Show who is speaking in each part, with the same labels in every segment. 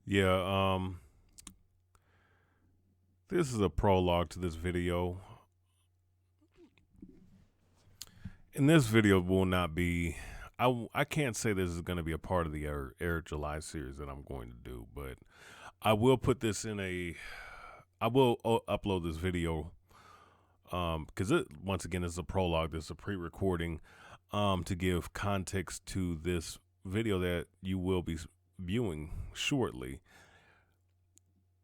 Speaker 1: Yeah, this is a prologue to this video. And this video will not be, I can't say this is going to be a part of the Eric July series that I'm going to do, but I will put this in I will upload this video because once again, this is a prologue, this is a pre-recording to give context to this video that you will be viewing shortly.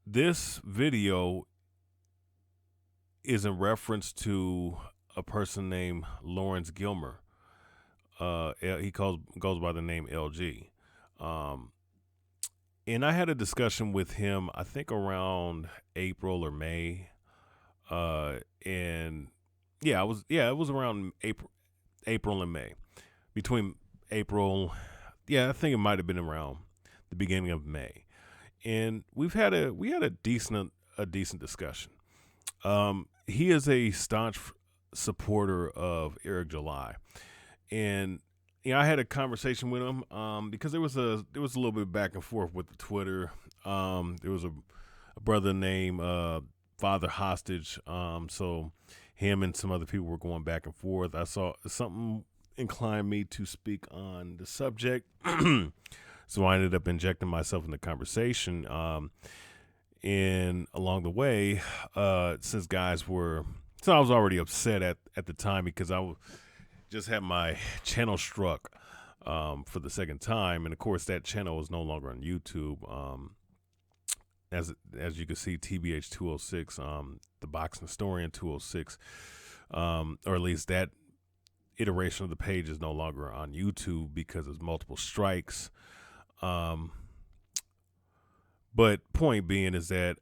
Speaker 1: This video is in reference to a person named Lawerence Gilmer. He goes by the name LG. Um, and I had a discussion with him, I think around April or May. And it was around April and May. Between April, I think it might have been around the beginning of May. And we had a decent discussion. He is a staunch supporter of Eric July, and I had a conversation with him because there was a little bit back and forth with the Twitter. There was a brother named Father Hostage, so him and some other people were going back and forth. I saw something inclined me to speak on the subject, so I ended up injecting myself in the conversation. And along the way, since I was already upset at the time because just had my channel struck for the second time, and of course that channel is no longer on YouTube. As you can see, TBH 206, the Boxing Historian 206, or at least that iteration of the page is no longer on YouTube because there's multiple strikes. But point being is that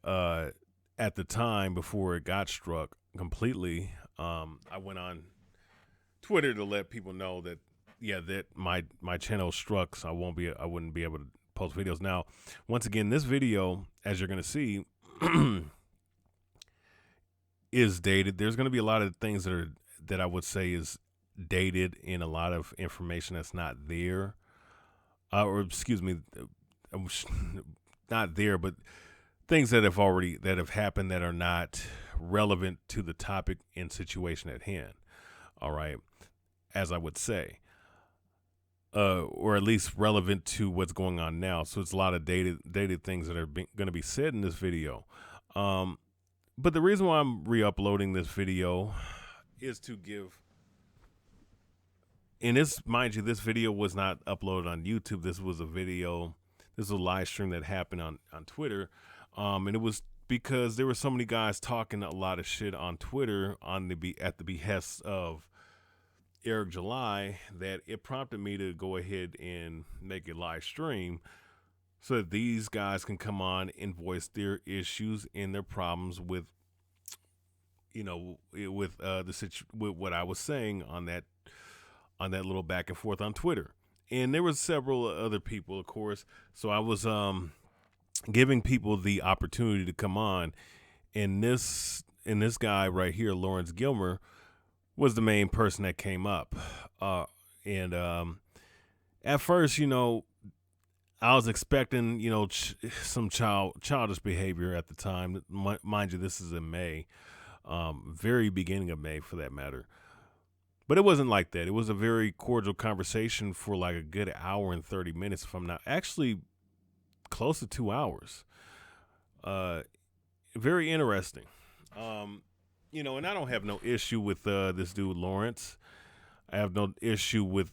Speaker 1: at the time before it got struck completely, I went on Twitter to let people know that that my channel struck, so I wouldn't be able to post videos. Now, once again, this video, as you're gonna see, is dated. There's gonna be a lot of things that I would say is dated, and a lot of information that's not there, or excuse me. Not there, but things that have happened that are not relevant to the topic and situation at hand. All right, as I would say, or at least relevant to what's going on now. So it's a lot of dated things that are going to be said in this video. But the reason why I'm re-uploading this video is to give. And this, mind you, this video was not uploaded on YouTube. This was a video. This is a live stream that happened on Twitter, and it was because there were so many guys talking a lot of shit on Twitter at the behest of Eric July that it prompted me to go ahead and make a live stream so that these guys can come on and voice their issues and their problems with with what I was saying on that little back and forth on Twitter. And there was several other people, of course. So I was giving people the opportunity to come on, and this guy right here, Lawerence Gilmer, was the main person that came up. And at first, I was expecting, some childish behavior at the time. Mind you, this is in May, very beginning of May, for that matter. But it wasn't like that. It was a very cordial conversation for like a good hour and 30 minutes, if I'm not actually close to 2 hours. Very interesting. And I don't have no issue with this dude Lawerence. I have no issue with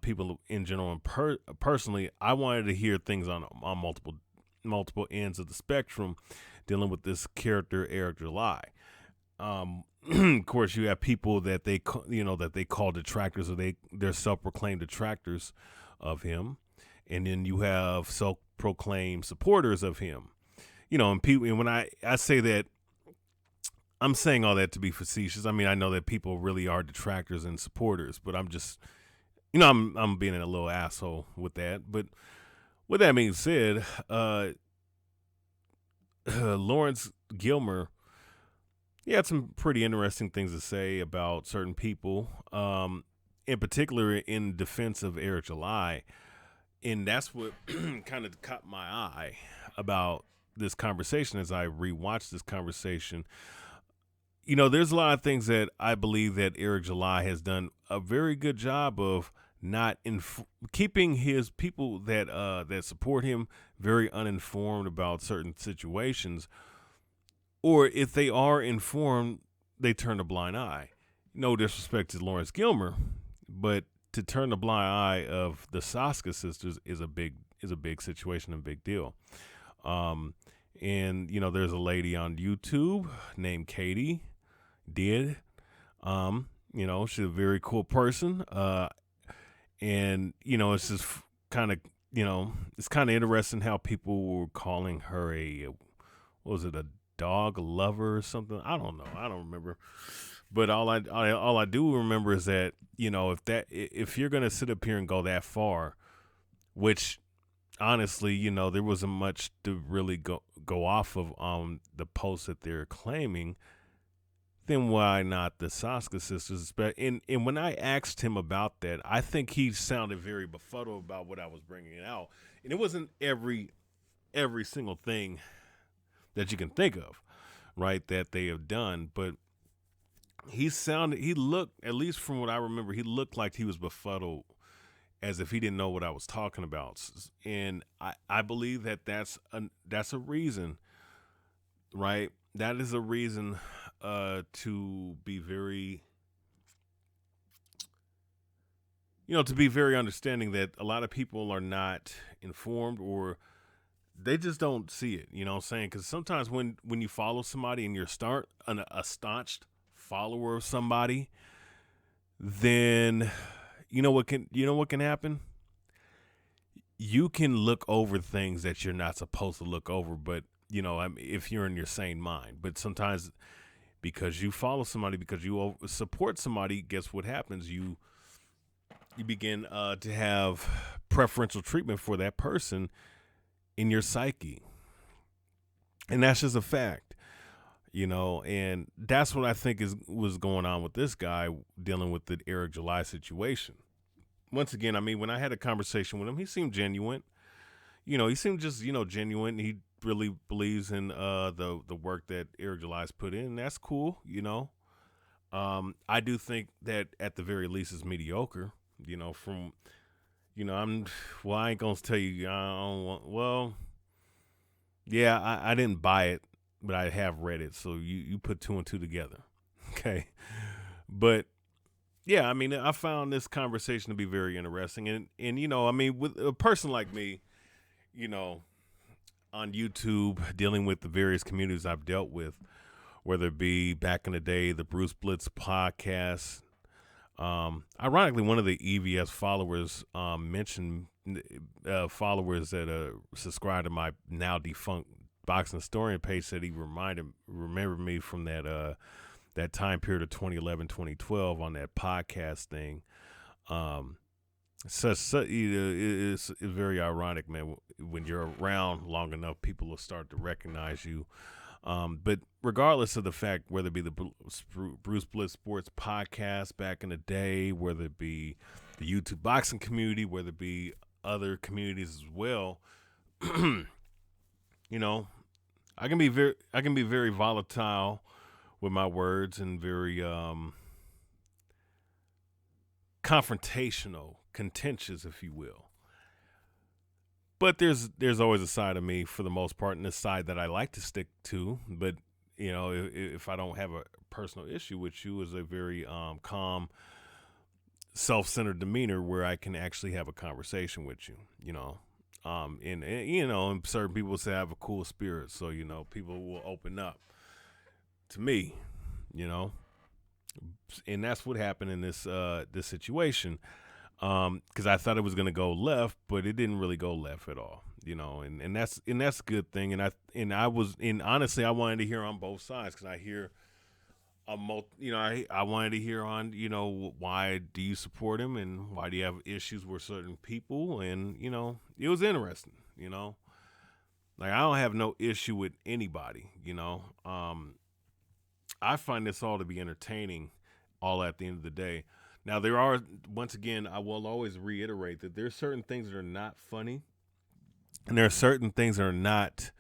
Speaker 1: people in general. And personally, I wanted to hear things on multiple ends of the spectrum dealing with this character Eric July. Of course, you have people that they call detractors, or they're self-proclaimed detractors of him, and then you have self-proclaimed supporters of him. And people. And when I say that, I'm saying all that to be facetious. I mean, I know that people really are detractors and supporters, but I'm just, I'm being a little asshole with that. But with that being said, Lawerence Gilmer. He had some pretty interesting things to say about certain people, in particular in defense of Eric July. And that's what kind of caught my eye. about this conversation as I rewatched this conversation. There's a lot of things that I believe that Eric July has done a very good job of not keeping his people that support him very uninformed about certain situations, or if they are informed, they turn a blind eye. No disrespect to Lawrence Gilmer, but to turn the blind eye of the Saska sisters is a big situation and big deal. Um, and there's a lady on YouTube named Katie did. She's a very cool person. And it's just kind of it's kind of interesting how people were calling her what was it, a dog lover or something? I don't know. I don't remember. But all I do remember is that if you're gonna sit up here and go that far, which honestly, there wasn't much to really go off of the post that they're claiming, then why not the Saska sisters? And when I asked him about that, I think he sounded very befuddled about what I was bringing out, and it wasn't every single thing that you can think of, right, that they have done, but he looked, at least from what I remember, he looked like he was befuddled, as if he didn't know what I was talking about, and I believe that's a reason, right? That is a reason to be very, to be very understanding that a lot of people are not informed, or they just don't see it. You know what I'm saying? Because sometimes when you follow somebody and you're a staunch follower of somebody, then you know what can happen? You can look over things that you're not supposed to look over, but if you're in your sane mind. But sometimes, because you follow somebody, because you support somebody, guess what happens? You begin to have preferential treatment for that person in your psyche, and that's just a fact. And that's what I think was going on with this guy dealing with the Eric July situation. Once again, I mean, when I had a conversation with him, he seemed genuine. He seemed just genuine. He really believes in the work that Eric July's put in. And that's cool. I do think that at the very least it's mediocre. From I ain't gonna tell you. I don't want. Well, yeah, I didn't buy it, but I have read it. So you put two and two together, okay? But yeah, I mean, I found this conversation to be very interesting, and I mean, with a person like me, you know, on YouTube, dealing with the various communities I've dealt with, whether it be back in the day, the Bruce Blitz podcast. Ironically, one of the EVS followers mentioned followers that subscribe to my now defunct boxing historian page, said he remembered me from that time period of 2011, 2012 on that podcast thing. It's very ironic, man. When you're around long enough, people will start to recognize you. But regardless of the fact, whether it be the Bruce Blitz Sports podcast back in the day, whether it be the YouTube boxing community, whether it be other communities as well, you know, I can be very volatile with my words and very confrontational, contentious, if you will. But there's always a side of me, for the most part, and this side that I like to stick to. But if I don't have a personal issue with you, is a very calm, self-centered demeanor where I can actually have a conversation with you. And certain people say I have a cool spirit, so people will open up to me. And that's what happened in this situation. Because I thought it was going to go left, but it didn't really go left at all, and that's a good thing. And honestly, I wanted to hear on both sides, because I hear I wanted to hear on, why do you support him and why do you have issues with certain people, and it was interesting, like I don't have no issue with anybody, I find this all to be entertaining, all at the end of the day. Now, once again, I will always reiterate that there's certain things that are not funny, And there are certain things that are not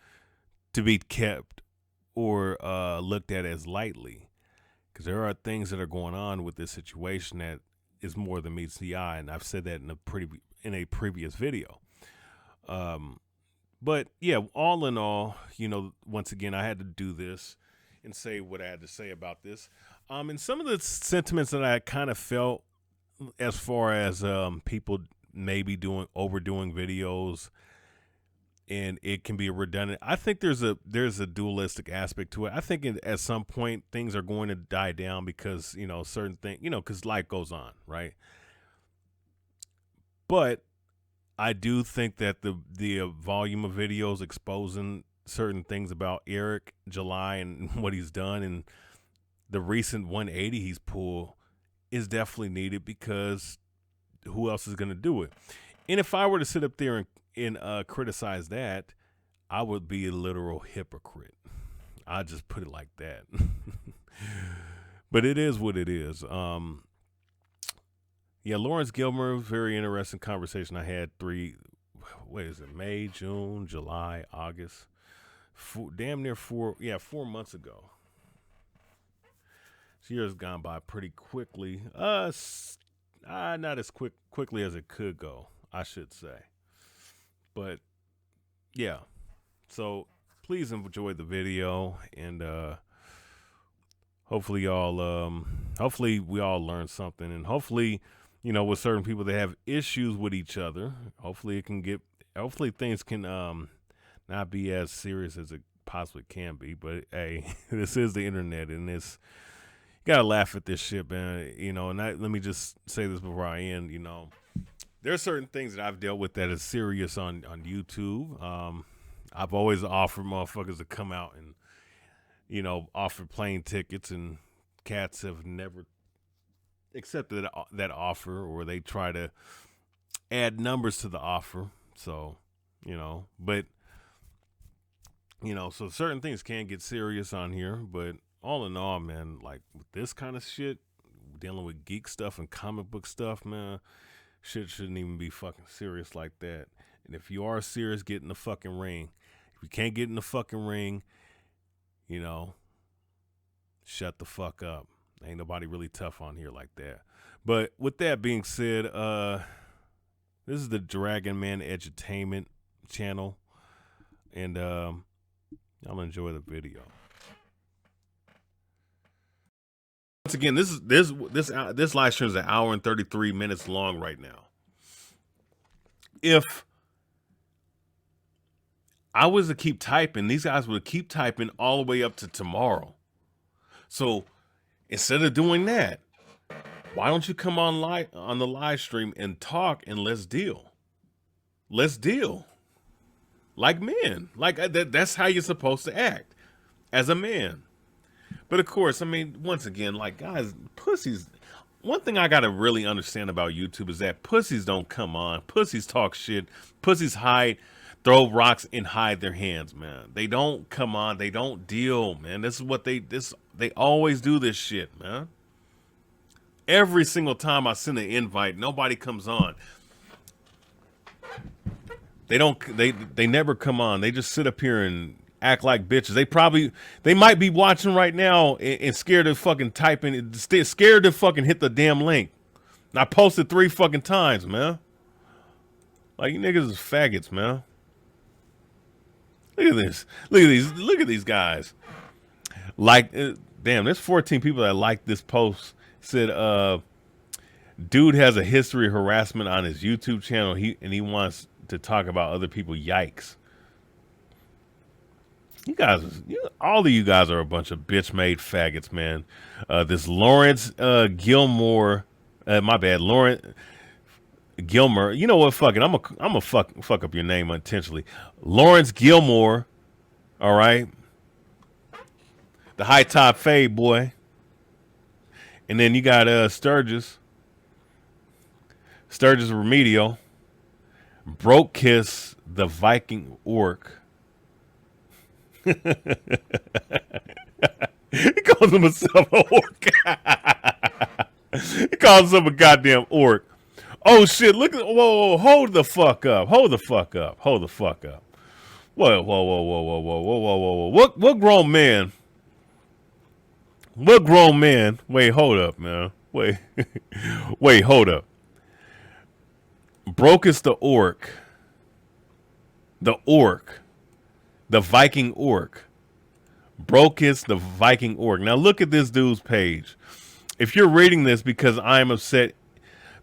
Speaker 1: to be kept or looked at as lightly, because there are things that are going on with this situation that is more than meets the eye, and I've said that in a previous video. Um, but yeah, all in all, once again, I had to do this and say what I had to say about this. And some of the sentiments that I kind of felt as far as people maybe overdoing videos, and it can be redundant. I think there's a dualistic aspect to it. I think at some point things are going to die down because certain things, because life goes on, right? But I do think that the volume of videos exposing certain things about Eric July and what he's done, and the recent 180 he's pulled, is definitely needed, because who else is going to do it? And if I were to sit up there and criticize that, I would be a literal hypocrite. I just put it like that. But it is what it is. Yeah, Lawerence Gilmer, very interesting conversation I had May, June, July, August, damn near 4 months ago. This year has gone by pretty quickly. Not as quickly as it could go, I should say. But yeah, so please enjoy the video, and hopefully we all learn something, and hopefully, with certain people that have issues with each other, hopefully things can not be as serious as it possibly can be. But hey, this is the internet, and you gotta laugh at this shit, man. And let me just say this before I end. There are certain things that I've dealt with that is serious on YouTube. I've always offered motherfuckers to come out and, offer plane tickets, and cats have never accepted that offer, or they try to add numbers to the offer. So, but, so certain things can get serious on here, but all in all, man, like with this kind of shit, dealing with geek stuff and comic book stuff, man, shit shouldn't even be fucking serious like that. And if you are serious, get in the fucking ring. If you can't get in the fucking ring, shut the fuck up. Ain't nobody really tough on here like that. But with that being said, this is the Dragon Man Edutainment channel, and y'all enjoy the video. Once again, this live stream is an hour and 33 minutes long right now. If I was to keep typing, these guys would keep typing all the way up to tomorrow. So instead of doing that, why don't you come on the live stream and talk, and let's deal. Let's deal like men. Like that's how you're supposed to act as a man. But of course, once again, like, guys, pussies. One thing I gotta really understand about YouTube is that pussies don't come on. Pussies talk shit. Pussies throw rocks and hide their hands, man. They don't come on. They don't deal, man. This is what they always do this shit, man. Every single time I send an invite, nobody comes on. They never come on. They just sit up here and act like bitches. They might be watching right now and scared of fucking typing, scared to fucking hit the damn link. And I posted 3 fucking times, man. Like, you niggas is faggots, man. Look at this. Look at these guys. Like, damn, there's 14 people that liked this post. Said, dude has a history of harassment on his YouTube channel. He wants to talk about other people. Yikes. All of you guys are a bunch of bitch-made faggots, man. This Lawerence Gilmore, my bad, Lawerence Gilmer. You know what? Fuck it. I'm a fuck up your name intentionally. Lawerence Gilmore. All right. The high top fade boy. And then you got Sturgis Remedial. Broke Kiss the Viking Orc. He calls himself an orc. He calls himself a goddamn orc. Oh shit! Look at whoa! Hold the fuck up! Hold the fuck up! Hold the fuck up! Whoa! Whoa! Whoa! Whoa! Whoa! Whoa! Whoa! Whoa! Whoa! What grown man? What grown man? Wait, hold up, man. Wait, wait, hold up. Brocus the orc, the Viking orc. Brocus the Viking orc. Now look at this dude's page. If you're reading this because I'm upset,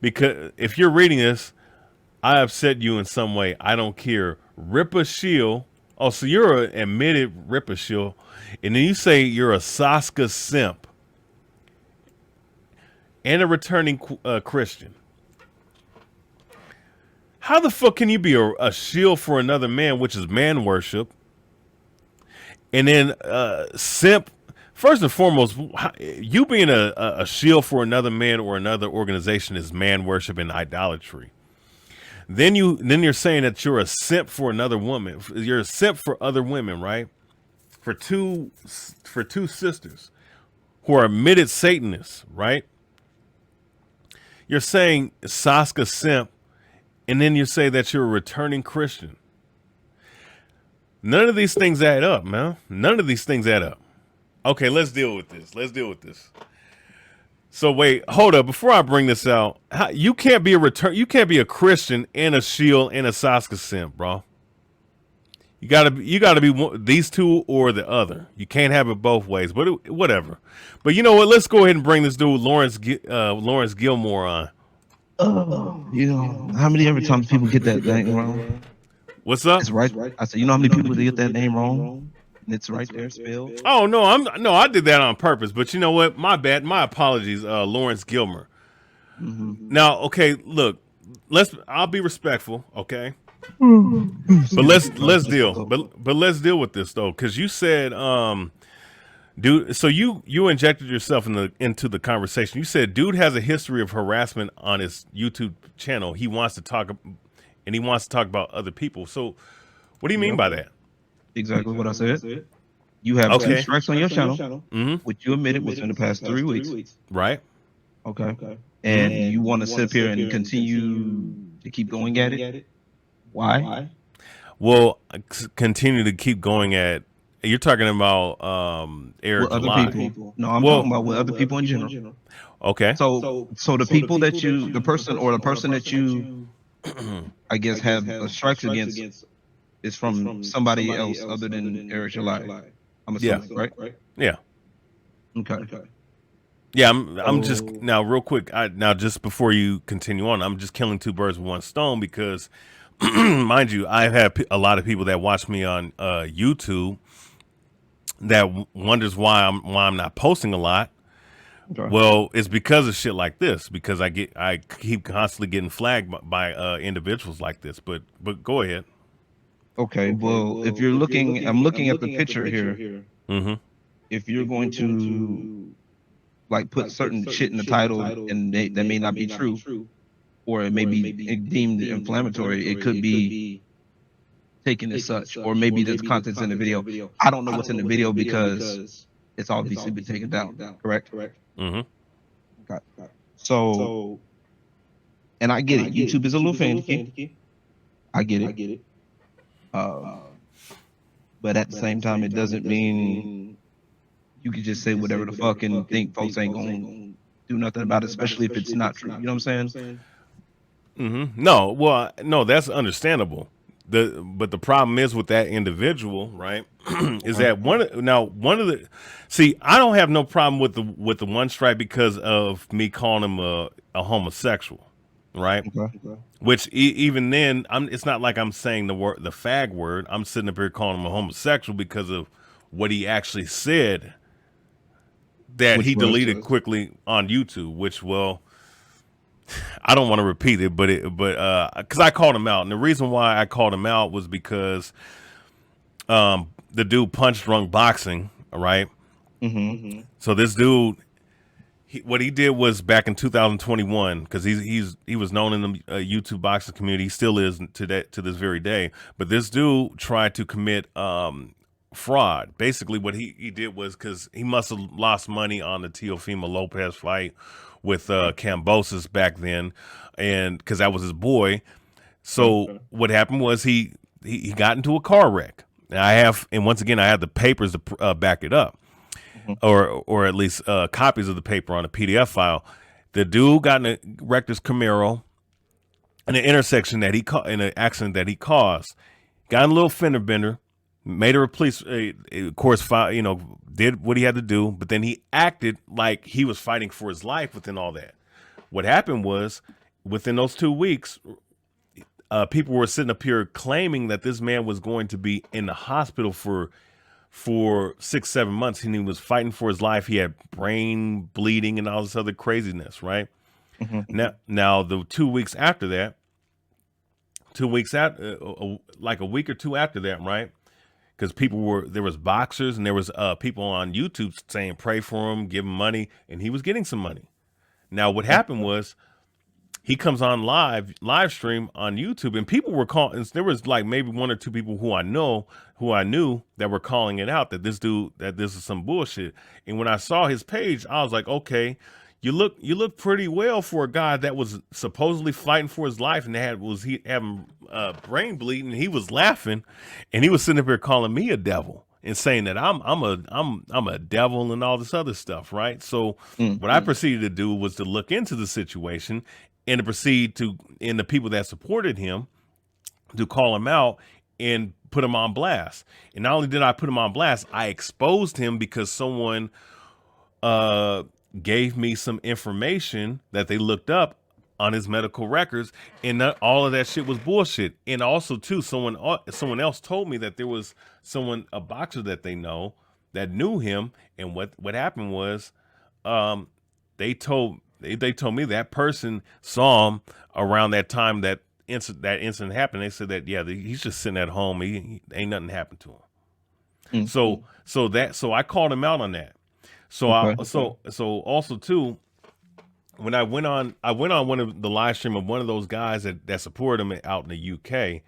Speaker 1: because if you're reading this, I upset you in some way. I don't care. Rip a shield. Oh, so you're an admitted rip a shield, and then you say you're a Saska simp and a returning Christian. How the fuck can you be a shield for another man, which is man worship, and then simp? First and foremost, you being a shield for another man or another organization is man worship and idolatry. Then you're saying that you're a simp for another woman. You're a simp for other women, right? For two sisters who are admitted Satanists, right? You're saying Saska simp, and then you say that you're a returning Christian. None of these things add up, man. None of these things add up. Okay, let's deal with this. So wait, hold up. Before I bring this out, you can't be a Christian and a shield and a Saska simp, bro. You gotta be these two or the other. You can't have it both ways. But whatever. But you know what? Let's go ahead and bring this dude Lawerence Gilmer on.
Speaker 2: How many every times people get that name wrong?
Speaker 1: What's up?
Speaker 2: It's right. I said, how many people get that name wrong? And it's right there spelled.
Speaker 1: Oh no, I did that on purpose. But you know what? My bad. My apologies, Lawerence Gilmer. Now, okay, look, I'll be respectful, okay? But let's deal. But let's deal with this though, because you said, dude. So you injected yourself into the conversation. You said, dude has a history of harassment on his YouTube channel. He wants to talk about other people. So, what do you mean by that?
Speaker 2: Exactly what I said. You have 2 strikes on your channel, which you admitted was in the past 3 weeks.
Speaker 1: Right.
Speaker 2: Okay. And you want to sit up here and continue to keep going at it? Why?
Speaker 1: Well, continue to keep going at. You're talking about Eric
Speaker 2: other people. No, I'm talking about with other people in general.
Speaker 1: Okay.
Speaker 2: So the people that the person that you, I guess, have strikes against is from somebody else other than Eric July. I'm assuming, right?
Speaker 1: Yeah.
Speaker 2: Okay.
Speaker 1: Yeah, I'm just now real quick. Now just before you continue on, I'm just killing 2 birds with 1 stone because, mind you, I've had a lot of people that watch me on YouTube that wonders why I'm not posting a lot. Okay. Well, it's because of shit like this. Because I keep constantly getting flagged by individuals like this. But go ahead.
Speaker 2: Okay. Well, if you're looking, I'm looking at the picture here.
Speaker 1: Mm-hmm.
Speaker 2: If you're going to like put certain shit in the title and that may not be true, or it may be deemed inflammatory, it could be taken as such, or maybe there's contents in the video. I don't know what's in the video because it's obviously been taken down. Correct?
Speaker 1: Mm-hmm.
Speaker 2: Okay. So, and I get it. YouTube is a little finicky. I get it. But at the same time, it doesn't mean you can just say whatever the fuck and think folks ain't gonna do nothing about it, especially if it's not true. You know what I'm saying?
Speaker 1: Mm-hmm. No, that's understandable. But the problem is with that individual, right? Is that one of the I don't have no problem with the 1 strike because of me calling him a homosexual, right?
Speaker 2: Okay.
Speaker 1: Which even then, it's not like I'm saying the fag word. I'm sitting up here calling him a homosexual because of what he actually said that he deleted quickly on YouTube. Which, well, I don't want to repeat it, but because I called him out, and the reason why I called him out was because the dude punch drunk boxing, right?
Speaker 2: Mm-hmm.
Speaker 1: So this dude, what he did was back in 2021, because he was known in the YouTube boxing community, he still is to this very day. But this dude tried to commit fraud. Basically, what he did was, because he must have lost money on the Teofimo Lopez fight, with Cambosis back then, and because that was his boy. So what happened was he got into a car wreck. And once again I have the papers to back it up,
Speaker 2: Mhm.
Speaker 1: or at least copies of the paper on a PDF file. The dude got in a wrecked his Camaro in an intersection that in an accident that he caused. Got in a little fender bender, made a police, of course, did what he had to do, but then he acted like he was fighting for his life within all that. What happened was, within those 2 weeks, people were sitting up here claiming that this man was going to be in the hospital for 6-7 months, and he was fighting for his life. He had brain bleeding and all this other craziness, right?
Speaker 2: Mhm.
Speaker 1: Now the 2 weeks after that, 2 weeks after, like a week or two after that, right? Because there was boxers and there was people on YouTube saying pray for him, give him money, and he was getting some money. Now what happened was, he comes on live stream on YouTube, and people were calling. There was like maybe one or two people who I knew that were calling it out, that this is some bullshit. And when I saw his page, I was like, okay, you look pretty well for a guy that was supposedly fighting for his life and he having brain bleeding. And he was laughing, and he was sitting up here calling me a devil and saying that I'm a devil and all this other stuff, right? So what I proceeded to do was to look into the situation and to proceed to, and the people that supported him, to call him out and put him on blast. And not only did I put him on blast, I exposed him because someone gave me some information that they looked up on his medical records, and all of that shit was bullshit. And also too, someone else told me that there was a boxer that they know that knew him, and what happened was, they told me that person saw him around that time that incident happened. They said that he's just sitting at home. He ain't nothing happened to him.
Speaker 2: Mhm.
Speaker 1: So I called him out on that. So also too, when I went on one of the live stream of one of those guys that supported him out in the UK,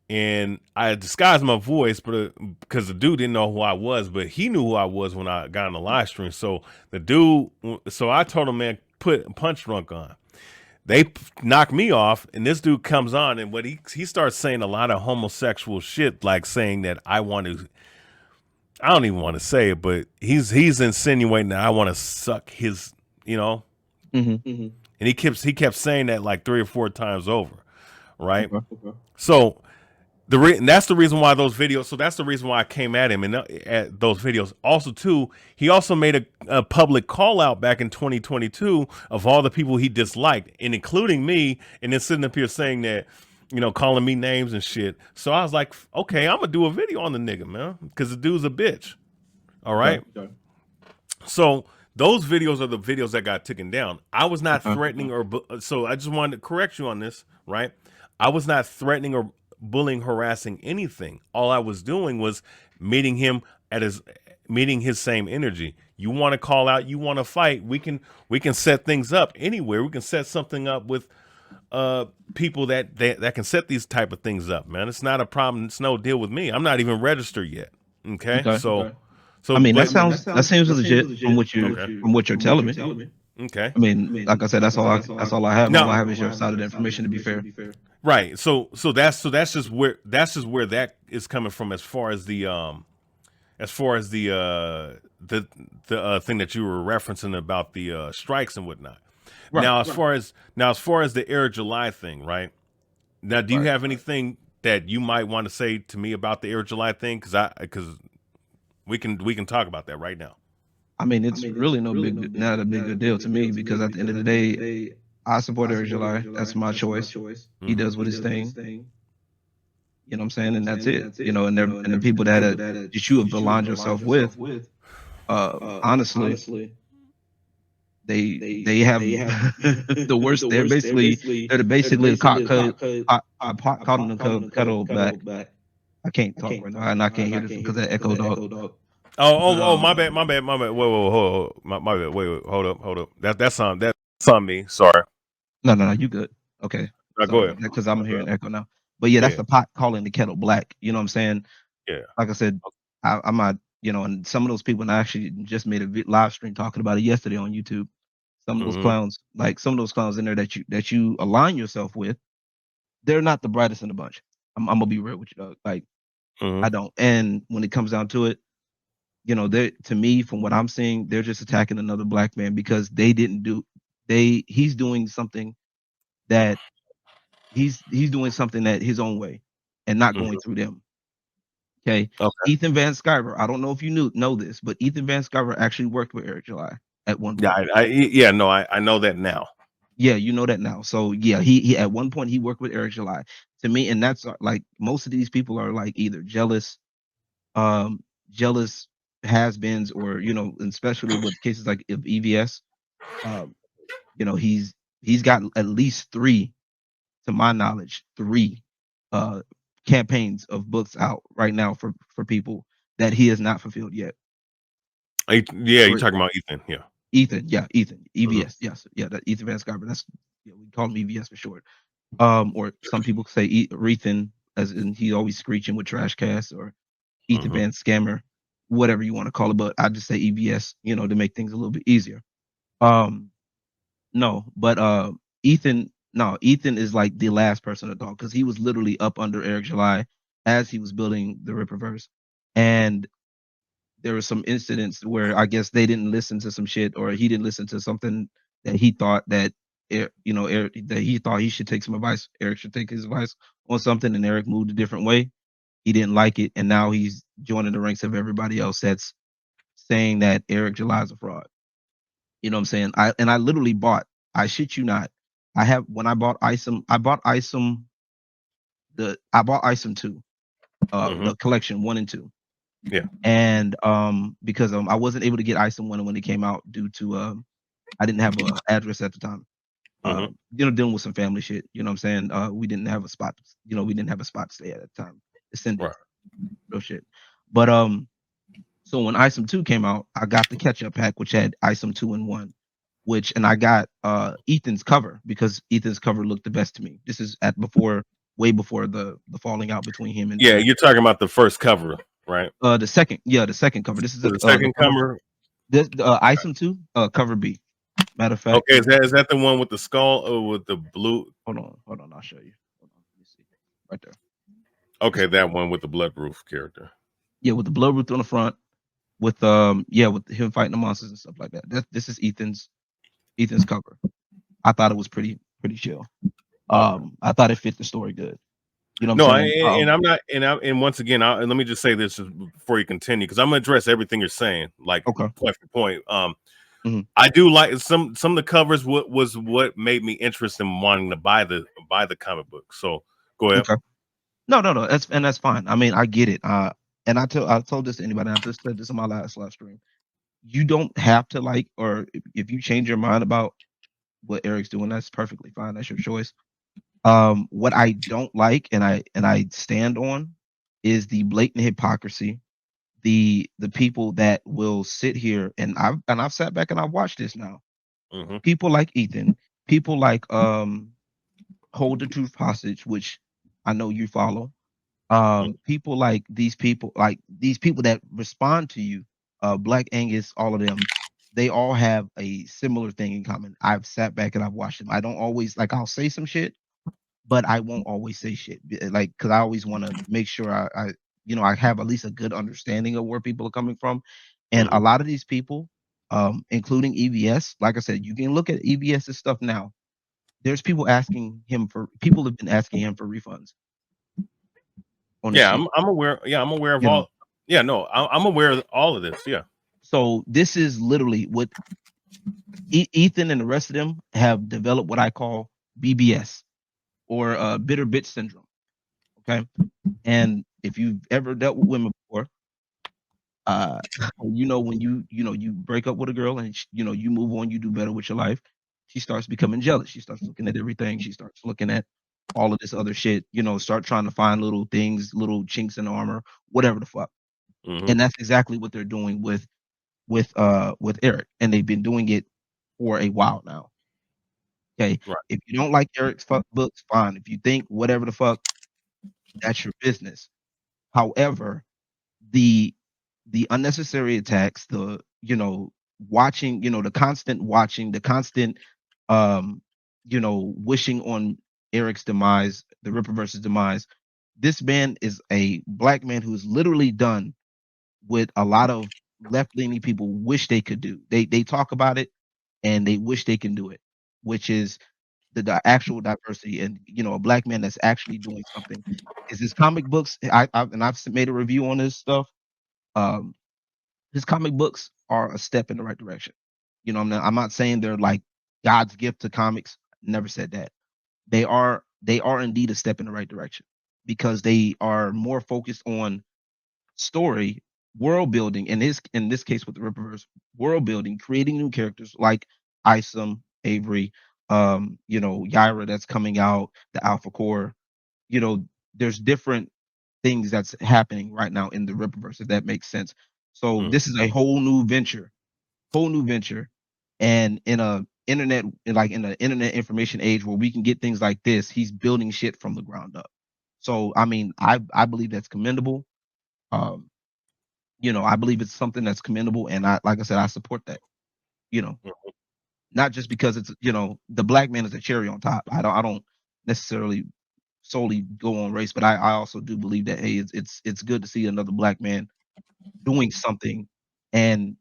Speaker 1: and I disguised my voice, but because the dude didn't know who I was, but he knew who I was when I got on the live stream. So I told him, man, put Punch Drunk on. They knocked me off, and this dude comes on, and he starts saying a lot of homosexual shit, like saying that I don't even want to say it, but he's insinuating that I want to suck his,
Speaker 2: Mhm.
Speaker 1: and he kept saying that like 3 or 4 times over, right?
Speaker 2: Okay.
Speaker 1: So that's the reason why those videos. So that's the reason why I came at him and at those videos. Also, too, he also made a public call out back in 2022 of all the people he disliked, and including me, and then sitting up here saying that, calling me names and shit. So I was like, okay, I'm gonna do a video on the nigga, man, because the dude's a bitch. All right.
Speaker 2: Okay.
Speaker 1: So those videos are the videos that got taken down. I was not
Speaker 2: Uh-huh.
Speaker 1: threatening so I just wanted to correct you on this, right? I was not threatening or bullying, harassing anything. All I was doing was meeting him at meeting his same energy. You want to call out, you want to fight, we can set things up anywhere. We can set something up with people that can set these type of things up, man. It's not a problem. It's no deal with me. I'm not even registered yet. Okay.
Speaker 2: Okay.
Speaker 1: So
Speaker 2: I mean,
Speaker 1: but
Speaker 2: that seems legit from what you're telling me.
Speaker 1: okay.
Speaker 2: I mean, like I said, that's all I have.
Speaker 1: No.
Speaker 2: All I have is your side of the information. To be fair.
Speaker 1: Right. So that's just where that is coming from, as far as the thing that you were referencing about the strikes and whatnot.
Speaker 2: Right.
Speaker 1: Now, as far as the Air July thing, right? Now, do you have anything that you might want to say to me about the Air July thing? Because we can talk about that right now.
Speaker 2: I mean, it's really not a big deal to me, because at the end of the day, I support Eric July. That's my choice. He does what his thing. You know what I'm saying? And that's it. And the people that you have aligned yourself with, honestly, they have the worst. They're basically the caught in the kettle back. I can't talk right now, and I can't hear this because of that echo, dog.
Speaker 1: Oh, my bad. Wait, hold my bad. Wait, hold up. That's on me. Sorry.
Speaker 2: No, you good. Okay.
Speaker 1: Go ahead.
Speaker 2: Because I'm hearing echo now. But yeah, that's the pot calling the kettle black. You know what I'm saying?
Speaker 1: Yeah.
Speaker 2: Like I said, I'm not, and some of those people, and I actually just made a live stream talking about it yesterday on YouTube. Some of those
Speaker 1: Mhm.
Speaker 2: clowns, like some of those clowns in there that you align yourself with, they're not the brightest in the bunch. I'm gonna be real with you, dog. Like I
Speaker 1: Mhm.
Speaker 2: don't. And when it comes down to it, they to me, from what I'm seeing, they're just attacking another black man because they didn't do he's doing something that he's doing something that his own way and not going
Speaker 1: Mhm.
Speaker 2: through them. Okay.
Speaker 1: Okay.
Speaker 2: Ethan Van Sciver, I don't know if you know this, but Ethan Van Sciver actually worked with Eric July at one
Speaker 1: Yeah,
Speaker 2: point.
Speaker 1: yeah, no, I know that now.
Speaker 2: Yeah, you know that now. So yeah, he at one point he worked with Eric July. To me, and that's like most of these people are like either jealous, um, jealous has-beens, or and especially with cases like of EVS, um, he's got at least three, to my knowledge, three uh campaigns of books out right now for people that he has not fulfilled yet.
Speaker 1: Yeah, you're
Speaker 2: Or
Speaker 1: talking about Ethan. Yeah.
Speaker 2: Ethan, yeah, Ethan,
Speaker 1: Mhm.
Speaker 2: EVS, yes, yeah, that Ethan Van Sciver. That's yeah, we call him EVS for short. Or some people say Rethan, as in he always screeching with trash cans, or Ethan
Speaker 1: Mhm.
Speaker 2: Van Scammer, whatever you want to call it. But I just say EVS, to make things a little bit easier. Um, no, but Ethan is like the last person to talk because he was literally up under Eric July as he was building the Rippaverse, and there were some incidents where I guess they didn't listen to some shit, or he didn't listen to something that he thought that Eric, that he thought he should take some advice. Eric should take his advice on something, and Eric moved a different way. He didn't like it, and now he's joining the ranks of everybody else that's saying that Eric July is a fraud. You know what I'm saying? I literally bought. I shit you not. I have when I bought Isom. I bought Isom 2,
Speaker 1: Mhm.
Speaker 2: the collection 1 and 2.
Speaker 1: Yeah.
Speaker 2: And because I wasn't able to get Isom 1 when it came out due to I didn't have a address at the time.
Speaker 1: Mhm.
Speaker 2: Dealing with some family shit. You know what I'm saying? We didn't have a spot. We didn't have a spot to stay at the time.
Speaker 1: Right.
Speaker 2: Descendants, real shit. But so when Isom 2 came out, I got the catch up pack, which had Isom 2 and 1, and I got Ethan's cover because Ethan's cover looked the best to me. This is at before, way before the falling out between him and
Speaker 1: Yeah,
Speaker 2: Eric.
Speaker 1: you're talking about the first cover, right?
Speaker 2: The second, yeah, the second cover. This is
Speaker 1: The
Speaker 2: the
Speaker 1: second
Speaker 2: cover.
Speaker 1: cover.
Speaker 2: This Isom 2, cover B. Matter of fact,
Speaker 1: Okay, is that the one with the skull or with the blue?
Speaker 2: hold on, I'll show you. Hold on, let me see. Right there. This
Speaker 1: Okay,
Speaker 2: one.
Speaker 1: that one with the blood roof character.
Speaker 2: Yeah, with the blood root on the front, with with him fighting the monsters and stuff like that. This is Ethan's cover. I thought it was pretty chill.
Speaker 1: Okay.
Speaker 2: I thought it fit the story good. You know what
Speaker 1: No,
Speaker 2: I'm saying?
Speaker 1: and I'm not, and once again, let me just say this before you continue, because I'm gonna address everything you're saying, like
Speaker 2: Okay.
Speaker 1: point for point.
Speaker 2: Mhm.
Speaker 1: I do like some of the covers. What was what made me interested in wanting to buy the comic book. So go ahead.
Speaker 2: Okay. No, no, no. That's fine. I mean, I get it. And I told this to anybody. I just said this on my last live stream. You don't have to like, or if you change your mind about what Eric's doing, that's perfectly fine. That's your choice. What I don't like, and I stand on, is the blatant hypocrisy. The people that will sit here, and I've sat back and I've watched this now.
Speaker 1: Hmm.
Speaker 2: People like Ethan, people like Hold the Truth Hostage, which I know you follow. People like these people that respond to you, Black Angus, all of them, they all have a similar thing in common. I've sat back and I've watched them. I don't always like, I'll say some shit, but I won't always say shit. Like, because I always want to make sure I have at least a good understanding of where people are coming from. And
Speaker 1: Hmm.
Speaker 2: a lot of these people, including EVS, like I said, you can look at EVS's stuff now. People have been asking him for refunds on his
Speaker 1: Yeah,
Speaker 2: shit.
Speaker 1: I'm aware. Yeah, I'm aware of
Speaker 2: You know,
Speaker 1: all. Yeah, no, I'm aware of all of this. Yeah.
Speaker 2: so this is literally what Ethan and the rest of them have developed, what I call BBS, or bitter bitch syndrome. Okay, and if you've ever dealt with women before, uh, when you break up with a girl and you move on, you do better with your life. She starts becoming jealous. She starts looking at everything. She starts looking at all of this other shit. Start trying to find little things, little chinks in the armor, whatever the fuck.
Speaker 1: Hmm.
Speaker 2: And that's exactly what they're doing with Eric, and they've been doing it for a while now. Okay,
Speaker 1: Right.
Speaker 2: if you don't like Eric's fuck books, fine. If you think whatever the fuck, that's your business. However, the the unnecessary attacks, the watching, the constant watching, the constant, um, wishing on Eric's demise, the Rippaverse's demise. This man is a black man who is literally done what a lot of left-leaning people wish they could do. They talk about it and they wish they can do it, which is the actual diversity and a black man that's actually doing something. Is his comic books? I've made a review on this stuff. Um, his comic books are a step in the right direction. I'm not saying they're like God's gift to comics. Never said that. They are indeed a step in the right direction because they are more focused on story, world building. In this case with the Ripperverse, world building, creating new characters like Isom, Avery, Yaira that's coming out, the Alpha Core. You know, there's different things that's happening right now in the Ripperverse, if that makes sense. So
Speaker 1: Mm.
Speaker 2: this is a whole new venture, and in the internet information age where we can get things like this, he's building shit from the ground up. So I mean, I believe that's commendable. Um, I believe it's something that's commendable, and like I said, I support that. You know, not just because it's the black man is a cherry on top. I don't necessarily solely go on race, but I also do believe that hey, it's good to see another black man doing something and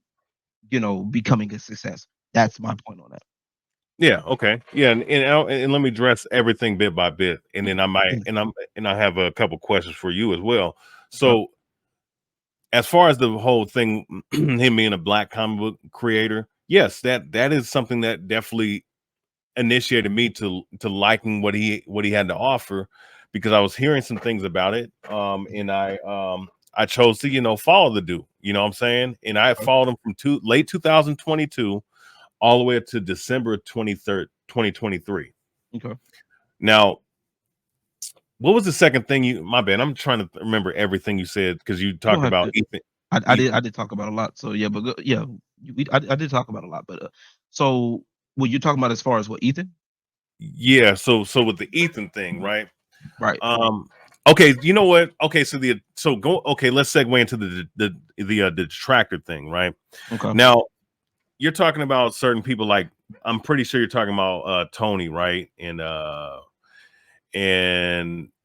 Speaker 2: becoming a success. That's my point on that.
Speaker 1: Yeah. Okay. Yeah. And let me address everything bit by bit, and then
Speaker 2: Yeah.
Speaker 1: I have a couple questions for you as well.
Speaker 2: Okay.
Speaker 1: So, as far as the whole thing, him being a black comic book creator, yes, that is something that definitely initiated me to liking what he had to offer, because I was hearing some things about it, and I chose to follow the dude. You know what I'm saying? And I
Speaker 2: Okay.
Speaker 1: followed him from late 2022 all the way up to December 23rd, 2023.
Speaker 2: Okay.
Speaker 1: Now, what was the second thing you? My bad. I'm trying to remember everything you said because you
Speaker 2: You don't
Speaker 1: talked
Speaker 2: have
Speaker 1: about
Speaker 2: to.
Speaker 1: Ethan.
Speaker 2: I did talk about a lot. So yeah, but yeah, I did talk about a lot. But so what you're talking about as far as what Ethan?
Speaker 1: Yeah. So with the Ethan thing, right?
Speaker 2: Right.
Speaker 1: Um. Okay. You know what? Okay. So go. Okay. Let's segue into the detractor thing, right?
Speaker 2: Okay.
Speaker 1: Now you're talking about certain people. Like, I'm pretty sure you're talking about Tony, right? And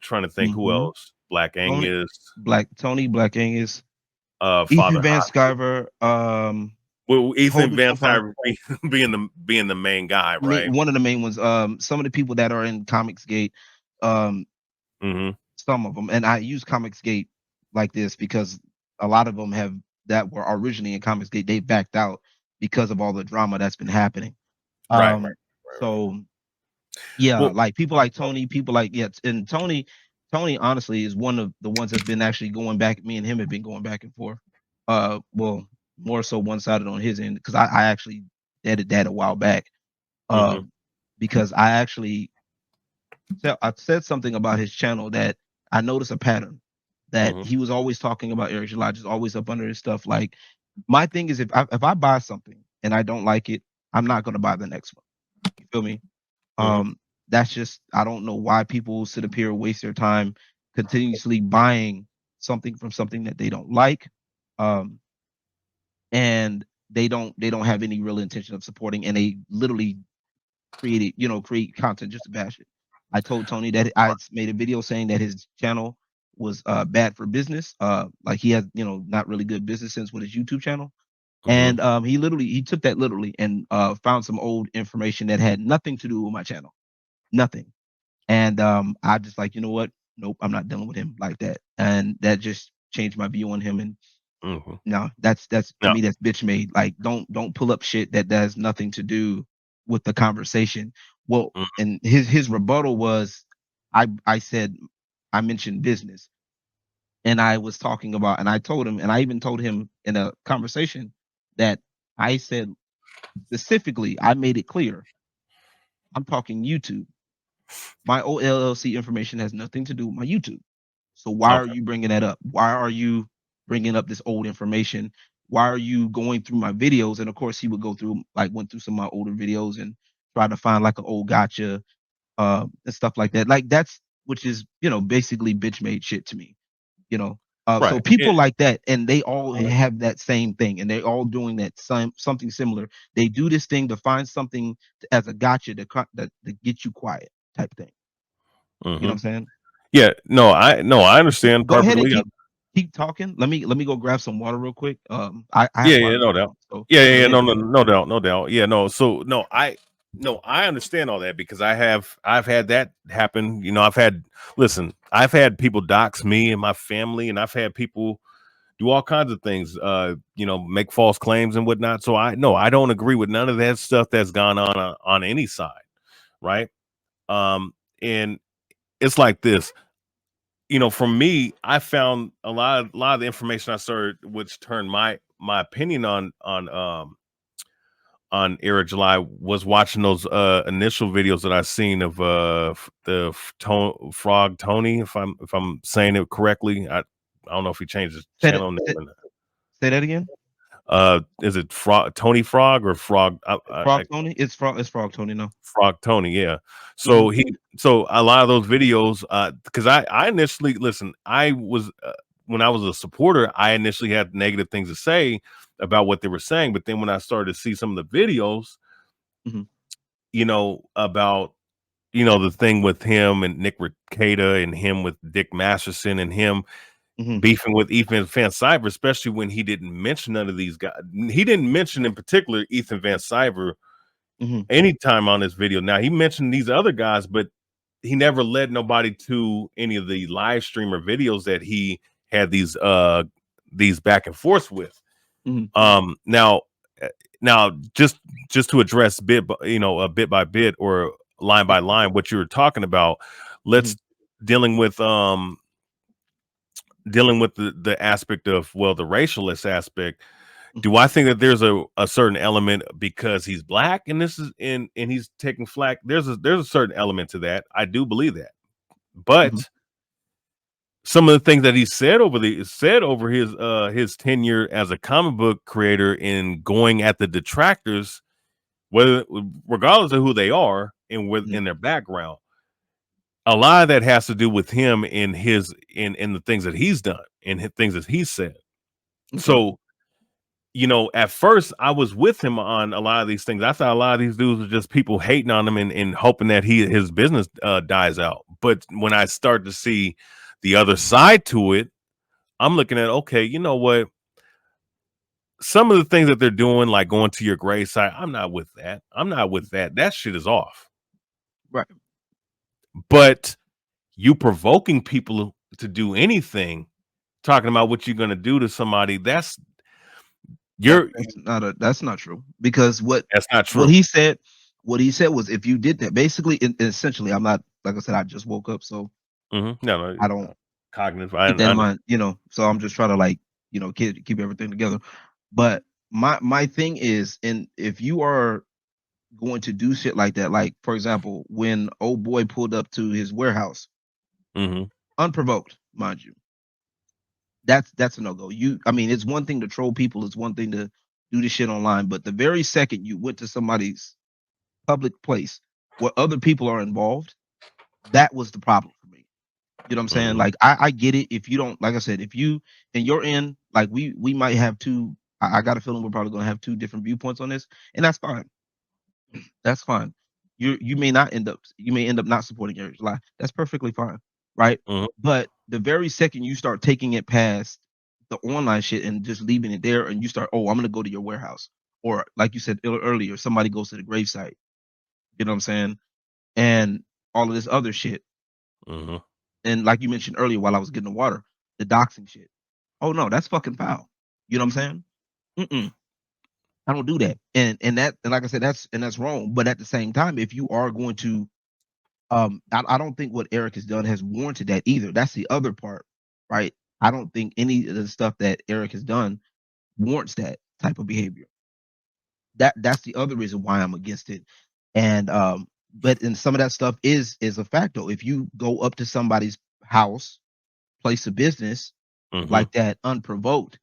Speaker 1: trying to think who
Speaker 2: hmm
Speaker 1: else. Black
Speaker 2: Tony,
Speaker 1: Angus,
Speaker 2: Black Angus, Ethan
Speaker 1: Father
Speaker 2: Van
Speaker 1: Hot.
Speaker 2: Sciver,
Speaker 1: Well, Ethan
Speaker 2: Holden
Speaker 1: Van
Speaker 2: Campbell,
Speaker 1: Sciver being the main guy, right?
Speaker 2: one of the main ones. Some of the people that are in Comicsgate, um,
Speaker 1: Hmm.
Speaker 2: some of them, and I use Comicsgate like this because a lot of them have that were originally in Comicsgate. They backed out because of all the drama that's been happening.
Speaker 1: Right,
Speaker 2: Um,
Speaker 1: right.
Speaker 2: so yeah,
Speaker 1: Well,
Speaker 2: like people like Tony, people like yeah, and Tony honestly is one of the ones that's been actually going back. Me and him have been going back and forth. Well, more so one sided on his end because I actually did that a while back.
Speaker 1: hmm
Speaker 2: Um, because I said something about his channel that I noticed a pattern that
Speaker 1: hmm
Speaker 2: he was always talking about Eric July, just always up under his stuff. Like my thing is if I buy something and I don't like it, I'm not gonna buy the next one. You feel me?
Speaker 1: hmm
Speaker 2: That's just I don't know why people sit up here and waste their time continuously buying something from something that they don't like. Um, and they don't have any real intention of supporting and they literally create content just to bash it. I told Tony that I made a video saying that his channel was bad for business. Like he has, not really good business sense with his YouTube channel.
Speaker 1: hmm
Speaker 2: And he took that literally and found some old information that had nothing to do with my channel. Nothing. And I just like, you know what? Nope, I'm not dealing with him like that. And that just changed my view on him. And
Speaker 1: hmm
Speaker 2: no, that's to
Speaker 1: No.
Speaker 2: me that's bitch made. Like don't pull up shit that has nothing to do with the conversation. Well,
Speaker 1: mm,
Speaker 2: and his rebuttal was I said I mentioned business and I was talking about and I told him and I even told him in a conversation that I said specifically I made it clear I'm talking YouTube. My OLLC information has nothing to do with my YouTube. So why are
Speaker 1: Okay.
Speaker 2: you bringing that up? Why are you bringing up this old information? Why are you going through my videos? And of course, he would go through went through some of my older videos and try to find like an old gotcha and stuff like that. Like that's which is basically bitch made shit to me. You know, So
Speaker 1: Right.
Speaker 2: people like that, and they all have that same thing, and they're all doing that something similar. They do this thing to find something as a gotcha to get you quiet type thing. You know
Speaker 1: Hmm.
Speaker 2: what I'm saying?
Speaker 1: Yeah. No, I understand
Speaker 2: Go ahead and
Speaker 1: perfectly.
Speaker 2: keep talking. Let me go grab some water real quick. I have
Speaker 1: Yeah,
Speaker 2: water
Speaker 1: yeah,
Speaker 2: in
Speaker 1: no
Speaker 2: my
Speaker 1: doubt.
Speaker 2: phone, so
Speaker 1: Yeah, yeah,
Speaker 2: go
Speaker 1: yeah,
Speaker 2: ahead.
Speaker 1: no doubt, no doubt. Yeah, no. So I understand all that because I've had that happen. I've had people dox me and my family, and I've had people do all kinds of things, make false claims and whatnot. So I don't agree with none of that stuff that's gone on any side, right? And it's like this. For me, I found a lot of the information I started, which turned my opinion on Era July, was watching those initial videos that I seen of Frog Tony, if I'm saying it correctly. I don't know if he changed his
Speaker 2: Say that,
Speaker 1: channel name.
Speaker 2: say, say that again.
Speaker 1: Is it Frog Tony Frog or Frog?
Speaker 2: Frog Tony. It's Frog Tony. No.
Speaker 1: Frog Tony, yeah.
Speaker 2: Hmm.
Speaker 1: So a lot of those videos, because I initially, listen, I was when I was a supporter, I initially had negative things to say about what they were saying, but then when I started to see some of the videos,
Speaker 2: Hmm.
Speaker 1: about the thing with him and Nick Rekieta, and him with Dick Masterson, and him
Speaker 2: Hmm.
Speaker 1: beefing with Ethan Van Cyber, especially when he didn't mention none of these guys. He didn't mention in particular Ethan Van Cyber
Speaker 2: Hmm.
Speaker 1: anytime on this video. Now, he mentioned these other guys, but he never led nobody to any of the live streamer videos that he had these back and forth with.
Speaker 2: Hmm.
Speaker 1: Now, uh, now just to address bit by bit, or line by line, what you were talking about.
Speaker 2: Hmm.
Speaker 1: Let's dealing with the aspect of, well, the racialist aspect.
Speaker 2: Hmm.
Speaker 1: Do I think that there's a certain element because he's black and this is and he's taking flack? There's a certain element to that. I do believe that.
Speaker 2: Hmm.
Speaker 1: But some of the things that he said over his tenure as a comic book creator, in going at the detractors, whether regardless of who they are and
Speaker 2: Hmm.
Speaker 1: in their background, a lot of that has to do with him and in the things that he's done and things that he said.
Speaker 2: Okay.
Speaker 1: So, at first I was with him on a lot of these things. I thought a lot of these dudes were just people hating on him and hoping that his business dies out. But when I start to see the other side to it, I'm looking at, okay, you know what? Some of the things that they're doing, like going to your gray side, I'm not with that. I'm not with that. That shit is off.
Speaker 2: Right.
Speaker 1: But you provoking people to do anything, talking about what you're gonna do to somebody,
Speaker 2: That
Speaker 1: you're
Speaker 2: that's not true, because
Speaker 1: that's not
Speaker 2: what
Speaker 1: true.
Speaker 2: he said what he said was, if you did that, basically, essentially, I'm not, like I said, I just woke up, so
Speaker 1: No, no,
Speaker 2: I don't
Speaker 1: cognitive.
Speaker 2: keep that in mind, so I'm just trying to, like, keep everything together. But my thing is, and if you are going to do shit like that, like, for example, when old boy pulled up to his warehouse
Speaker 1: Mm-hmm.
Speaker 2: unprovoked, mind you, that's a no-go. I mean, it's one thing to troll people, it's one thing to do this shit online, but the very second you went to somebody's public place where other people are involved, that was the problem for me. You know what I'm saying?
Speaker 1: Mm-hmm.
Speaker 2: Like, I get it if you don't, like I said, if you and you're in, like, we might have two. I got a feeling we're probably gonna have two different viewpoints on this, and that's fine. That's fine. You may end up not supporting Eric July. That's perfectly fine, right?
Speaker 1: Mm-hmm.
Speaker 2: But the very second you start taking it past the online shit and just leaving it there, and you start, oh, I'm gonna go to your warehouse, or like you said earlier, somebody goes to the gravesite. You know what I'm saying? And all of this other shit.
Speaker 1: Mm-hmm.
Speaker 2: And like you mentioned earlier, while I was getting the water, the doxing shit. Oh no, that's fucking foul. You know what I'm saying? Mm-mm. I don't do that. And like I said, that's wrong. But at the same time, if you are going to, I don't think what Eric has done has warranted that either. That's the other part, right? I don't think any of the stuff that Eric has done warrants that type of behavior. That's the other reason why I'm against it. And but and some of that stuff is a fact though. If you go up to somebody's house, place of business
Speaker 1: Mm-hmm.
Speaker 2: like that unprovoked,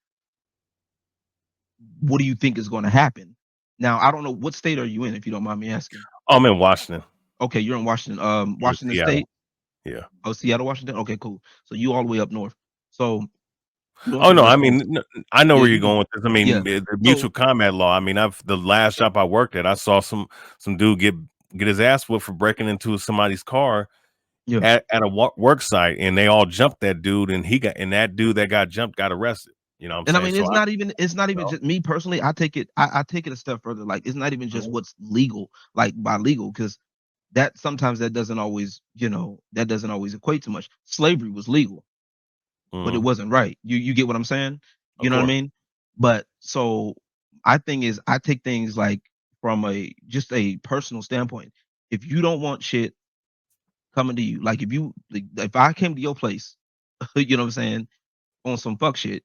Speaker 2: what do you think is going to happen? Now, I don't know, what state are you in, if you don't mind me asking.
Speaker 1: I'm in Washington.
Speaker 2: Okay, you're in Washington,
Speaker 1: In
Speaker 2: Washington
Speaker 1: Seattle.
Speaker 2: State.
Speaker 1: Yeah.
Speaker 2: Oh, Seattle, Washington. Okay, cool. So you all the way up north. So
Speaker 1: Oh no,
Speaker 2: But
Speaker 1: I mean, I know
Speaker 2: yeah,
Speaker 1: where you're going with this. I
Speaker 2: yeah.
Speaker 1: mean, the
Speaker 2: So
Speaker 1: mutual combat law. I mean, I've the last shop I worked at, I saw some dude get his ass whooped for breaking into somebody's car
Speaker 2: yeah.
Speaker 1: at a work site, and they all jumped that dude, and that dude that got jumped got arrested. You know what I'm
Speaker 2: And I
Speaker 1: saying?
Speaker 2: mean,
Speaker 1: So
Speaker 2: it's not
Speaker 1: you
Speaker 2: even
Speaker 1: know,
Speaker 2: just me personally. I take it a step further. Like it's not even just
Speaker 1: mhm,
Speaker 2: what's legal, like by legal, because that sometimes that doesn't always, that doesn't always equate to much. Slavery was legal, but it
Speaker 1: mhm,
Speaker 2: wasn't right. You get what I'm saying?
Speaker 1: of
Speaker 2: You know what I
Speaker 1: course.
Speaker 2: mean? But so I think is I take things like from a just a personal standpoint. If you don't want shit coming to you, like if I came to your place, you know what I'm saying, on some fuck shit,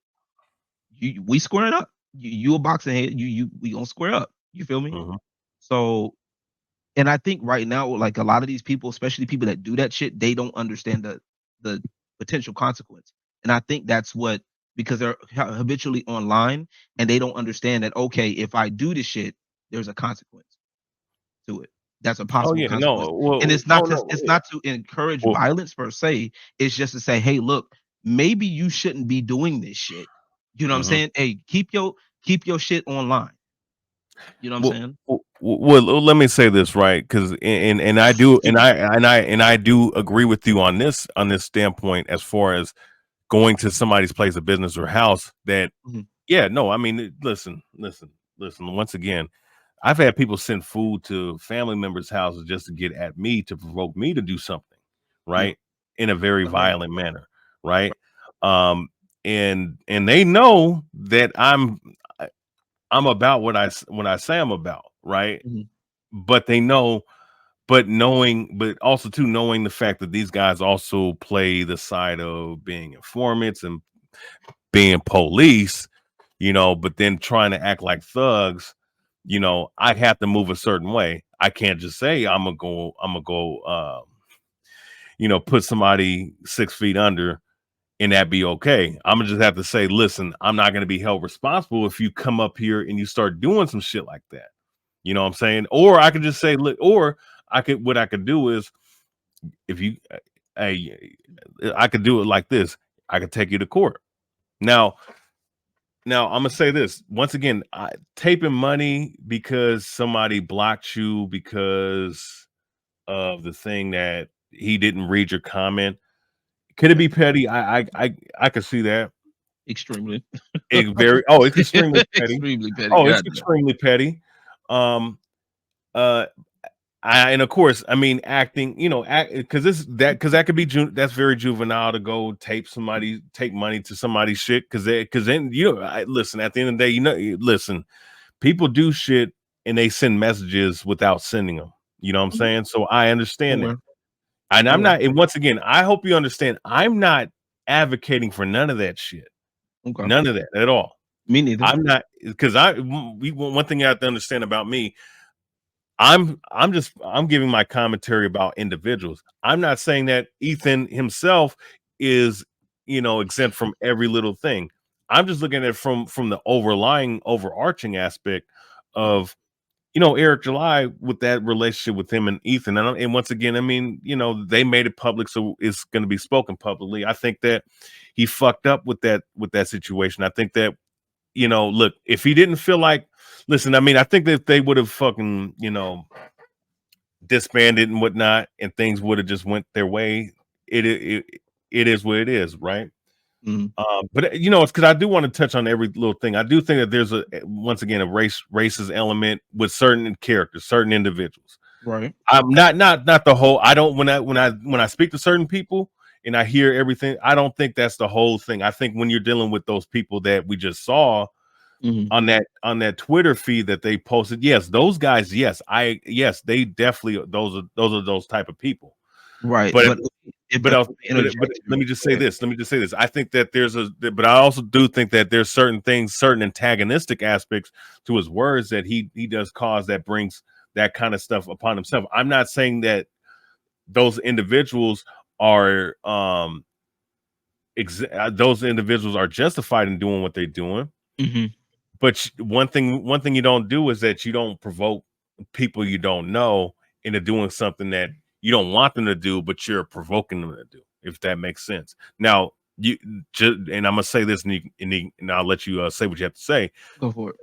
Speaker 2: we squaring up. You a boxing head, we gonna square up. You feel me?
Speaker 1: Mhm.
Speaker 2: So and I think right now, like a lot of these people, especially people that do that shit, they don't understand the potential consequence. And I think that's what because they're habitually online and they don't understand that okay, if I do this shit, there's a consequence to it. That's a
Speaker 1: Oh
Speaker 2: possible
Speaker 1: yeah,
Speaker 2: consequence.
Speaker 1: no,
Speaker 2: And
Speaker 1: well, oh no,
Speaker 2: it's
Speaker 1: yeah,
Speaker 2: not to encourage
Speaker 1: well,
Speaker 2: violence per se. It's just to say, hey, look, maybe you shouldn't be doing this shit. You know what I'm
Speaker 1: mhm.
Speaker 2: saying? Hey, keep your shit online. You know what I'm
Speaker 1: Well,
Speaker 2: saying?
Speaker 1: let me say this right, because and I do and I do agree with you on this standpoint as far as going to somebody's place of business or house. That
Speaker 2: Mhm.
Speaker 1: yeah, no, I mean, listen. Once again, I've had people send food to family members' houses just to get at me to provoke me to do something,
Speaker 2: Yeah.
Speaker 1: right, in a very
Speaker 2: Right.
Speaker 1: violent manner, right. Um, and they know that I'm about what I say I'm about, right?
Speaker 2: Mhm.
Speaker 1: But they know, but also too knowing the fact that these guys also play the side of being informants and being police, but then trying to act like thugs, I have to move a certain way. I can't just say I'm gonna go, put somebody 6 feet under and that be okay. I'm gonna just have to say, listen, I'm not gonna be held responsible if you come up here and you start doing some shit like that. You know what I'm saying? Or I could just say, look, or what I could do is if you, hey, I could do it like this. I could take you to court. Now, I'm gonna say this once again: taping money because somebody blocked you because of the thing that he didn't read your comment. Could it
Speaker 2: Yeah.
Speaker 1: be petty? I could see that.
Speaker 2: Extremely.
Speaker 1: It's extremely petty.
Speaker 2: Extremely petty.
Speaker 1: Oh, it's
Speaker 2: Goddamn.
Speaker 1: extremely petty. Um, uh, and of course, I mean, acting, because that could be that's very juvenile to go take money to somebody's shit, because then listen. At the end of the day, listen, people do shit and they send messages without sending them. You know what I'm
Speaker 2: Mhm.
Speaker 1: saying? So I
Speaker 2: I'm
Speaker 1: understand that,
Speaker 2: aware.
Speaker 1: and
Speaker 2: I'm
Speaker 1: I'm
Speaker 2: aware.
Speaker 1: not. And once again, I hope you understand. I'm not advocating for none of that shit.
Speaker 2: Okay.
Speaker 1: None of that at all.
Speaker 2: Me neither.
Speaker 1: I'm not because one thing you have to understand about me. I'm giving my commentary about individuals. I'm not saying that Ethan himself is, exempt from every little thing. I'm just looking at it from the overarching aspect of, Eric July with that relationship with him and Ethan. And once again, I mean, they made it public, so it's going to be spoken publicly. I think that he fucked up with that situation. I think that, look, if he didn't feel like, listen, I mean, I think that if they would have fucking, disbanded and whatnot, and things would have just went their way. It it is what it is, right?
Speaker 2: Mhm.
Speaker 1: But it's because I do want to touch on every little thing. I do think that there's once again a racist element with certain characters, certain individuals.
Speaker 2: Right.
Speaker 1: I'm not the whole. I don't when I speak to certain people and I hear everything. I don't think that's the whole thing. I think when you're dealing with those people that we just saw
Speaker 2: Mhm.
Speaker 1: on that Twitter feed that they posted. Yes, those guys. Yes, they definitely those are those type of people.
Speaker 2: Right.
Speaker 1: But
Speaker 2: But if
Speaker 1: but
Speaker 2: I
Speaker 1: else,
Speaker 2: may
Speaker 1: but
Speaker 2: interject
Speaker 1: let
Speaker 2: here,
Speaker 1: me just
Speaker 2: go
Speaker 1: say
Speaker 2: ahead.
Speaker 1: this. Let me just say this. I think that but I also do think that there's certain things, certain antagonistic aspects to his words that he does cause that brings that kind of stuff upon himself. I'm not saying that those individuals are those individuals are justified in doing what they're doing.
Speaker 2: Mhm.
Speaker 1: But one thing you don't do is that you don't provoke people you don't know into doing something that you don't want them to do, but you're provoking them to do, if that makes sense. Now, you just, and I'm gonna say this, and I'll let you say what you have to say.
Speaker 2: Go for it.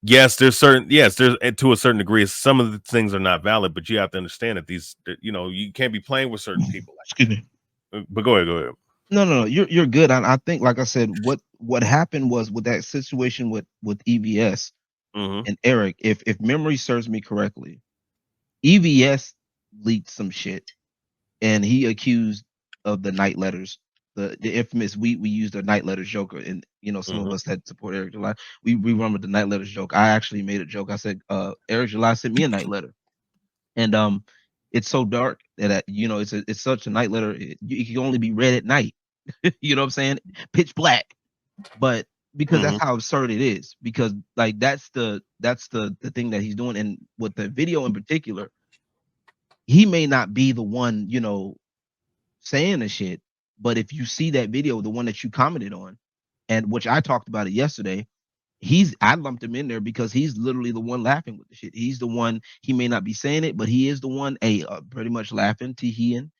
Speaker 1: Yes, there's certain, yes, there's, and to a certain degree, some of the things are not valid, but you have to understand that you can't be playing with certain people
Speaker 2: Excuse me.
Speaker 1: but go ahead, go ahead.
Speaker 2: No. You're good. I think, like I said, what happened was with that situation with EVS
Speaker 1: Mm-hmm.
Speaker 2: and Eric. If memory serves me correctly, EVS leaked some shit, and he accused of the night letters, the infamous we used the night letters joke, and some of
Speaker 1: Mm-hmm.
Speaker 2: us that support Eric July, we run with the night letters joke. I actually made a joke. I said, Eric July sent me a night letter, and it's so dark that it's such a night letter. It can only be read at night. You know what I'm saying? Pitch black, but because
Speaker 1: Mm-hmm.
Speaker 2: that's how absurd it is. Because like that's the thing that he's doing, and with the video in particular, he may not be the one saying the shit, but if you see that video, the one that you commented on, and which I talked about it yesterday, I lumped him in there because he's literally the one laughing with the shit. He's the one. He may not be saying it, but he is the one, pretty much laughing, teeing,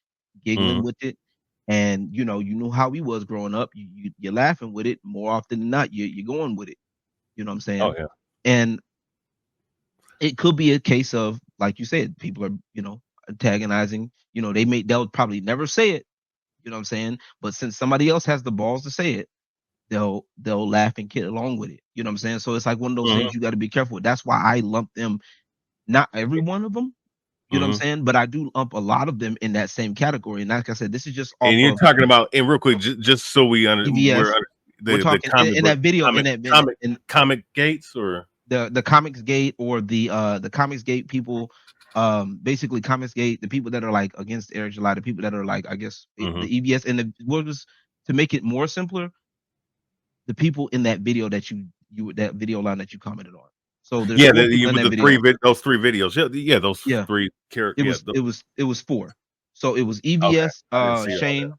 Speaker 2: giggling
Speaker 1: Mm-hmm.
Speaker 2: with it. And you know how he was growing up. You're laughing with it more often than not. You're going with it. You know what I'm
Speaker 1: Oh
Speaker 2: saying?
Speaker 1: yeah.
Speaker 2: And it could be a case of, like you said, people are antagonizing. They'll probably never say it. You know what I'm saying? But since somebody else has the balls to say it, they'll laugh and kid along with it. You know what I'm saying? So it's like one of those
Speaker 1: Mm-hmm.
Speaker 2: things you got to be careful with. That's why I lump them, not every one of them. You know what I'm
Speaker 1: Mm-hmm.
Speaker 2: saying? But I do lump a lot of them in that same category. And like I said, this is just
Speaker 1: And
Speaker 2: off
Speaker 1: you're
Speaker 2: of
Speaker 1: talking about, and real quick, just so we're
Speaker 2: EVS.
Speaker 1: under
Speaker 2: We're
Speaker 1: the
Speaker 2: talking
Speaker 1: comic
Speaker 2: in
Speaker 1: book
Speaker 2: that video, in
Speaker 1: comic
Speaker 2: that
Speaker 1: comic
Speaker 2: in
Speaker 1: comic gates, or
Speaker 2: the Comics Gate, or the Comics Gate people. Basically Comics Gate, the people that are like against Eric July, the people that are like, I guess,
Speaker 1: mm-hmm.
Speaker 2: the EVS, and the what was, to make it more simpler, the people in that video that video line that you commented on. So there's
Speaker 1: Yeah,
Speaker 2: four people in
Speaker 1: with
Speaker 2: that
Speaker 1: the three
Speaker 2: video.
Speaker 1: those three videos. Yeah, yeah, those
Speaker 2: Yeah,
Speaker 1: three
Speaker 2: it
Speaker 1: characters.
Speaker 2: was
Speaker 1: Yeah,
Speaker 2: it was it was four. So it was
Speaker 1: okay.
Speaker 2: EVS
Speaker 1: I didn't see all
Speaker 2: Shane.
Speaker 1: that.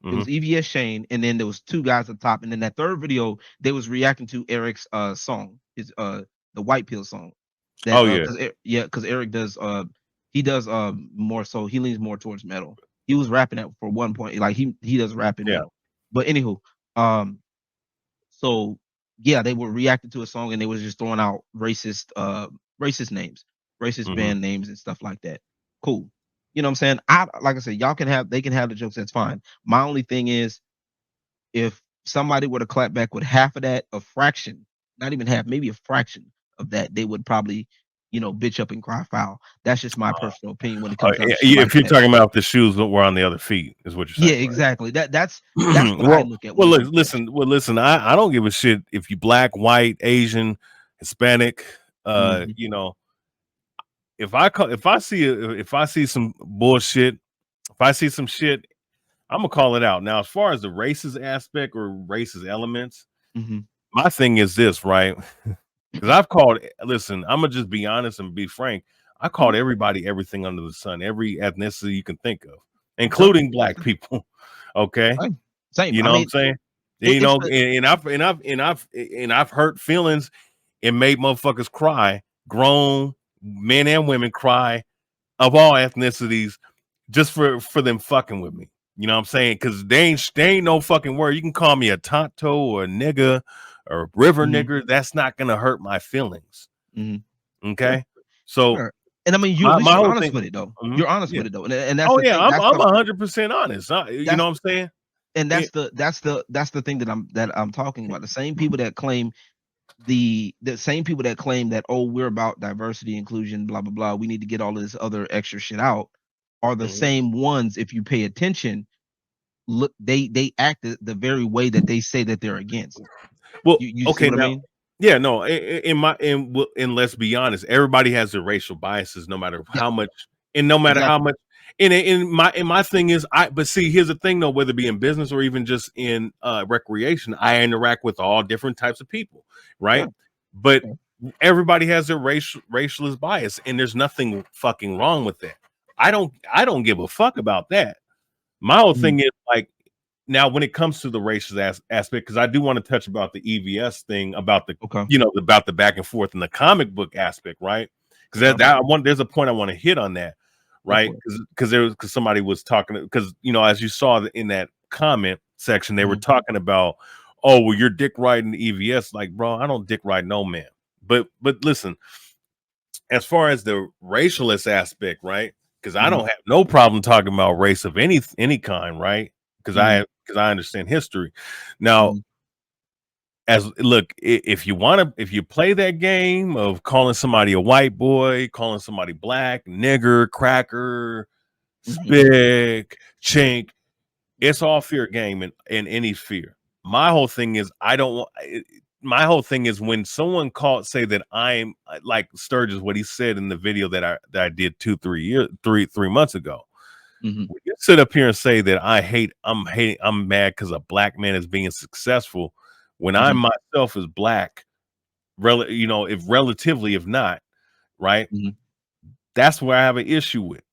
Speaker 2: It
Speaker 1: Mm-hmm.
Speaker 2: was EVS Shane, and then there was two guys up top, and then that third video they was reacting to Eric's song, his the White Pill song. That
Speaker 1: Oh yeah,
Speaker 2: because Eric does he does more, so he leans more towards metal. He was rapping at for one point, like he does rap in
Speaker 1: yeah.
Speaker 2: metal. But anywho, um so yeah, they were reacting to a song, and they was just throwing out racist names, racist
Speaker 1: Mm-hmm.
Speaker 2: band names and stuff like that. Cool. You know what I'm saying? I Like I said, they can have the jokes, that's fine. My only thing is, if somebody were to clap back with half of that, a fraction, not even half, maybe a fraction of that, they would probably, bitch up and cry foul. That's just my personal opinion when it comes down to shit like
Speaker 1: If you're
Speaker 2: that.
Speaker 1: talking about the shoes that were on the other feet, is what you're
Speaker 2: Yeah,
Speaker 1: saying, right?
Speaker 2: exactly. That's what I look at when
Speaker 1: Well,
Speaker 2: it
Speaker 1: look,
Speaker 2: comes to that shit.
Speaker 1: listen. I don't give a shit if you black, white, Asian, Hispanic.
Speaker 2: Mhm.
Speaker 1: If I see some bullshit, if I see some shit, I'm gonna call it out. Now, as far as the racist aspect or racist elements,
Speaker 2: Mhm.
Speaker 1: my thing is this, right? Because I've called. Listen, I'm gonna just be honest and be frank. I called everybody everything under the sun, every ethnicity you can think of,
Speaker 2: Okay.
Speaker 1: including black people. Okay,
Speaker 2: Same. Same.
Speaker 1: you
Speaker 2: I
Speaker 1: know what I'm
Speaker 2: mean,
Speaker 1: saying?
Speaker 2: it,
Speaker 1: You
Speaker 2: it's
Speaker 1: know,
Speaker 2: the
Speaker 1: and I've hurt feelings and made motherfuckers cry, grown men and women cry of all ethnicities, just for them fucking with me. You know what I'm saying? Because they ain't no fucking word. You can call me a tonto or a nigga or a river
Speaker 2: mhm,
Speaker 1: nigger. That's not gonna hurt my feelings.
Speaker 2: mhm. Sure,
Speaker 1: Okay. So
Speaker 2: sure. And I mean, at least
Speaker 1: my
Speaker 2: you're
Speaker 1: whole
Speaker 2: honest
Speaker 1: thing.
Speaker 2: with it though.
Speaker 1: Mhm,
Speaker 2: You're honest
Speaker 1: yeah.
Speaker 2: with it though, and that's
Speaker 1: Oh
Speaker 2: the
Speaker 1: yeah,
Speaker 2: thing.
Speaker 1: I'm 100% honest. You know
Speaker 2: That's
Speaker 1: what I'm saying?
Speaker 2: and
Speaker 1: It,
Speaker 2: that's the thing that I'm talking about. The same people that claim the same people that claim that, oh, we're about diversity, inclusion, blah blah blah, we need to get all of this other extra shit out, are the
Speaker 1: mhm.
Speaker 2: same ones, if you pay attention, look, they act the very way that they say that they're against.
Speaker 1: Well,
Speaker 2: You see
Speaker 1: okay,
Speaker 2: what I
Speaker 1: now,
Speaker 2: mean?
Speaker 1: yeah, no, and let's be honest, everybody has their racial biases, no matter
Speaker 2: Yeah,
Speaker 1: how much, and no matter how
Speaker 2: exactly.
Speaker 1: much. And my thing is, but see, here's the thing though, whether it be in business or even just in recreation, I interact with all different types of people,
Speaker 2: Yeah,
Speaker 1: right? But
Speaker 2: yeah.
Speaker 1: everybody has their racialist bias, and there's nothing fucking wrong with that. I don't give a fuck about that. My whole
Speaker 2: Mhm.
Speaker 1: thing is like, now when it comes to the racial aspect, because I do want to touch about the EVS thing, about the
Speaker 2: Okay.
Speaker 1: about the back and forth in the comic book aspect, right? Because
Speaker 2: Okay.
Speaker 1: there's a point I want to hit on that,
Speaker 2: Go
Speaker 1: right?
Speaker 2: for it.
Speaker 1: Because somebody was talking, because as you saw in that comment section, they were
Speaker 2: Mhm.
Speaker 1: talking about, oh, well, you're dick riding the EVS. Like, bro, I don't dick ride no man. But listen, as far as the racialist aspect, right? Because I
Speaker 2: Mhm.
Speaker 1: don't have no problem talking about race of any kind, right? Because
Speaker 2: Mhm.
Speaker 1: I understand history. Now,
Speaker 2: Mhm.
Speaker 1: as look, if you play that game of calling somebody a white boy, calling somebody black, nigger, cracker,
Speaker 2: Mhm.
Speaker 1: spick, chink, it's all fear game in any sphere. My whole thing is I don't want. My whole thing is when someone say that I'm like Sturgis, what he said in the video that I did 3 months ago.
Speaker 2: Mhm.
Speaker 1: When you sit up here and say that I'm mad because a black man is being successful, when I
Speaker 2: Mhm.
Speaker 1: myself is black, if relatively, if not, right,
Speaker 2: Mhm.
Speaker 1: that's where I have an issue with.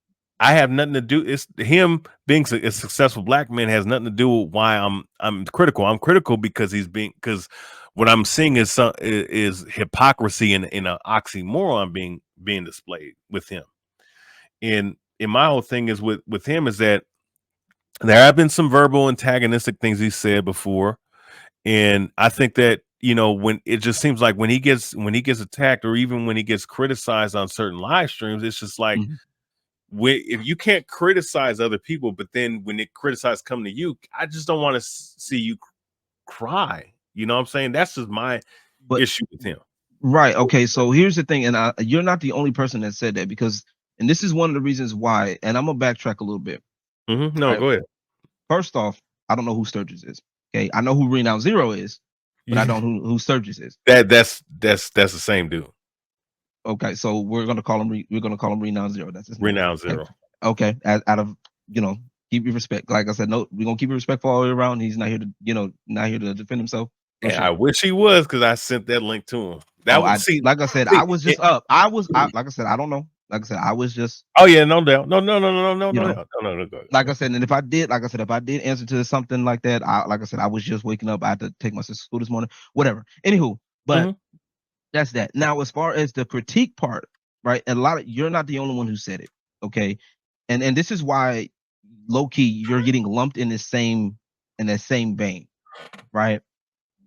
Speaker 1: I have nothing to do. It's him being a successful black man has nothing to do with why I'm critical. I'm critical because what I'm seeing is hypocrisy and an oxymoron being displayed with him. And my whole thing is with him is that there have been some verbal antagonistic things he said before, and I think that when it just seems like when he gets attacked or even when he gets criticized on certain live streams, it's just like
Speaker 2: Mhm.
Speaker 1: if you can't criticize other people, but then when it criticize come to you, I just don't want to see you cry. You know what I'm saying? That's just my
Speaker 2: But
Speaker 1: issue with him.
Speaker 2: right, okay, so here's the thing, and you're not the only person that said that because, and this is one of the reasons why, and I'm gonna backtrack a little bit.
Speaker 1: No,
Speaker 2: Right.
Speaker 1: go ahead.
Speaker 2: First off, I don't know who Sturgis is. Okay, I know who Renown Zero is, but I don't know who Sturgis is.
Speaker 1: That's the same dude.
Speaker 2: Okay, so we're gonna call him Renown Zero. That's his name.
Speaker 1: Renown
Speaker 2: Okay,
Speaker 1: Zero.
Speaker 2: okay. Out of keep your respect. Like I said, no, we're gonna keep it respectful all the way around. He's not here to not here to defend himself. No
Speaker 1: And I
Speaker 2: shade.
Speaker 1: wish he was because I sent that link to him.
Speaker 2: Oh,
Speaker 1: That would
Speaker 2: I
Speaker 1: see.
Speaker 2: like I said, I
Speaker 1: See
Speaker 2: was
Speaker 1: it,
Speaker 2: just up. Like I said, I don't know. Like I said, I was just
Speaker 1: oh yeah, no doubt. No, no, no, no, no,
Speaker 2: you
Speaker 1: no,
Speaker 2: know
Speaker 1: no, no, no, go ahead,
Speaker 2: like
Speaker 1: go
Speaker 2: I said, and if I did, like I said, if I did answer to something like that, like I said, I was just waking up. I had to take my sister to school this morning. Whatever. Anywho, but
Speaker 1: ahead.
Speaker 2: that's that. Now, as far as the critique part, right? A lot of you're not the only one who said it. Okay. And this is why low key you're getting lumped in that same vein, right?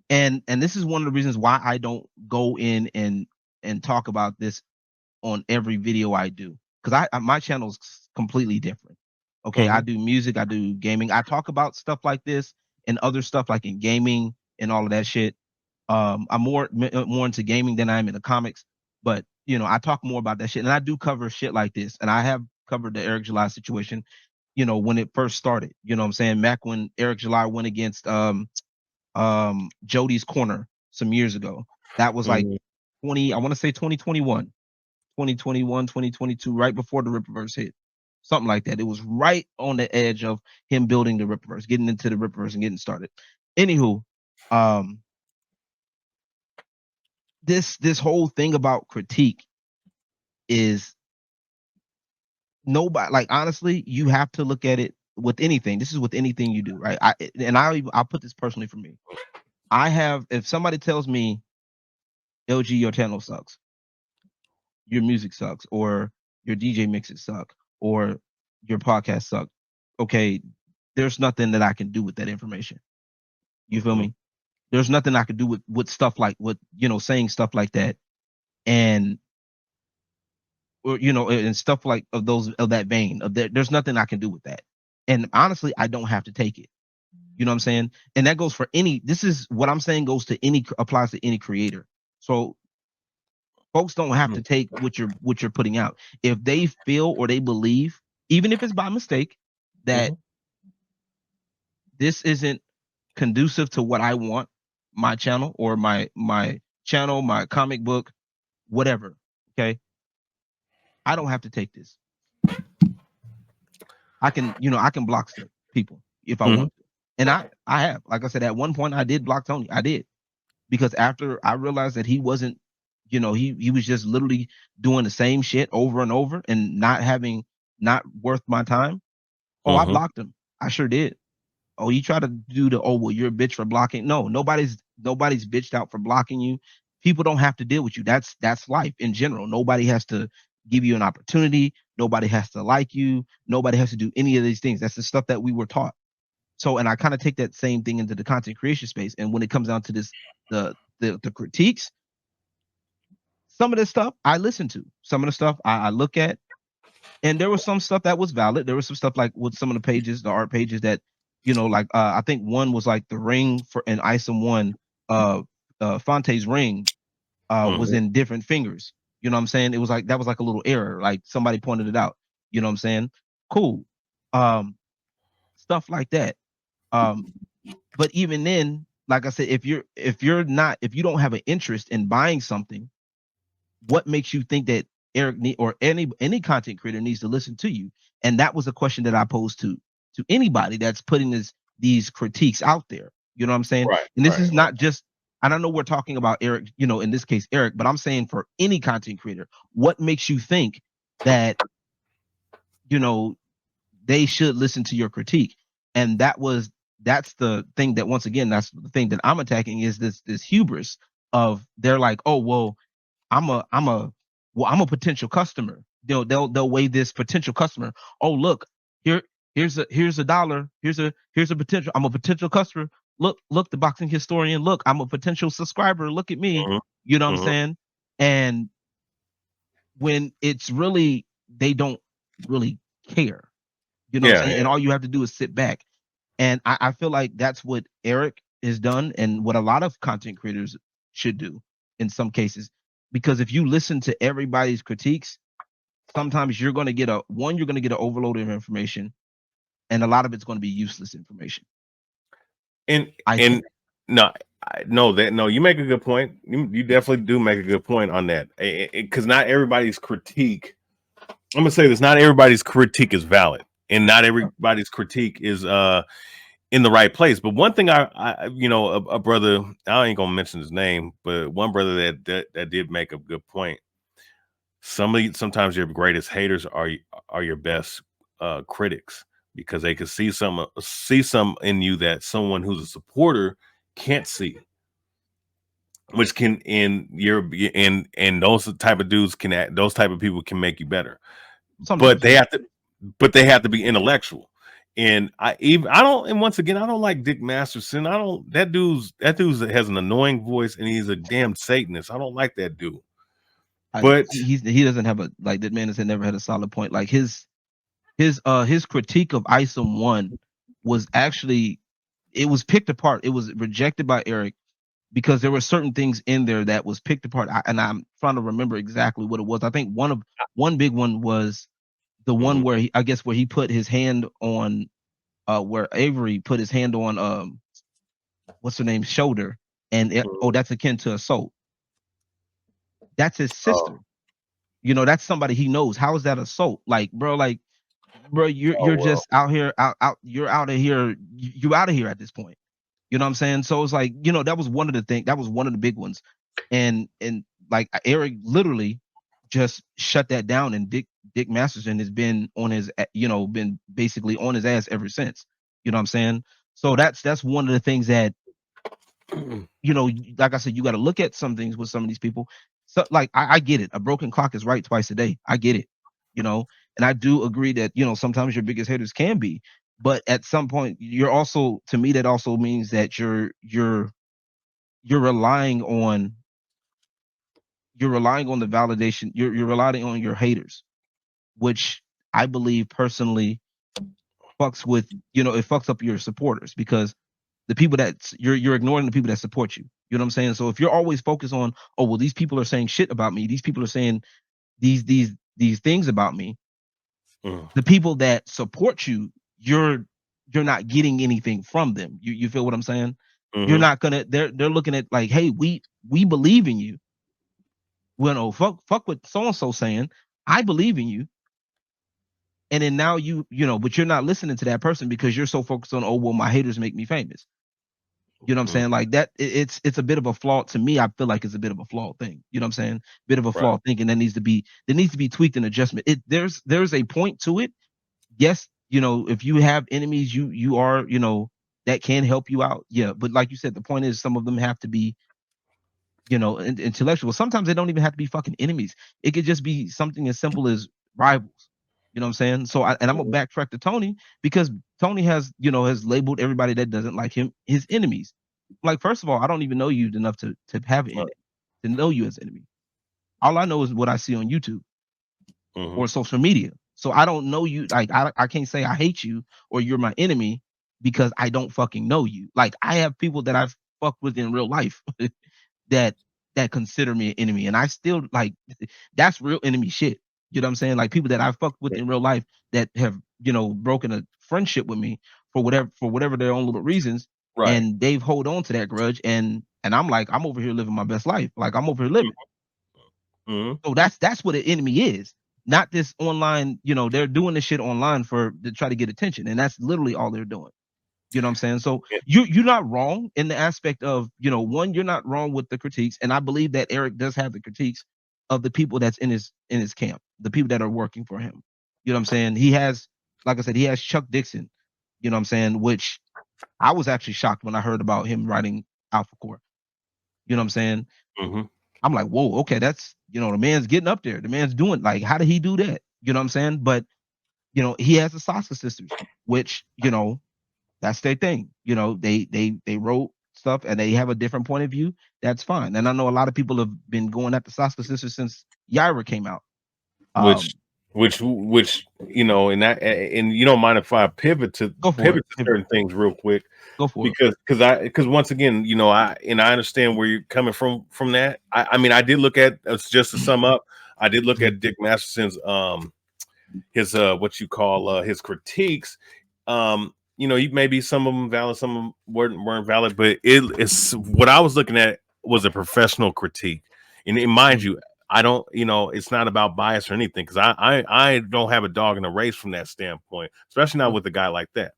Speaker 2: And this is one of the reasons why I don't go in and talk about this on every video I do. Because my channel is completely different. Okay, I
Speaker 1: Mhm,
Speaker 2: do music, I do gaming. I talk about stuff like this and other stuff like in gaming and all of that shit. I'm more into gaming than I am into comics, but I talk more about that shit, and I do cover shit like this, and I have covered the Eric July situation. When it first started. You know what I'm saying? Back when Eric July went against Jody's Corner some years ago. That was like
Speaker 1: mhm,
Speaker 2: I want to say 2021, 2021, 2022, right before the Rippaverse hit. Something like that. It was right on the edge of him building the Rippaverse, getting into the Rippaverse and getting started. Anywho, um, this whole thing about critique is nobody like honestly, you have to look at it with anything. This is with anything you do, right? I'll put this personally for me. I have if somebody tells me, LG, your channel sucks, your music sucks, or your DJ mixes suck, or your podcast suck. Okay, there's nothing that I can do with that information. You feel
Speaker 1: mhm,
Speaker 2: me? There's nothing I could do with stuff like with saying stuff like that and or and stuff like of that vein of that. There's nothing I can do with that. And honestly, I don't have to take it. You know what I'm saying? And that goes for any. This is what I'm saying goes to any applies to any creator. So folks don't have to
Speaker 1: mhm,
Speaker 2: take what you're putting out. If they feel or they believe, even if it's by mistake, that
Speaker 1: mhm,
Speaker 2: this isn't conducive to what I want, my channel or my channel, my comic book, whatever. Okay, I don't have to take this. I can block stuff, people if I
Speaker 1: mhm,
Speaker 2: want to, and I have. Like I said, at one point I did block Tony. I did because after I realized that he wasn't, he was just literally doing the same shit over and over and not worth my time. Oh, I
Speaker 1: mhm.
Speaker 2: blocked him. I sure did. Oh, you try to do the well, you're a bitch for blocking. No, nobody's bitched out for blocking you. People don't have to deal with you. That's life in general. Nobody has to. give you an opportunity. Nobody has to like you. Nobody has to do any of these things. That's the stuff that we were taught. So, and I kind of take that same thing into the content creation space. And when it comes down to this, the critiques, some of this stuff I listen to, some of the stuff I look at, and there was some stuff that was valid. There was some stuff like with some of the pages, the art pages that, like I think one was like the ring for an Isom one, Fonte's ring was
Speaker 1: Mhm.
Speaker 2: in different fingers. You know what I'm saying? It was like that was like a little error. Like somebody pointed it out. You know what I'm saying? Cool. Um, Stuff like that. Um, but even then, like I said, if you don't have an interest in buying something, what makes you think that or any content creator needs to listen to you? And that was a question that I posed to anybody that's putting these critiques out there. You know what I'm saying?
Speaker 1: Right,
Speaker 2: And this
Speaker 1: right,
Speaker 2: is not just, and I know we're talking about Eric, in this case Eric, but I'm saying for any content creator, what makes you think that you know they should listen to your critique? And that's the thing that, once again, that's the thing that I'm attacking, is this hubris of, they're like, oh well, I'm a potential customer. They'll weigh this potential customer. Oh look, here here's a dollar. Here's a potential. I'm a potential customer. Look, the boxing historian. Look, I'm a potential subscriber. Look at me.
Speaker 1: mhm,
Speaker 2: You know what I'm
Speaker 1: mhm.
Speaker 2: saying? And when it's really, they don't really care. You know what I'm
Speaker 1: Yeah,
Speaker 2: saying? And
Speaker 1: yeah.
Speaker 2: all you have to do is sit back. And I feel like that's what Eric has done, and what a lot of content creators should do in some cases. Because if you listen to everybody's critiques, sometimes you're gonna get an overload of information, and a lot of it's gonna be useless information,
Speaker 1: And
Speaker 2: I
Speaker 1: and
Speaker 2: think.
Speaker 1: no, no, you make a good point. You definitely do make a good point on that. Because not everybody's critique. I'm gonna say this: not everybody's critique is valid, and not everybody's critique is in the right place. But one thing a brother, I ain't gonna mention his name, but one brother that did make a good point. Sometimes your greatest haters are your best critics, because they can see some in you that someone who's a supporter can't see, which can in your and those type of dudes those type of people can make you better, but
Speaker 2: Sometimes,
Speaker 1: they
Speaker 2: yeah.
Speaker 1: have to but they have to be intellectual. And I don't, and once again, I don't like Dick Masterson. I don't, that dude has an annoying voice, and he's a damn Satanist. I don't like that dude. But
Speaker 2: He doesn't have a, like, that man has never had a solid point. Like his critique of Isom one was actually, it was picked apart. It was rejected by Eric because there were certain things in there that was picked apart. And I'm trying to remember exactly what it was. I think one big one was the one
Speaker 1: Mhm.
Speaker 2: where I guess where he put his hand on, where Avery put his hand on, what's her name's shoulder, and oh,
Speaker 1: Mhm.
Speaker 2: that's akin to assault. That's his
Speaker 1: Oh,
Speaker 2: sister. That's somebody he knows. How is that assault? Like, bro, you're
Speaker 1: oh well.
Speaker 2: just out here, you're out of here, you out of here at this point. You know what I'm saying? So it's like, that was one of the things, that was one of the big ones. And like Eric literally just shut that down, and Dick Masterson has been on his, been basically on his ass ever since. You know what I'm saying? So that's one of the things that, like I said, you got to look at some things with some of these people. So like I get it. A broken clock is right twice a day. I get it. You know, and I do agree that, sometimes your biggest haters can be, but at some point you're also, to me, that also means that you're relying on, the validation. You're relying on your haters, which I believe personally fucks with, it fucks up your supporters, because the people that you're ignoring the people that support you. You know what I'm saying? So if you're always focused on, oh well, these people are saying shit about me, these people are saying these things about me,
Speaker 1: Mm.
Speaker 2: the people that support you, you're not getting anything from them. You feel what I'm saying? You're
Speaker 1: Mhm.
Speaker 2: not gonna. They're looking at like, hey, we believe in you. Well, no, fuck what so and so saying. I believe in you. And then now but you're not listening to that person because you're so focused on, oh well, my haters make me famous. You know what I'm
Speaker 1: Mm.
Speaker 2: saying? Like that, it's a bit of a flaw to me. I feel like it's a bit of a flawed thing. You know what I'm saying? Bit of a
Speaker 1: Right.
Speaker 2: flawed thinking that needs to be tweaked and adjustment. There's a point to it. Yes, if you have enemies, you are, that can help you out. Yeah, but like you said, the point is some of them have to be intellectual. Sometimes they don't even have to be fucking enemies. It could just be something as simple as rivals. You know what I'm saying? So I'm gonna
Speaker 1: Mhm.
Speaker 2: backtrack to Tony because Tony has labeled everybody that doesn't like him his enemies. Like, first of all, I don't even know you enough to have an
Speaker 1: Right.
Speaker 2: enemy, to know you as an enemy. All I know is what I see on YouTube
Speaker 1: Mhm.
Speaker 2: or social media. So I don't know you. Like, I can't say I hate you or you're my enemy because I don't fucking know you. Like, I have people that I've fucked with in real life that consider me an enemy, and I still like that's real enemy shit. You know what I'm saying? Like, people that I fucked with in real life that have broken a friendship with me for whatever their own little reasons,
Speaker 1: Right.
Speaker 2: and they've hold on to that grudge, and I'm like, I'm over here living my best life. Like, I'm over here living.
Speaker 1: Mhm.
Speaker 2: So that's what an enemy is. Not this online, they're doing this shit online for to try to get attention. And that's literally all they're doing. You know what I'm saying? So
Speaker 1: Yeah.
Speaker 2: you're not wrong in the aspect of, one, you're not wrong with the critiques. And I believe that Eric does have the critiques of the people that's in his camp, the people that are working for him. You know what I'm saying? He has, like I said, he has Chuck Dixon, you know what I'm saying, which I was actually shocked when I heard about him writing Alpha Core. You know what I'm saying?
Speaker 1: Mhm.
Speaker 2: I'm like, whoa, okay, that's the man's getting up there. The man's doing, like, how did he do that? You know what I'm saying? But he has the Salsa sisters, which, that's their thing. They wrote stuff and they have a different point of view. That's fine. And I know a lot of people have been going at the Salsa sisters since Yaira came out.
Speaker 1: Which,
Speaker 2: Um,
Speaker 1: and and you don't mind if I
Speaker 2: go for
Speaker 1: pivot
Speaker 2: it.
Speaker 1: to certain things real quick
Speaker 2: Go for it.
Speaker 1: because once again, I understand where you're coming from that. I mean, I did look at just to sum up, I did look
Speaker 2: Mhm.
Speaker 1: at Dick Masterson's his what you call his critiques. Maybe some of them valid, some of them weren't valid, but it's what I was looking at was a professional critique. And mind
Speaker 2: Mhm.
Speaker 1: you, I don't, it's not about bias or anything because I don't have a dog in the race from that standpoint, especially not
Speaker 2: Okay.
Speaker 1: with a guy like that.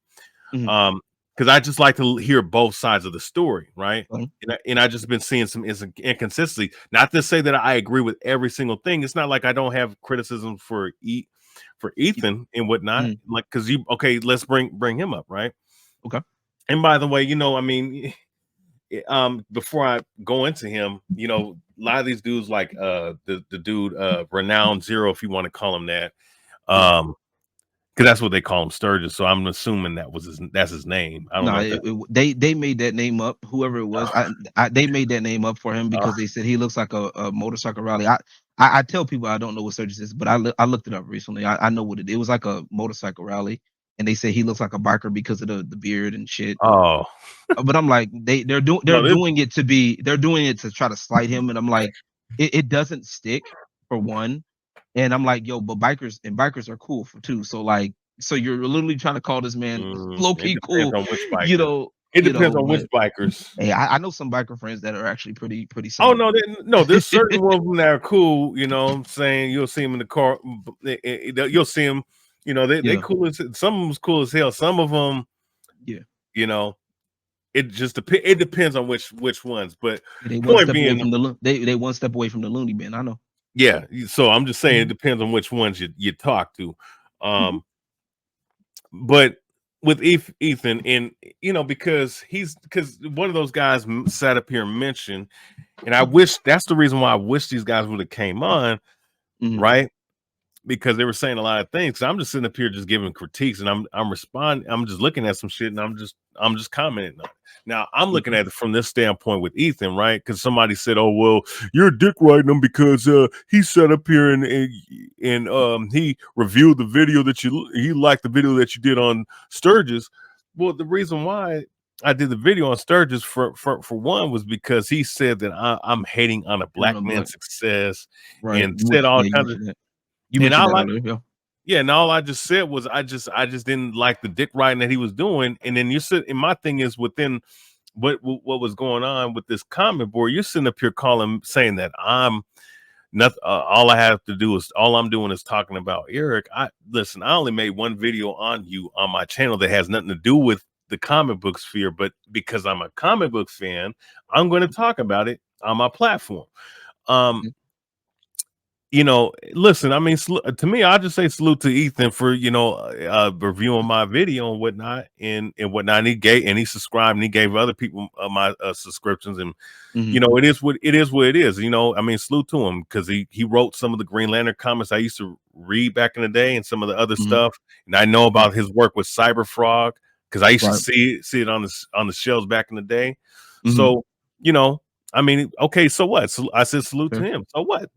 Speaker 2: Mhm.
Speaker 1: Um, because I just like to hear both sides of the story, right?
Speaker 2: Okay.
Speaker 1: And I just been seeing some inconsistency. Not to say that I agree with every single thing. It's not like I don't have criticism for Ethan and whatnot.
Speaker 2: Mhm.
Speaker 1: Like, because okay, let's bring him up, right?
Speaker 2: Okay.
Speaker 1: And by the way, I mean, before I go into him, a lot of these dudes like the dude Renowned Zero, if you want to call him that,
Speaker 2: Yeah.
Speaker 1: um, because that's what they call him, Sturgis. So I'm assuming that's his name. I don't
Speaker 2: No,
Speaker 1: know if that.
Speaker 2: they made that name up. Whoever it was, they made that name up for him
Speaker 1: Uh,
Speaker 2: because they said he looks like a motorcycle rally. I tell people I don't know what Surgeon is, but I looked it up recently. I know what it. It was like a motorcycle rally, and they say he looks like a biker because of the beard and shit. And
Speaker 1: oh
Speaker 2: but I'm like, they're
Speaker 1: no, this.
Speaker 2: doing it to be they're doing it to try to slight him, and I'm like, it doesn't stick for one, and I'm like, yo, but bikers are cool for two. So, like, so you're literally trying to call this man low
Speaker 1: It
Speaker 2: key
Speaker 1: depends
Speaker 2: cool,
Speaker 1: on which
Speaker 2: you
Speaker 1: biker.
Speaker 2: know,
Speaker 1: It depends on which
Speaker 2: but
Speaker 1: bikers.
Speaker 2: hey, I know some biker friends that are actually pretty
Speaker 1: Oh
Speaker 2: solid.
Speaker 1: no, no, there's certain ones that are cool. What I'm saying, you'll see them in the car. You'll see them. They
Speaker 2: Yeah,
Speaker 1: cool as some of them's cool as hell. Some of them,
Speaker 2: yeah.
Speaker 1: you know, it just depends. It depends on which ones. But
Speaker 2: Yeah, they one
Speaker 1: point
Speaker 2: step away
Speaker 1: being,
Speaker 2: from they one step away from the loony bin. I know.
Speaker 1: yeah. So I'm just saying it
Speaker 2: Mhm,
Speaker 1: depends on which ones you talk to.
Speaker 2: mhm,
Speaker 1: Um, but with Ethan, and because one of those guys sat up here and mentioned, and I wish that's the reason why I wish these guys would have came on,
Speaker 2: mhm,
Speaker 1: right? Because they were saying a lot of things. I'm just sitting up here just giving critiques, and I'm responding. I'm just looking at some shit, and I'm just commenting on it. Now I'm looking
Speaker 2: okay,
Speaker 1: at it from this standpoint with Ethan, right? Because somebody said, "Oh well, you're dick riding him because he sat up here and he reviewed the video he liked the video that you did on Sturgis." Well, the reason why I did the video on Sturgis for one was because he said that I'm hating on a
Speaker 2: you're on
Speaker 1: black
Speaker 2: a black,
Speaker 1: man's success
Speaker 2: right?
Speaker 1: and said all
Speaker 2: You
Speaker 1: kinds of
Speaker 2: mentioned that. You
Speaker 1: and
Speaker 2: mentioned
Speaker 1: I
Speaker 2: that
Speaker 1: like
Speaker 2: earlier. Yeah.
Speaker 1: yeah, and all I just said was I just didn't like the dick riding that he was doing. And then you sit and my thing is within what was going on with this comment board, you're sitting up here calling saying that I'm nothing all I'm doing is talking about Eric. I listen, I only made one video on you on my channel that has nothing to do with the comic book sphere, but because I'm a comic book fan, I'm going to talk about it on my platform. Um, Listen, I mean, to me, I just say salute to Ethan for reviewing my video and whatnot. And he subscribed and he gave other people my subscriptions, and
Speaker 2: Hmm.
Speaker 1: it is what it is. I mean, salute to him because he wrote some of the Green Lantern comics I used to read back in the day, and some of the other
Speaker 2: Hmm.
Speaker 1: stuff. And I know
Speaker 2: Right.
Speaker 1: about his work with Cyber Frog because I used to
Speaker 2: Right.
Speaker 1: see it on the shelves back in the day.
Speaker 2: Hmm.
Speaker 1: So you know, I mean, okay, so what? So I said salute to
Speaker 2: Okay.
Speaker 1: him. So what?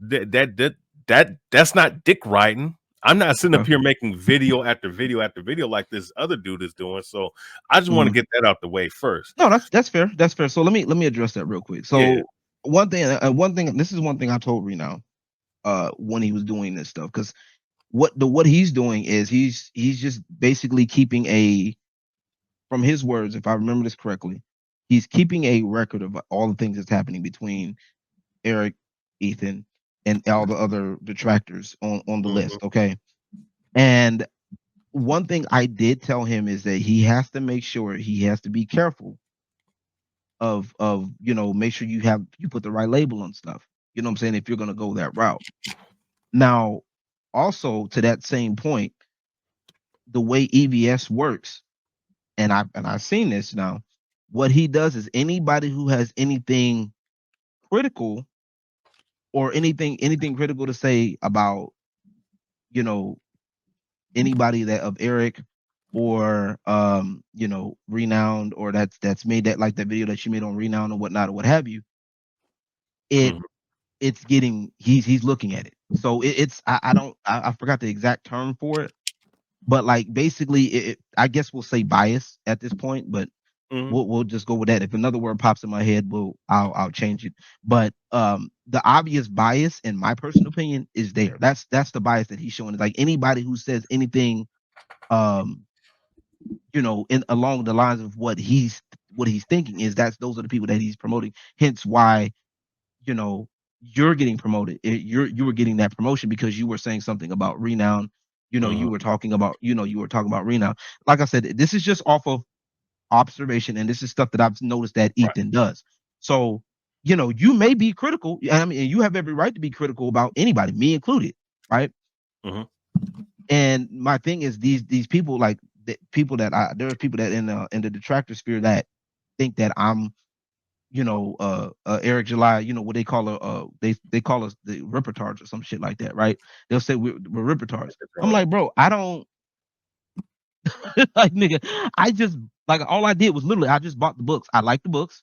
Speaker 1: That's not dick riding. I'm not sitting up
Speaker 2: Okay.
Speaker 1: here making video after video after video like this other dude is doing. So I just want to
Speaker 2: Mhm.
Speaker 1: get that out the way first.
Speaker 2: No, that's fair. That's fair. So let me address that real quick.
Speaker 1: Yeah.
Speaker 2: So one thing, this is one thing I told Reno when he was doing this stuff, because what he's doing is he's just basically keeping a, from his words, if I remember this correctly, he's keeping a record of all the things that's happening between Eric, Ethan, and all the other detractors on the
Speaker 1: Hmm.
Speaker 2: list. Okay, and one thing I did tell him is that he has to make sure, he has to be careful of make sure you put the right label on stuff. You know what I'm saying? If you're gonna go that route. Now, also to that same point, the way EVS works, and I've seen this now. What he does is anybody who has anything critical, or anything critical to say about, you know, anybody that of Eric, or Renowned, or that's made that, like that video that you made on Renowned or whatnot or what have you, it
Speaker 1: Hmm.
Speaker 2: it's getting, he's looking at it. So it's I don't I forgot the exact term for it, but like basically I guess we'll say bias at this point, but
Speaker 1: Hmm.
Speaker 2: we'll just go with that. If another word pops in my head, I'll change it. But the obvious bias, in my personal opinion, is there. That's the bias that he's showing. Like anybody who says anything, um, in along the lines of what he's thinking, is that's those are the people that he's promoting. Hence why, you know, you're getting promoted. You were getting that promotion because you were saying something about Renown. You
Speaker 1: Hmm.
Speaker 2: were talking about, Renown. Like I said, this is just off of observation, and this is stuff that I've noticed that
Speaker 1: Right.
Speaker 2: Ethan does. So, you may be critical. I mean, and you have every right to be critical about anybody, me included, right?
Speaker 1: Hmm.
Speaker 2: And my thing is, these people, like the people that there are people that in the detractor sphere that think that I'm, Eric July, what they call they call us the Rippatards or some shit like that, right? They'll say we're Rippatards. I'm like, bro, I don't like, nigga, I just, like, all I did was literally I just bought the books. I like the books.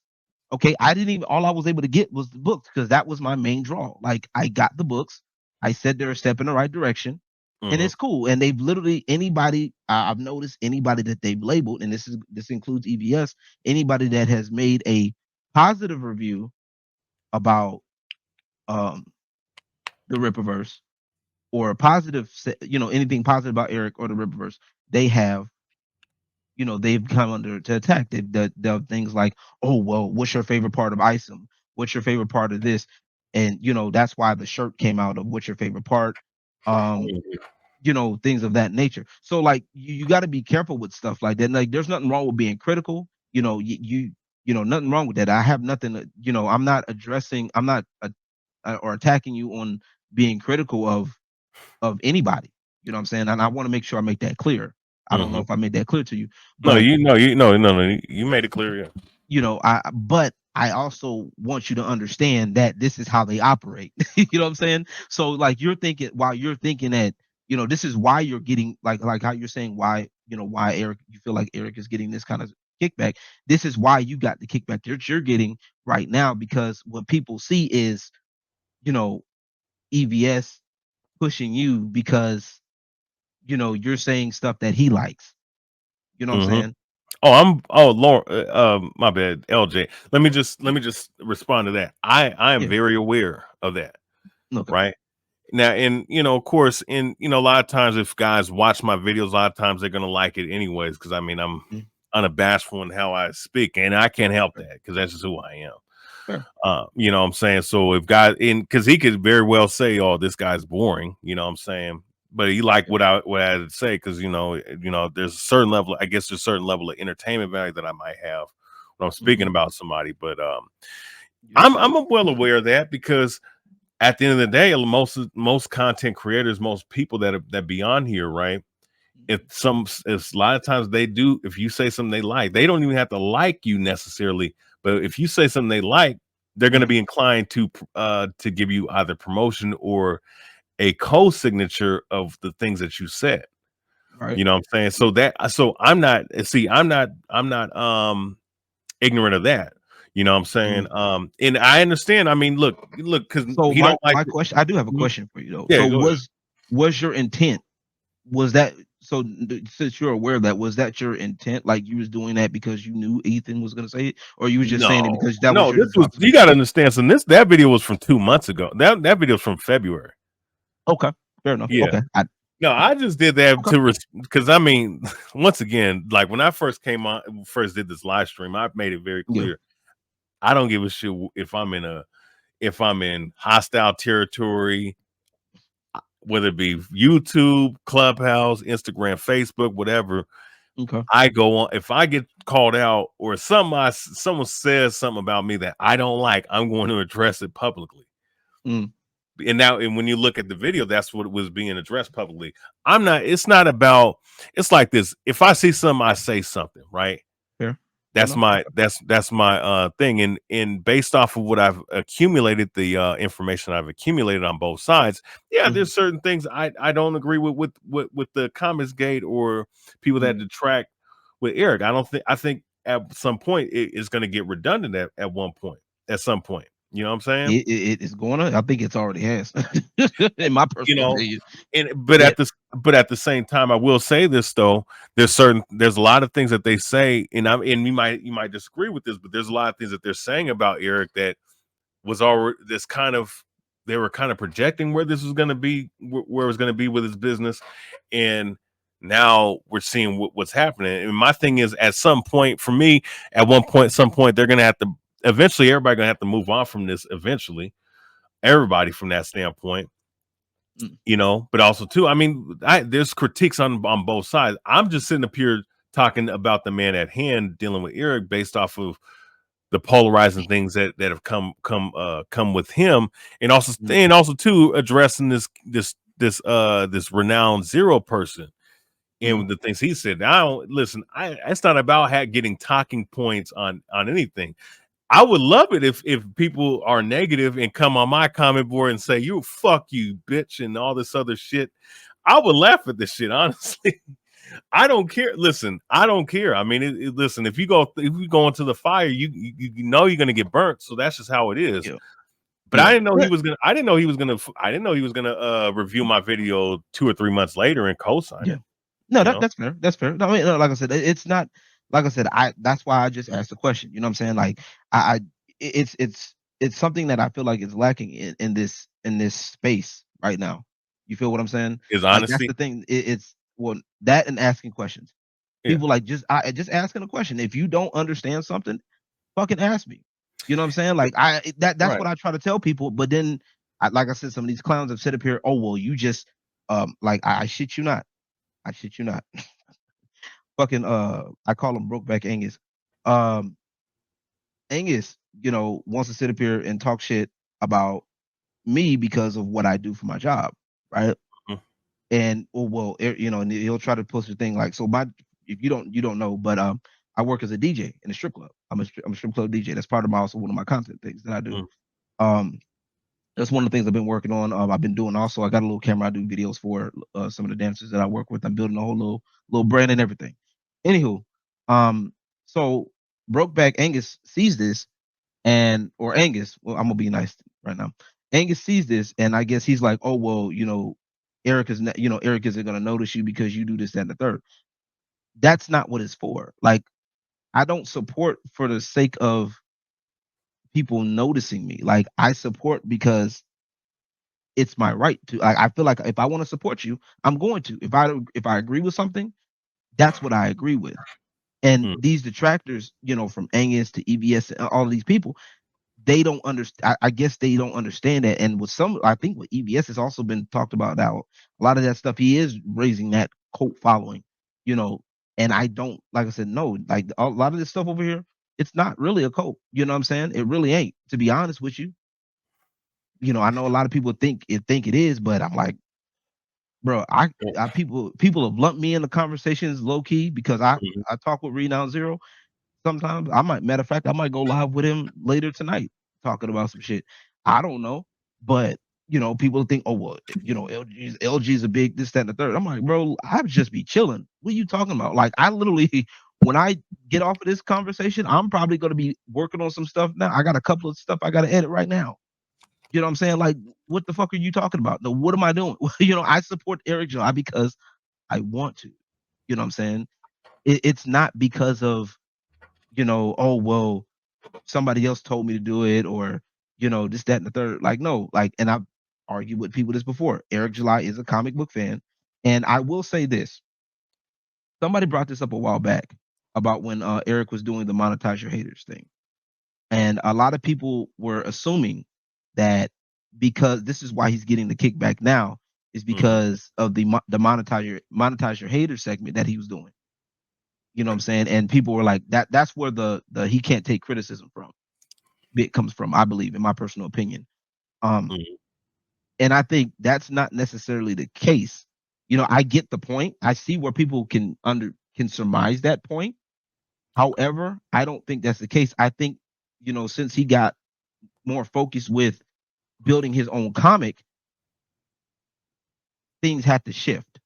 Speaker 2: Okay. I didn't even, all I was able to get was the books because that was my main draw. Like, I got the books. I said they're a step in the right direction. And
Speaker 1: Hmm.
Speaker 2: it's cool. And they've literally, anybody, I've noticed anybody that they've labeled, and this includes EVS, anybody that has made a positive review about um the Rippaverse, or a positive, anything positive about Eric or the Rippaverse, they have, they've come under to attack. They've done things like, oh well, what's your favorite part of Isom? What's your favorite part of this? And that's why the shirt came out of what's your favorite part. Um, things of that nature. So like you got to be careful with stuff like that. Like there's nothing wrong with being critical. Nothing wrong with that. I have nothing. I'm not addressing. I'm not or attacking you on being critical of anybody. You know what I'm saying? And I want to make sure I make that clear. I don't know
Speaker 1: Hmm.
Speaker 2: if I made that clear to you,
Speaker 1: No,
Speaker 2: but
Speaker 1: no, you made it clear. Yeah.
Speaker 2: I also want you to understand that this is how they operate. You know what I'm saying? So like you're thinking that, this is why you're getting, like how you're saying why, why Eric, you feel like Eric is getting this kind of kickback. This is why you got the kickback that you're getting right now, because what people see is, you know, EVS pushing you because, you're saying stuff that he likes. You know what I'm
Speaker 1: Hmm.
Speaker 2: saying?
Speaker 1: Lauren, my bad, LJ. Let me just respond to that. I am
Speaker 2: Yeah.
Speaker 1: very aware of that,
Speaker 2: Okay.
Speaker 1: right? Now, and of course, a lot of times if guys watch my videos, a lot of times they're gonna like it anyways, because I mean I'm
Speaker 2: Mhm.
Speaker 1: unabashedful in how I speak, and I can't help
Speaker 2: Fair.
Speaker 1: that because that's just who I am.
Speaker 2: Fair.
Speaker 1: You know what I'm saying? So if guy in because he could very well say, "Oh, this guy's boring," you know what I'm saying? But he liked
Speaker 2: Yeah.
Speaker 1: what I had to say because there's a certain level, I guess there's a certain level of entertainment value that I might have when I'm speaking
Speaker 2: Mhm.
Speaker 1: about somebody. But
Speaker 2: Yes,
Speaker 1: I'm
Speaker 2: sir.
Speaker 1: well aware of that because at the end of the day, most content creators, most people that be on here, right? If a lot of times they do, if you say something they like, they don't even have to like you necessarily, but if you say something they like, they're going to
Speaker 2: Mhm.
Speaker 1: be inclined to give you either promotion or a co-signature of the things that you said.
Speaker 2: Right.
Speaker 1: You know what I'm saying? So I'm not, see, I'm not ignorant of that. You know what I'm saying?
Speaker 2: Mhm.
Speaker 1: And I understand. I mean, look, because
Speaker 2: So
Speaker 1: he don't like
Speaker 2: my
Speaker 1: it.
Speaker 2: question, I do have a
Speaker 1: Mhm.
Speaker 2: question for you though.
Speaker 1: Yeah,
Speaker 2: So
Speaker 1: go ahead.
Speaker 2: was your intent, was that, so since you're aware of that, was that your intent? Like you was doing that because you knew Ethan was gonna say it, or you was just saying it
Speaker 1: No,
Speaker 2: because that was
Speaker 1: no,
Speaker 2: your
Speaker 1: this was, you
Speaker 2: intoxication?
Speaker 1: gotta understand, so that video was from 2 months ago. That video is from February.
Speaker 2: Okay, fair enough.
Speaker 1: Yeah.
Speaker 2: Okay,
Speaker 1: No, I just did that
Speaker 2: okay,
Speaker 1: because I mean, once again, like when I first came on, first did this live stream, I made it very
Speaker 2: yeah,
Speaker 1: clear. I don't give a shit if I'm in hostile territory, whether it be YouTube, Clubhouse, Instagram, Facebook, whatever.
Speaker 2: okay,
Speaker 1: I go on, if I get called out or someone says something about me that I don't like, I'm going to address it publicly.
Speaker 2: mm,
Speaker 1: And when you look at the video, that's what was being addressed publicly. I'm not, it's not about, it's like this. If I see something, I say something, right?
Speaker 2: fair, fair
Speaker 1: That's
Speaker 2: enough.
Speaker 1: my
Speaker 2: Okay,
Speaker 1: that's my thing. And based off of what I've accumulated, the information I've accumulated on both sides, yeah,
Speaker 2: mhm,
Speaker 1: there's certain things I don't agree with the comments gate or people
Speaker 2: mm.
Speaker 1: that detract with Eric. I think at some point it is going to get redundant at one point, at some point. You know what I'm saying?
Speaker 2: It is going to. I think it's already has, in my
Speaker 1: You
Speaker 2: personal
Speaker 1: know,
Speaker 2: opinion.
Speaker 1: and
Speaker 2: Yeah,
Speaker 1: but at the same time, I will say this though: there's a lot of things that they say, and you might disagree with this, but there's a lot of things that they're saying about Eric that was already this kind of, they were kind of projecting where this was going to be, where it was going to be with his business, and now we're seeing what's happening. And my thing is, at some point, for me, at one point, some point, they're going to have to eventually, everybody going to have to move on from this eventually. Everybody from that standpoint,
Speaker 2: mm,
Speaker 1: but also too, I mean, there's critiques on both sides. I'm just sitting up here talking about the man at hand, dealing with Eric, based off of the polarizing things that have come with him,
Speaker 2: mm,
Speaker 1: and also too addressing this renowned zero person
Speaker 2: mm,
Speaker 1: and the things he said. I don't listen. It's not about getting talking points on anything. I would love it if people are negative and come on my comment board and say, "You fuck you, bitch," and all this other shit. I would laugh at this shit, honestly. I don't care. Listen, I don't care. I mean, listen, if you go into the fire, you know you're gonna get burnt. So that's just how it is.
Speaker 2: yeah,
Speaker 1: But
Speaker 2: yeah,
Speaker 1: I didn't know he
Speaker 2: yeah,
Speaker 1: was gonna. I didn't know he was gonna. I didn't know he was gonna review my video 2 or 3 months later and co-sign
Speaker 2: yeah.
Speaker 1: it.
Speaker 2: No,
Speaker 1: You know,
Speaker 2: that's fair. That's fair. No, I mean, no, like I said, it's not, like I said, I that's why I just asked the question. You know what I'm saying? Like I it's something that I feel like is lacking in this space right now. You feel what I'm saying?
Speaker 1: is
Speaker 2: Like that's
Speaker 1: honesty.
Speaker 2: the thing. It's, well, that and asking questions.
Speaker 1: Yeah,
Speaker 2: People like just asking a question. If you don't understand something, fucking ask me. You know what I'm saying? Like that's
Speaker 1: right.
Speaker 2: what I try to tell people. But then, like I said, some of these clowns have said up here, oh well, you just like I shit you not. I shit you not. Fucking I call him Brokeback Angus. Um Angus, wants to sit up here and talk shit about me because of what I do for my job, right?
Speaker 1: Mhm,
Speaker 2: And and he'll try to post a thing like, so my, if you don't know, but I work as a DJ in a strip club. I'm a strip club DJ. That's part of my, also one of my content things that I do.
Speaker 1: mhm,
Speaker 2: Um that's one of the things I've been working on. I've been doing also. I got a little camera. I do videos for some of the dancers that I work with. I'm building a whole little brand and everything. Anywho, um, so Brokeback Angus sees this, and or Angus. Well, I'm gonna be nice right now. Angus sees this, and I guess he's like, oh well, Eric is not, Eric isn't gonna notice you because you do this, that, and the third. That's not what it's for. Like, I don't support for the sake of people noticing me. Like, I support because it's my right to. I feel like if I want to support you, I'm going to. If I agree with something, that's what I agree with. And
Speaker 1: mhm.
Speaker 2: these detractors, from Angus to EBS and all of these people, they don't understand. I guess they don't understand that. And with some, I think with EBS has also been talked about now. A lot of that stuff, he is raising that cult following, you know. And I don't, like I said, no, like a lot of this stuff over here, it's not really a cult. You know what I'm saying? It really ain't. To be honest with you. I know a lot of people think it is, but I'm like, bro, I people have lumped me in the conversations low key because
Speaker 1: Mhm.
Speaker 2: I talk with Renown Zero. Sometimes matter of fact, I might go live with him later tonight talking about some shit. I don't know, but people think, oh well, LG's a big this, that, and the third. I'm like, bro, I just be chilling. What are you talking about? Like, I literally, when I get off of this conversation, I'm probably gonna be working on some stuff now. I got a couple of stuff I gotta edit right now. You know what I'm saying? Like, what the fuck are you talking about? No, what am I doing? I support Eric July because I want to. You know what I'm saying? It's not because of, oh well, somebody else told me to do it, or this, that, and the third. Like, no, like, and I've argued with people this before. Eric July is a comic book fan, and I will say this. Somebody brought this up a while back about when Eric was doing the monetize your haters thing, and a lot of people were assuming that because this is why he's getting the kickback now is
Speaker 1: Mhm.
Speaker 2: because of the monetize your haters segment that he was doing. You know what I'm saying? And people were like, that's where the he can't take criticism from bit comes from, I believe, in my personal opinion. Um,
Speaker 1: Mhm.
Speaker 2: and I think that's not necessarily the case. I get the point. I see where people can surmise that point. However, I don't think that's the case. I think, since he got more focused with building his own comic, things had to shift.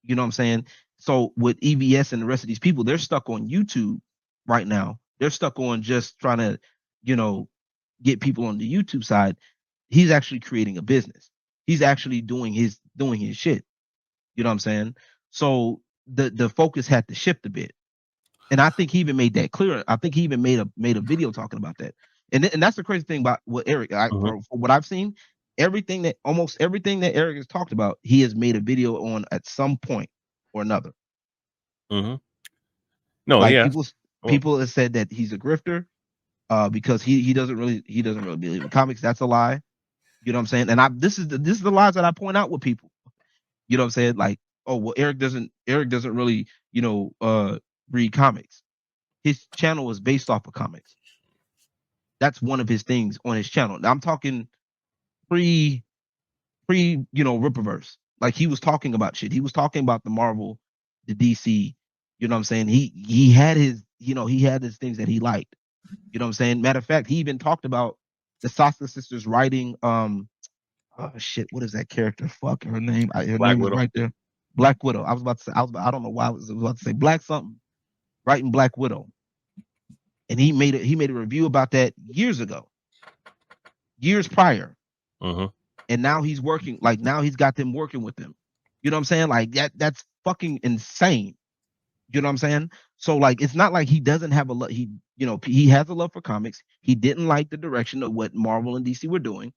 Speaker 2: You know what I'm saying? So with EVS and the rest of these people, they're stuck on YouTube right now. They're stuck on just trying to, you know, get people on the YouTube side. He's actually creating a business. He's actually doing his shit. You know what I'm saying? So the focus had to shift a bit. And I think he even made that clear. I think he even made a video talking about that. And that's the crazy thing about what Eric,
Speaker 1: Mhm.
Speaker 2: for what I've seen, almost everything that Eric has talked about, he has made a video on at some point or another.
Speaker 1: Mhm. No,
Speaker 2: Like
Speaker 1: yeah.
Speaker 2: people have said that he's a grifter, because he doesn't really believe in comics. That's a lie. You know what I'm saying? And this is the lies that I point out with people. You know what I'm saying? Like, oh well, Eric doesn't really, read comics. His channel is based off of comics. That's one of his things on his channel. Now I'm talking pre Rippaverse. Like, he was talking about shit. He was talking about the Marvel, the DC. You know what I'm saying? He had his things that he liked. You know what I'm saying? Matter of fact, he even talked about the Sasha sisters writing oh shit, what is that character? Fuck her name. Her
Speaker 1: Black
Speaker 2: name is
Speaker 1: Widow.
Speaker 2: right there. Black Widow. I was about to say, I don't know why I was about to say Black something. Writing Black Widow. And he made a review about that years ago, years prior.
Speaker 1: Mhm.
Speaker 2: And now he's got them working with them. You know what I'm saying? Like, that's fucking insane. You know what I'm saying? So, like, it's not like he doesn't have a love. He has a love for comics. He didn't like the direction of what Marvel and DC were doing.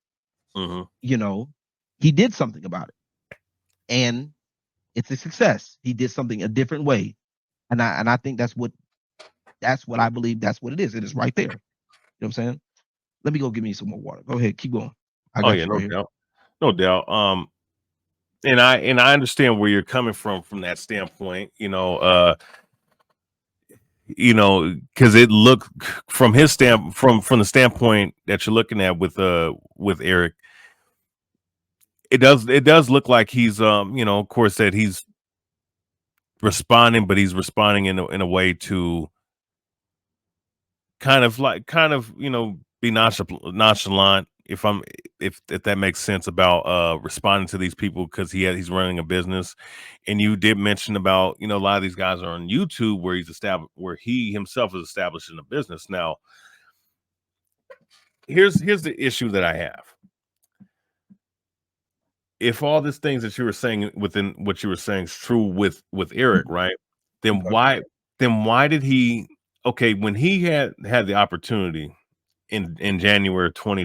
Speaker 1: Mhm.
Speaker 2: You know, he did something about it, and it's a success. He did something a different way, and I think that's what I believe. That's what it is. It is right there. You know what I'm saying? Let me go get me some more water. Go ahead, keep going. I
Speaker 1: Oh
Speaker 2: got
Speaker 1: yeah,
Speaker 2: you
Speaker 1: no
Speaker 2: right here.
Speaker 1: doubt. No doubt. And I understand where you're coming from that standpoint, because it looked from his from the standpoint that you're looking at with Eric, it does look like he's of course that he's responding, but he's responding in a way to kind of be nonchalant, if that makes sense, about responding to these people because he's running a business. And you did mention about a lot of these guys are on YouTube where he himself is establishing a business. Now here's the issue that I have. If all these things that you were saying within what you were saying is true with Eric, right? Then
Speaker 2: Okay.
Speaker 1: why did he, okay, when he had the opportunity in January
Speaker 2: Hmm.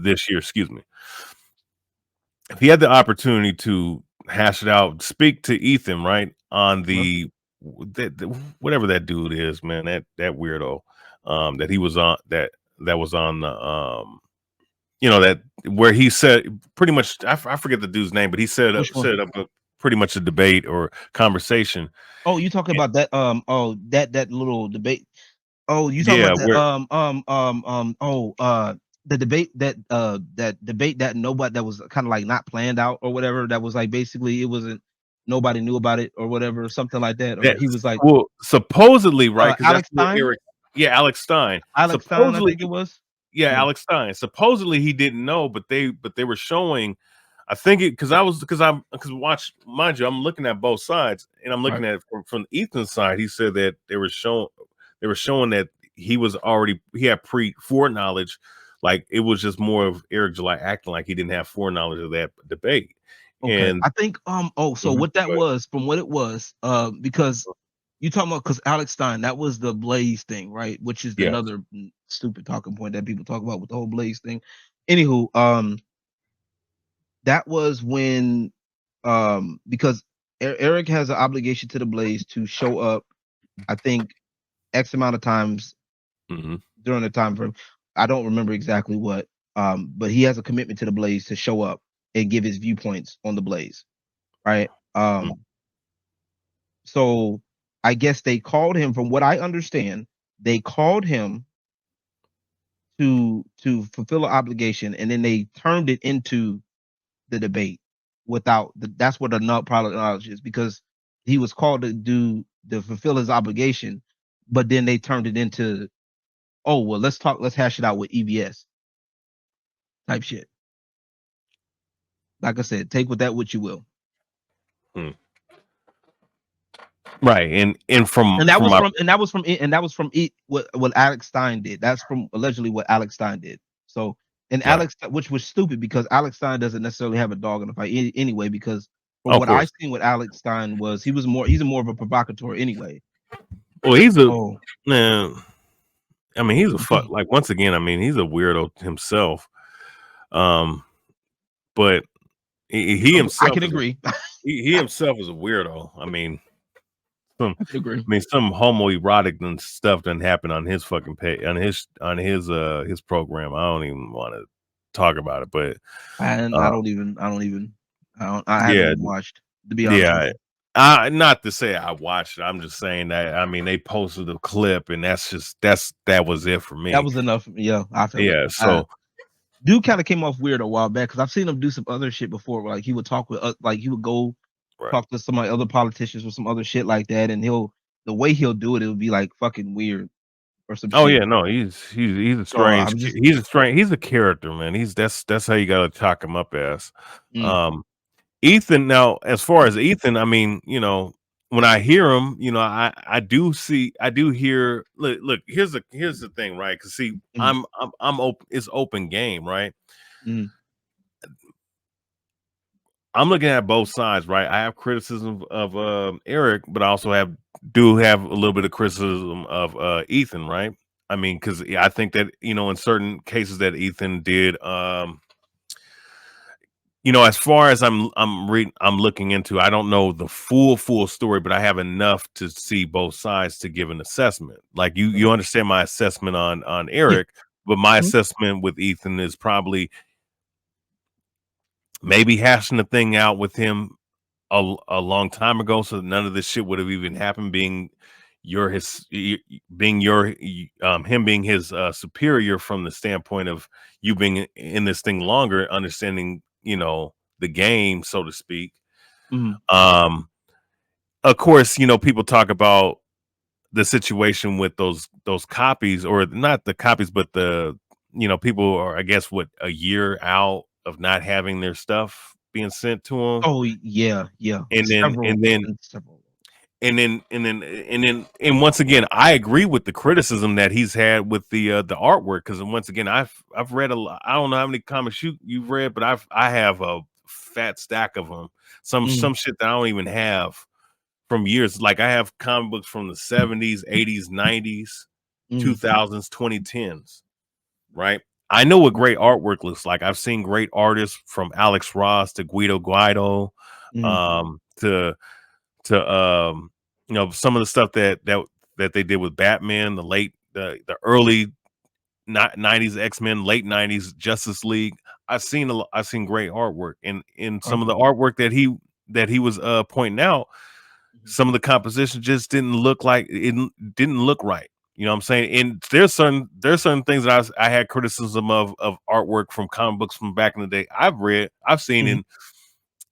Speaker 1: this year, excuse me. If he had the opportunity to hash it out, speak to Ethan, right, on
Speaker 2: Uh-huh.
Speaker 1: whatever that dude is, man, that weirdo, that he was on that was on the that where he said pretty much, I forget the dude's name, but he
Speaker 2: Which
Speaker 1: set
Speaker 2: one?
Speaker 1: it up pretty much a debate or conversation.
Speaker 2: Oh, you talking about that? Oh, that little debate. Oh, you talking
Speaker 1: Yeah,
Speaker 2: about
Speaker 1: where
Speaker 2: the debate that nobody that was kind of like not planned out or whatever. That was like basically it wasn't nobody knew about it or whatever, something like that. Or
Speaker 1: that
Speaker 2: he was like
Speaker 1: well, supposedly, right? Because that's
Speaker 2: Alex
Speaker 1: where
Speaker 2: Stein,
Speaker 1: Eric, yeah, Alex Stein.
Speaker 2: Alex Stein, I
Speaker 1: Supposedly,
Speaker 2: think it was.
Speaker 1: yeah,
Speaker 2: Yeah.
Speaker 1: Alex Stein. Supposedly he didn't know, but they were showing. I think it because watch, mind you, I'm looking at both sides, and I'm
Speaker 2: Right.
Speaker 1: looking at it from Ethan's side. He said that they were showing that he had pre foreknowledge, like it was just more of Eric July acting like he didn't have foreknowledge of that debate.
Speaker 2: Okay.
Speaker 1: And
Speaker 2: I think so
Speaker 1: mhm,
Speaker 2: what that
Speaker 1: go ahead.
Speaker 2: was from what it was, because you talking about because Alex Stein, that was the Blaze thing, right? Which is
Speaker 1: Yes.
Speaker 2: another stupid talking point that people talk about with the whole Blaze thing. Anywho, that was when because Eric has an obligation to the Blaze to show up, I think X amount of times
Speaker 1: Hmm.
Speaker 2: during the time frame. I don't remember exactly what, but he has a commitment to the Blaze to show up and give his viewpoints on the Blaze, right? So I guess they called him, from what I understand, they called him to fulfill an obligation, and then they turned it into the debate without that's what the nut product knowledge is, because he was called to fulfill his obligation, but then they turned it into, oh well, let's hash it out with EBS type shit. Like I said, take with that what you will.
Speaker 1: Hmm. Right, and
Speaker 2: And that
Speaker 1: from
Speaker 2: was
Speaker 1: my
Speaker 2: what Alex Stein did. That's from allegedly what Alex Stein did. So, and
Speaker 1: right,
Speaker 2: Alex, which was stupid because Alex Stein doesn't necessarily have a dog in the fight anyway. Because from
Speaker 1: of
Speaker 2: what I
Speaker 1: course.
Speaker 2: seen, what Alex Stein was, he's more of a provocateur anyway.
Speaker 1: Well, he's a
Speaker 2: Oh,
Speaker 1: man. I mean, he's a fuck. Like once again, I mean, he's a weirdo himself. Um, but he
Speaker 2: I
Speaker 1: himself
Speaker 2: can
Speaker 1: is a
Speaker 2: agree.
Speaker 1: he himself is a weirdo. I mean,
Speaker 2: I can agree.
Speaker 1: some homoerotic and stuff doesn't happen on his fucking page his program. I don't even want to talk about it, but
Speaker 2: And
Speaker 1: uh,
Speaker 2: I haven't
Speaker 1: yeah,
Speaker 2: even watched, to be honest with
Speaker 1: yeah.
Speaker 2: you.
Speaker 1: Not to say I watched it. I'm just saying that I mean they posted a clip, and that was it for
Speaker 2: That
Speaker 1: me.
Speaker 2: was enough. Yeah, I feel it.
Speaker 1: Yeah. So
Speaker 2: Dude kind of came off weird a while back because I've seen him do some other shit before. Where, like he would talk with, like he would go
Speaker 1: right.
Speaker 2: talk to some of my other politicians or some other shit like that, and the way he'll do it, it would be like fucking weird or some
Speaker 1: Oh
Speaker 2: shit.
Speaker 1: yeah, no, he's a
Speaker 2: So
Speaker 1: strange
Speaker 2: I'm just,
Speaker 1: he's a character, man. That's how you gotta chalk him up as.
Speaker 2: mm,
Speaker 1: Um Ethan, now as far as Ethan, I mean, when I hear him, I do hear look, here's the thing, right? Cause see,
Speaker 2: mm,
Speaker 1: I'm open, it's open game, right?
Speaker 2: mm,
Speaker 1: I'm looking at both sides, right? I have criticism of Eric, but I also do have a little bit of criticism of Ethan, right? I mean, because I think that in certain cases that Ethan did, as far as I'm looking into, I don't know the full story, but I have enough to see both sides to give an assessment. Like
Speaker 2: mm,
Speaker 1: you understand my assessment on
Speaker 2: yeah,
Speaker 1: Eric, but my
Speaker 2: mm,
Speaker 1: assessment with Ethan is probably maybe hashing the thing out with him a long time ago, so that none of this shit would have even happened. Being your him being his superior from the standpoint of you being in this thing longer, understanding the game, so to speak.
Speaker 2: mm,
Speaker 1: Um, of course, people talk about the situation with those copies, or not the copies, but the people are, I guess, what, a year out of not having their stuff being sent to them,
Speaker 2: oh yeah, yeah,
Speaker 1: and then
Speaker 2: several,
Speaker 1: and then
Speaker 2: and several.
Speaker 1: and once again, I agree with the criticism that he's had with the artwork, because once again, I've read a lot. I don't know how many comics you've read, but I have a fat stack of them.
Speaker 2: Mm,
Speaker 1: Some shit that I don't even have from years. Like I have comic books from the 70s, 80s, 90s,
Speaker 2: mm,
Speaker 1: 2000s, 2010s. Right. I know what great artwork looks like. I've seen great artists from Alex Ross to Guido Guido,
Speaker 2: mm,
Speaker 1: to some of the stuff that they did with Batman, the early 90s X-Men, late 90s Justice League. I've seen great artwork, and in
Speaker 2: okay,
Speaker 1: some of the artwork that he was pointing out,
Speaker 2: mhm,
Speaker 1: some of the composition just didn't look right. You know what I'm saying? And there's certain things that I had criticism of artwork from comic books from back in the day. I've seen,
Speaker 2: Mhm.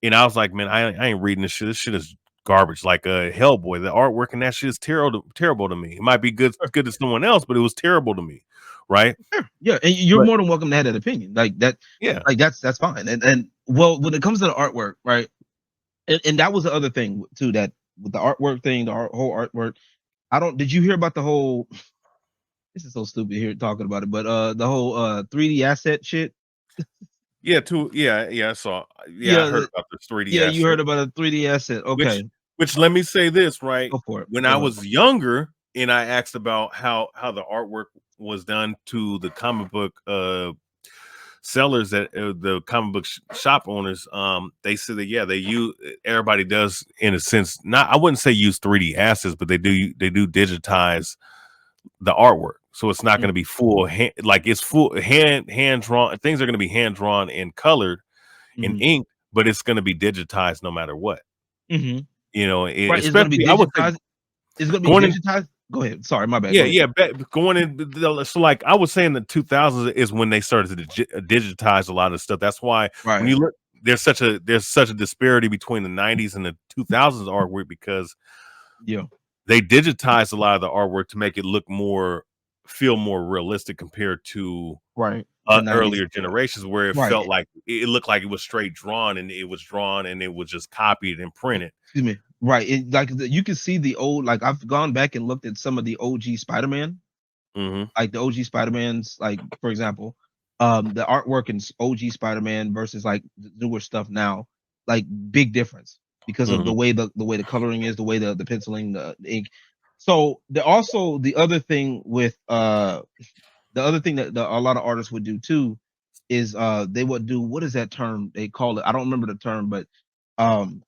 Speaker 1: and I was like, man, I ain't reading this shit. This shit is garbage. Like Hellboy, the artwork and that shit is terrible to me. It might be good to someone else, but it was terrible to me, right?
Speaker 2: Sure. Yeah, and you're
Speaker 1: But
Speaker 2: more than welcome to have that opinion. Like that,
Speaker 1: yeah,
Speaker 2: like that's fine. And well, when it comes to the artwork, right? And that was the other thing too. That with the artwork thing, whole artwork. I don't. Did you hear about the whole? This is so stupid here talking about it, but the whole 3D asset shit.
Speaker 1: yeah, too, yeah. I saw, yeah, I
Speaker 2: Yeah,
Speaker 1: heard about this 3D
Speaker 2: yeah, you
Speaker 1: asset.
Speaker 2: heard about a 3D asset.
Speaker 1: Which
Speaker 2: Okay,
Speaker 1: which let me say this, right?
Speaker 2: go for it.
Speaker 1: When I
Speaker 2: Go ahead.
Speaker 1: was younger and I asked about how the artwork was done to the comic book sellers that the comic book shop owners, they said that yeah, they use everybody does in a sense, not I wouldn't say use 3D assets, but they do digitize the artwork. So it's not going to be full hand, like it's full hand drawn. Things are going to be hand drawn and colored in
Speaker 2: Mm-hmm.
Speaker 1: ink, but it's going to be digitized no matter what.
Speaker 2: Mm-hmm.
Speaker 1: You know,
Speaker 2: Right, it's gonna be
Speaker 1: especially I would say
Speaker 2: digitized. It's gonna be
Speaker 1: going in,
Speaker 2: digitized. Go ahead. Sorry, my bad.
Speaker 1: yeah,
Speaker 2: Go ahead.
Speaker 1: yeah, going in. So, like I was saying, the 2000s is when they started to digitize a lot of stuff. That's why when
Speaker 2: Right.
Speaker 1: you look, there's such a disparity between the 90s and the 2000s artwork because
Speaker 2: Yeah.
Speaker 1: they digitized a lot of the artwork to make it feel more realistic compared to
Speaker 2: Right. The 90s.
Speaker 1: earlier generations where it felt
Speaker 2: Right.
Speaker 1: like it looked like it was straight drawn and it was just copied and printed.
Speaker 2: Excuse me. Right. Like you can see the old. Like I've gone back and looked at some of the OG Spider-Man,
Speaker 1: Hmm.
Speaker 2: like the OG Spider-Man's, like for example, the artwork in OG Spider-Man versus like the newer stuff now, like big difference because of
Speaker 1: Hmm.
Speaker 2: the way the coloring is, the way the penciling, the ink. So the other thing with the other thing that a lot of artists would do too is they would do, what is that term they call it? I don't remember the term, but um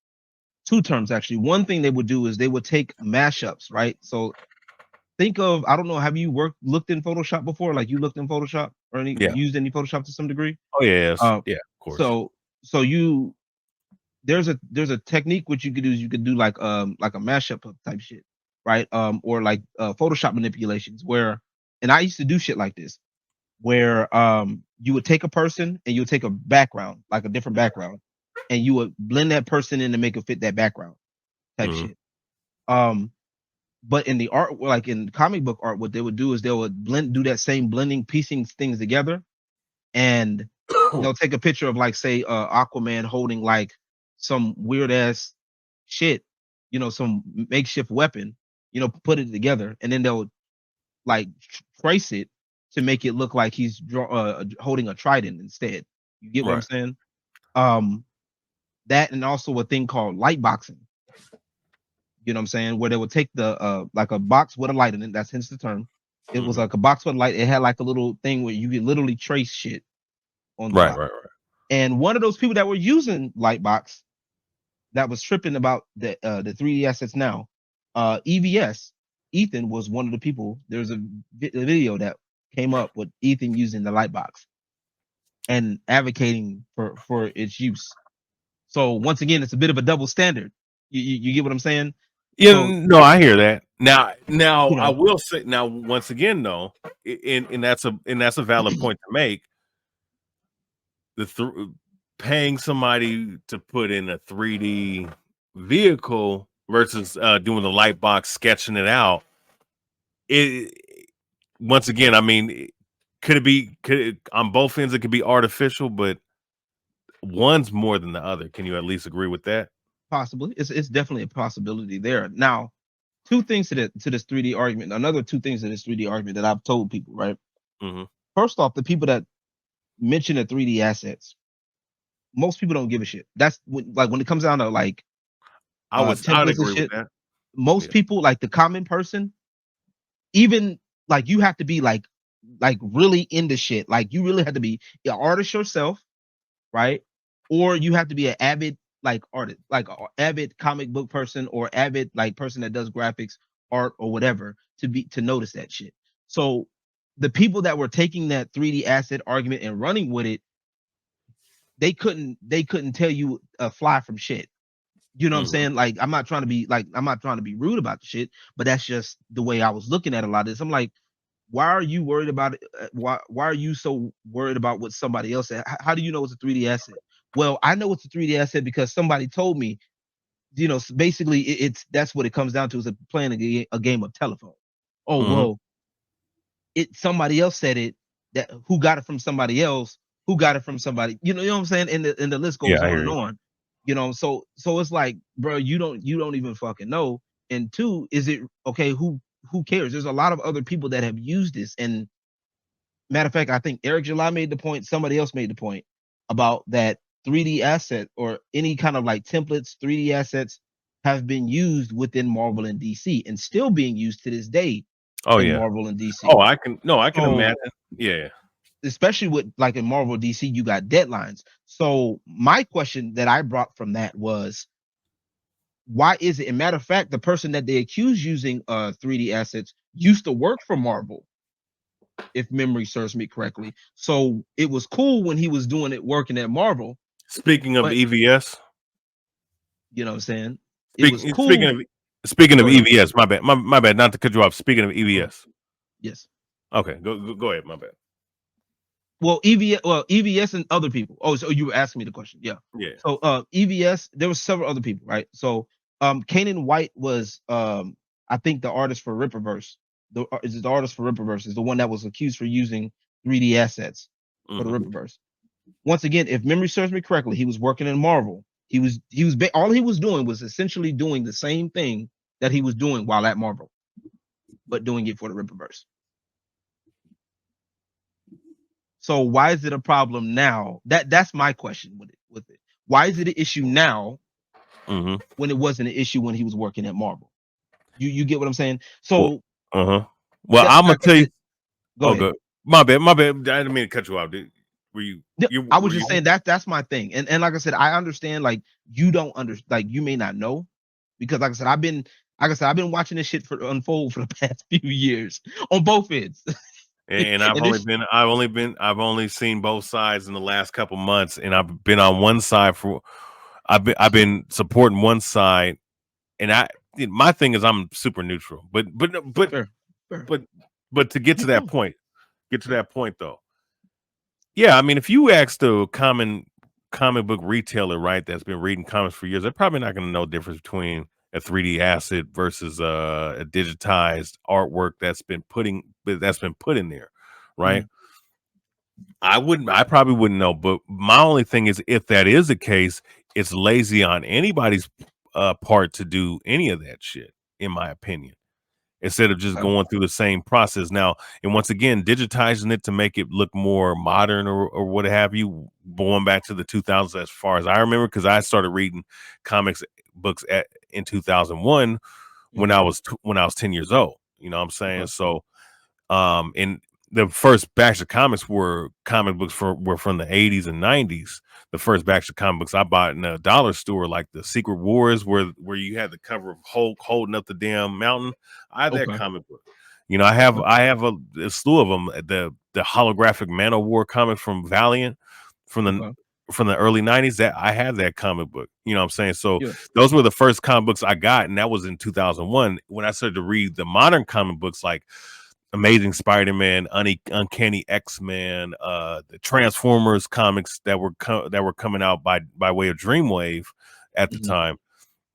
Speaker 2: two terms actually. One thing they would do is they would take mashups, right? So think of, I don't know, have you looked in Photoshop before? Like you looked in Photoshop or any
Speaker 1: Yeah.
Speaker 2: used any Photoshop to some degree?
Speaker 1: Oh yes.
Speaker 2: Uh,
Speaker 1: Yeah. Of course.
Speaker 2: so you there's a technique which you could do is you could do like a mashup of type shit, right? Or like Photoshop manipulations where, and I used to do shit like this where you would take a person and you would take a background, like a different background, and you would blend that person in to make it fit that background type
Speaker 1: Hmm.
Speaker 2: shit. Um, but in the art, like in comic book art, what they would do is they would do that same blending, piecing things together, and they'll take a picture of like say Aquaman holding like some weird ass shit, some makeshift weapon, put it together, and then they'll like trace it to make it look like he's holding a trident instead. You get what I'm
Speaker 1: Right.
Speaker 2: saying? Um, that and also a thing called light boxing. You know what I'm saying? Where they would take the like a box with a light in it. That's hence the term. It was
Speaker 1: Hmm.
Speaker 2: like a box with a light. It had like a little thing where you could literally trace shit on the
Speaker 1: Right.
Speaker 2: box.
Speaker 1: Right. Right.
Speaker 2: And one of those people that were using Lightbox that was tripping about the 3D assets now, EVS, Ethan was one of the people. There's a video that came up with Ethan using the Lightbox and advocating for its use. So once again, it's a bit of a double standard. You get what I'm saying?
Speaker 1: Yeah.
Speaker 2: So
Speaker 1: No, I hear that. Now
Speaker 2: you
Speaker 1: I
Speaker 2: know,
Speaker 1: will say now once again though, and that's a valid point to make. The paying somebody to put in a 3D vehicle versus doing the light box sketching it out. It once again, I mean, on both ends it could be artificial, but one's more than the other. Can you at least agree with that?
Speaker 2: possibly it's definitely a possibility there. Now, two things to this 3D argument. Another two things to this 3D argument that I've told people. Right.
Speaker 1: Hmm.
Speaker 2: First off, the people that mention the 3D assets, most people don't give a shit. That's when it comes down to like
Speaker 1: I'd
Speaker 2: templates and
Speaker 1: agree with
Speaker 2: shit.
Speaker 1: that.
Speaker 2: Most
Speaker 1: Yeah.
Speaker 2: people, like the common person, even like you have to be like really into shit. Like you really have to be an artist yourself, right? Or you have to be an avid like artist, like a avid comic book person or avid like person that does graphics, art or whatever to notice that shit. So the people that were taking that 3D asset argument and running with it, they couldn't tell you a fly from shit. You know what I'm
Speaker 1: Mm-hmm.
Speaker 2: saying? Like, I'm not trying to be rude about the shit, but that's just the way I was looking at a lot of this. I'm like, why are you worried about it? Why are you so worried about what somebody else said? How do you know it's a 3D asset? Well, I know it's a 3D asset because somebody told me. Basically, it's that's what it comes down to, is playing a game of telephone. Oh
Speaker 1: Mm-hmm.
Speaker 2: well, somebody else said it, that who got it from somebody else, who got it from somebody, you know what I'm saying? And the list
Speaker 1: Yeah,
Speaker 2: goes
Speaker 1: I
Speaker 2: on
Speaker 1: hear
Speaker 2: and
Speaker 1: you.
Speaker 2: on. So it's like, bro, you don't even fucking know. And two, is it okay? Who cares? There's a lot of other people that have used this. And matter of fact, I think Eric July made the point, somebody else made the point about that 3D asset, or any kind of like templates, 3D assets have been used within Marvel and DC and still being used to this day
Speaker 1: Oh
Speaker 2: in
Speaker 1: yeah.
Speaker 2: Marvel and
Speaker 1: Oh,
Speaker 2: DC.
Speaker 1: I can
Speaker 2: So
Speaker 1: imagine. Yeah.
Speaker 2: especially with, like, in Marvel DC, you got deadlines. So my question that I brought from that was, why is it? And matter of fact, the person that they accused using 3D assets used to work for Marvel, if memory serves me correctly. So it was cool when he was doing it, working at Marvel,
Speaker 1: Speaking of
Speaker 2: but
Speaker 1: EVS,
Speaker 2: you know what I'm saying? It was
Speaker 1: speaking
Speaker 2: cool.
Speaker 1: speaking of
Speaker 2: Go ahead.
Speaker 1: EVS, my bad. My bad, not to cut you off. Speaking of
Speaker 2: Go ahead.
Speaker 1: EVS.
Speaker 2: Yes.
Speaker 1: Okay, go ahead, my bad.
Speaker 2: EVS and other people. Oh, so you were asking me the question. Yeah.
Speaker 1: Yeah.
Speaker 2: So EVS, there was several other people, right? So Kanan White was, I think, the artist for Rippaverse. The artist for Rippaverse is the one that was accused for using 3D assets for the
Speaker 1: Mhm.
Speaker 2: Rippaverse. Once again, if memory serves me correctly, he was working in Marvel. All he was doing was essentially doing the same thing that he was doing while at Marvel, but doing it for the Rippaverse. So why is it a problem now? That's my question with it. Why is it an issue now
Speaker 1: Mhm.
Speaker 2: when it wasn't an issue when he was working at Marvel? You get what I'm saying?
Speaker 1: Well,
Speaker 2: So
Speaker 1: uh-huh. Well, I'm gonna
Speaker 2: like I
Speaker 1: tell you.
Speaker 2: said, go
Speaker 1: Oh,
Speaker 2: ahead.
Speaker 1: good. My bad. My bad. I didn't mean to cut you off. Were
Speaker 2: Yeah,
Speaker 1: you
Speaker 2: I was
Speaker 1: were
Speaker 2: just
Speaker 1: you?
Speaker 2: saying that's my thing. And like I said, I understand, like, you don't like, you may not know, because I've been watching this shit unfold for the past few years on both ends.
Speaker 1: And
Speaker 2: And this
Speaker 1: I've only seen both sides in the last couple months, and I've been on one side for I've been supporting one side, and my thing is I'm super neutral,
Speaker 2: fair, fair.
Speaker 1: but but to get
Speaker 2: You
Speaker 1: to that
Speaker 2: fine.
Speaker 1: point,
Speaker 2: Yeah.
Speaker 1: though, yeah, I mean, if you ask the common comic book retailer, right, that's been reading comics for years, they're probably not going to know the difference between a 3D asset versus a digitized artwork that's been put in there, right?
Speaker 2: Mhm.
Speaker 1: I probably wouldn't know, but my only thing is, if that is the case, it's lazy on anybody's part to do any of that shit, in my opinion, instead of just
Speaker 2: Okay.
Speaker 1: going through the same process now. And once again, digitizing it to make it look more modern, or what have you, going back to the 2000s, as far as I remember, because I started reading comics books in 2001 when
Speaker 2: Mhm.
Speaker 1: when I was 10 years old. You know what I'm saying?
Speaker 2: Okay.
Speaker 1: So and the first batch of comics were from the 80s and 90s. The first batch of comic books I bought in a dollar store, like the Secret Wars, where you had the cover of Hulk holding up the damn mountain. I had that
Speaker 2: Okay.
Speaker 1: comic book. You know,
Speaker 2: Okay.
Speaker 1: I have a slew of them. The holographic Man of War comics from Valiant from the
Speaker 2: Okay.
Speaker 1: early 90s, that I had that comic book. You know what I'm saying? So
Speaker 2: Yeah.
Speaker 1: those were the first comic books I got, and that was in 2001. When I started to read the modern comic books, like Amazing Spider-Man, Uncanny X-Men, the Transformers comics that were coming out by way of Dreamwave at the
Speaker 2: Mhm.
Speaker 1: time.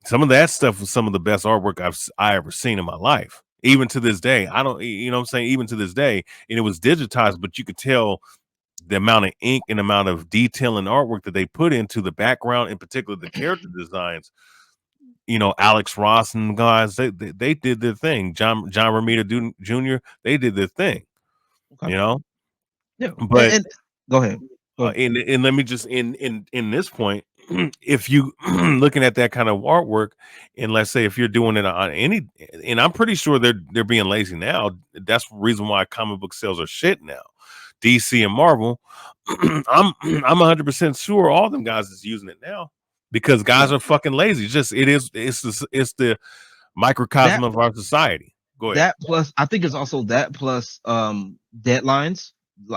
Speaker 1: Some of that stuff was some of the best artwork I ever seen in my life. Even to this day, I don't, you know what I'm saying? Even to this day, and it was digitized, but you could tell the amount of ink and amount of detail and artwork that they put into the background, in particular the character designs. You know, Alex Ross and guys, they did their thing. John Romita Jr., they did their thing.
Speaker 2: Okay.
Speaker 1: You know,
Speaker 2: Yeah.
Speaker 1: but
Speaker 2: And go ahead. Go ahead.
Speaker 1: and let me just in this point, if you looking at that kind of artwork, and let's say if you're doing it on any, and I'm pretty sure they're being lazy now. That's the reason why comic book sales are shit now. DC and Marvel, I'm 100% sure all them guys is using it now, because guys
Speaker 2: Yeah.
Speaker 1: are fucking lazy. It's the microcosm
Speaker 2: That
Speaker 1: of our society. Go ahead.
Speaker 2: that plus, I think it's also that plus deadlines.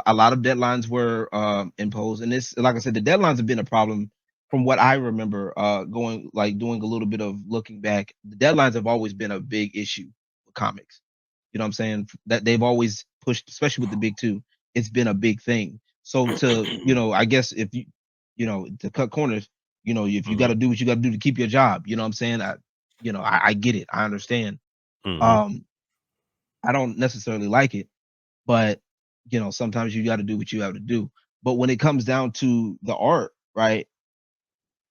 Speaker 2: A lot of deadlines were imposed, and this, like I said, the deadlines have been a problem from what I remember, going like doing a little bit of looking back, the deadlines have always been a big issue with comics. You know what I'm saying? That they've always pushed, especially with the big two, it's been a big thing. So to, I guess if to cut corners, if you got
Speaker 1: Hmm.
Speaker 2: to do what you got to do to keep your job, you know what I'm saying? I get it. I understand.
Speaker 1: Hmm.
Speaker 2: Um, I don't necessarily like it, but sometimes you got to do what you have to do. But when it comes down to the art, right?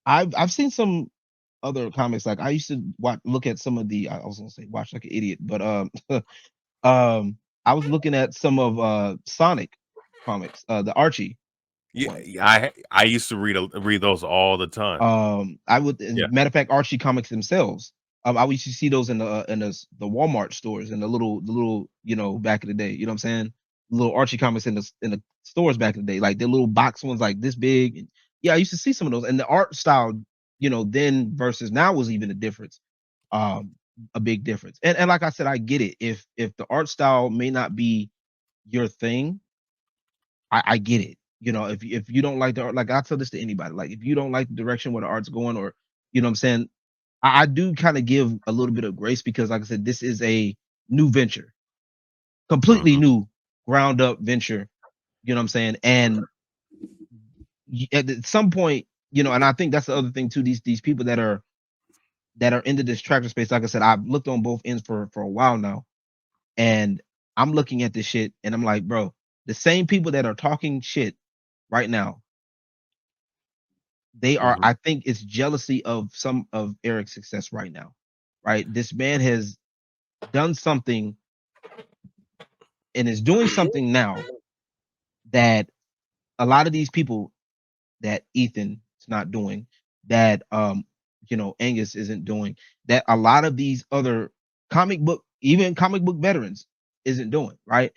Speaker 2: I've seen some other comics. Like I used to look at some of the. I was gonna say watch like an idiot, but I was looking at some of Sonic comics, the Archie
Speaker 1: Yeah,
Speaker 2: ones.
Speaker 1: I used to read those all the time.
Speaker 2: I would,
Speaker 1: Yeah.
Speaker 2: matter of fact, Archie comics themselves. I used to see those in the Walmart stores and the little back in the day. You know what I'm saying? Little Archie comics in the stores back in the day, like the little box ones like this big. And yeah, I used to see some of those, and the art style, then versus now was even a difference, um, a big difference. And like I said, I get it. If the art style may not be your thing, I get it. If you don't like the art, like I tell this to anybody, like if you don't like the direction where the art's going, or what I'm saying, I do kind of give a little bit of grace because, like I said, this is a new venture, completely
Speaker 1: Hmm.
Speaker 2: new, ground up venture. You know what I'm saying? And at some point, and I think that's the other thing too. These people that are into this tractor space, like I said, I've looked on both ends for a while now, and I'm looking at this shit, and I'm like, bro, the same people that are talking shit right now, they are,
Speaker 1: Hmm.
Speaker 2: I think it's jealousy of some of Eric's success right now. Right? This man has done something and is doing something now that a lot of these people that Ethan is not doing, that Angus isn't doing, that a lot of these other even comic book veterans isn't doing, right?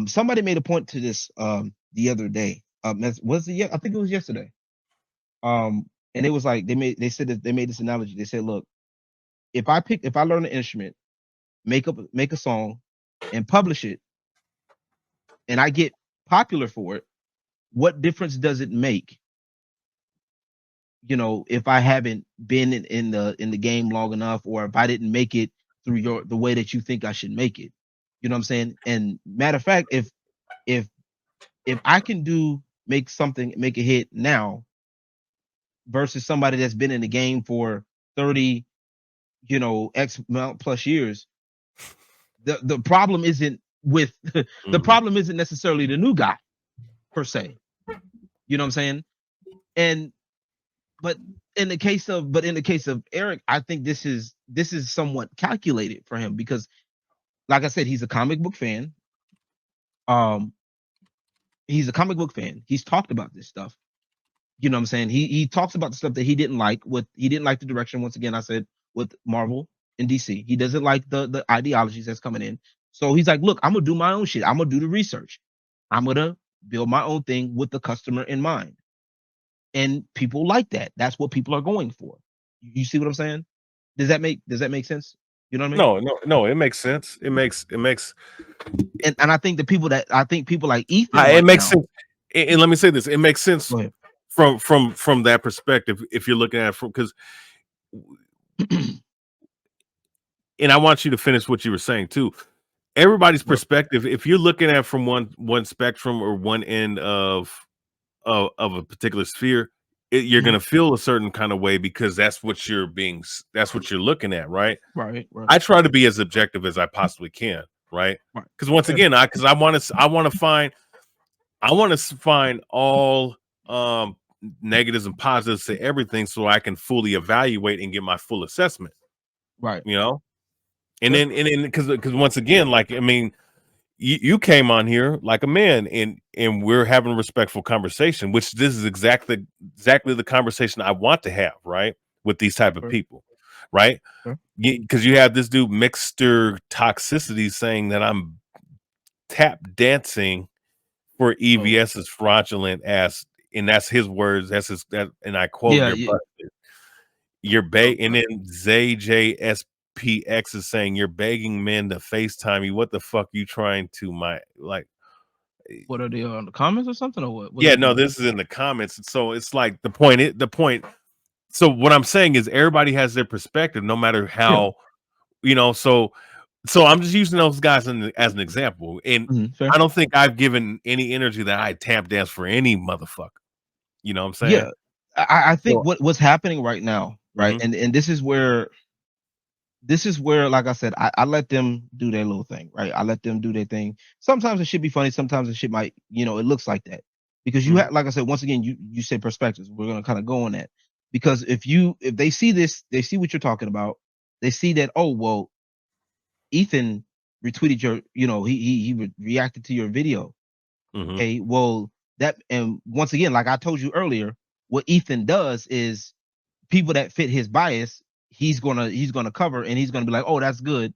Speaker 2: Somebody made a point to this the other day. Was it I think it was yesterday. And it was like they said that they made this analogy. They said, look, if I learn an instrument, make a song and publish it, and I get popular for it, what difference does it make, if I haven't been in the game long enough, or if I didn't make it through the way that you think I should make it? You know what I'm saying? And matter of fact, if if I can make a hit now versus somebody that's been in the game for 30, X amount plus years, the problem isn't with the
Speaker 1: Hmm.
Speaker 2: problem isn't necessarily the new guy per se. You know what I'm saying? And but in the case of Eric, I think this is somewhat calculated for him because, like I said, he's a comic book fan. Um, he's a comic book fan. He's talked about this stuff. You know what I'm saying? He talks about the stuff that he didn't like. He didn't like the direction. Once again, I said with Marvel and DC, he doesn't like the ideologies that's coming in. So he's like, look, I'm gonna do my own shit. I'm gonna do the research. I'm gonna build my own thing with the customer in mind. And people like that. That's what people are going for. You see what I'm saying? Does that make sense? You know what I mean?
Speaker 1: No, no, no. It makes sense. It makes
Speaker 2: And I think people like Ethan
Speaker 1: it
Speaker 2: right
Speaker 1: makes
Speaker 2: now.
Speaker 1: sense. And let me say this: it makes sense
Speaker 2: Go ahead.
Speaker 1: from that perspective. If you're looking at it from because, and I want you to finish what you were saying too. Everybody's
Speaker 2: Sure.
Speaker 1: perspective. If you're looking at from one spectrum or one end of a particular sphere, you're
Speaker 2: Mhm.
Speaker 1: gonna feel a certain kind of way because that's what you're looking at, right?
Speaker 2: Right, right,
Speaker 1: I try to be as objective as I possibly can, right?
Speaker 2: right.
Speaker 1: Because once
Speaker 2: Yeah,
Speaker 1: again, I want to find all negatives and positives to everything so I can fully evaluate and get my full assessment,
Speaker 2: right.
Speaker 1: you know? And
Speaker 2: Yeah,
Speaker 1: then because once again, like I mean, you came on here like a man and we're having a respectful conversation, which this is exactly the conversation I want to have, right? With these type of
Speaker 2: sure,
Speaker 1: people, right?
Speaker 2: sure.
Speaker 1: Because you have this dude Mixter Toxicity saying that I'm tap dancing for
Speaker 2: Oh,
Speaker 1: EVS is fraudulent as, and that's his words. And I quote,
Speaker 2: yeah,
Speaker 1: "You're
Speaker 2: yeah.
Speaker 1: busted. You're
Speaker 2: Oh,
Speaker 1: and then ZJSPX is saying you're begging men to FaceTime you. What the fuck you trying to my like?
Speaker 2: What are they on the comments or something or what? What's
Speaker 1: Yeah, no,
Speaker 2: happening?
Speaker 1: this is in the comments. So it's like the point. So what I'm saying is everybody has their perspective, no matter
Speaker 2: Yeah.
Speaker 1: how So I'm just using those guys as an example, and
Speaker 2: Fair.
Speaker 1: I don't think I've given any energy that I tap dance for any motherfucker. You know what I'm saying?
Speaker 2: Yeah. I think
Speaker 1: So,
Speaker 2: what's happening right now, right?
Speaker 1: mhm,
Speaker 2: And this is where, like I said, I let them do their little thing, right? I let them do their thing. Sometimes it should be funny, sometimes it shit might, it looks like that. Because you
Speaker 1: mhm,
Speaker 2: have, like I said, once again, you said perspectives. We're gonna kind of go on that. Because if they see this, they see what you're talking about, they see that, oh well, Ethan retweeted your, reacted to your video.
Speaker 1: mhm,
Speaker 2: Okay, well, that, and once again, like I told you earlier, what Ethan does is people that fit his bias, he's gonna cover, and he's gonna be like, oh, that's good,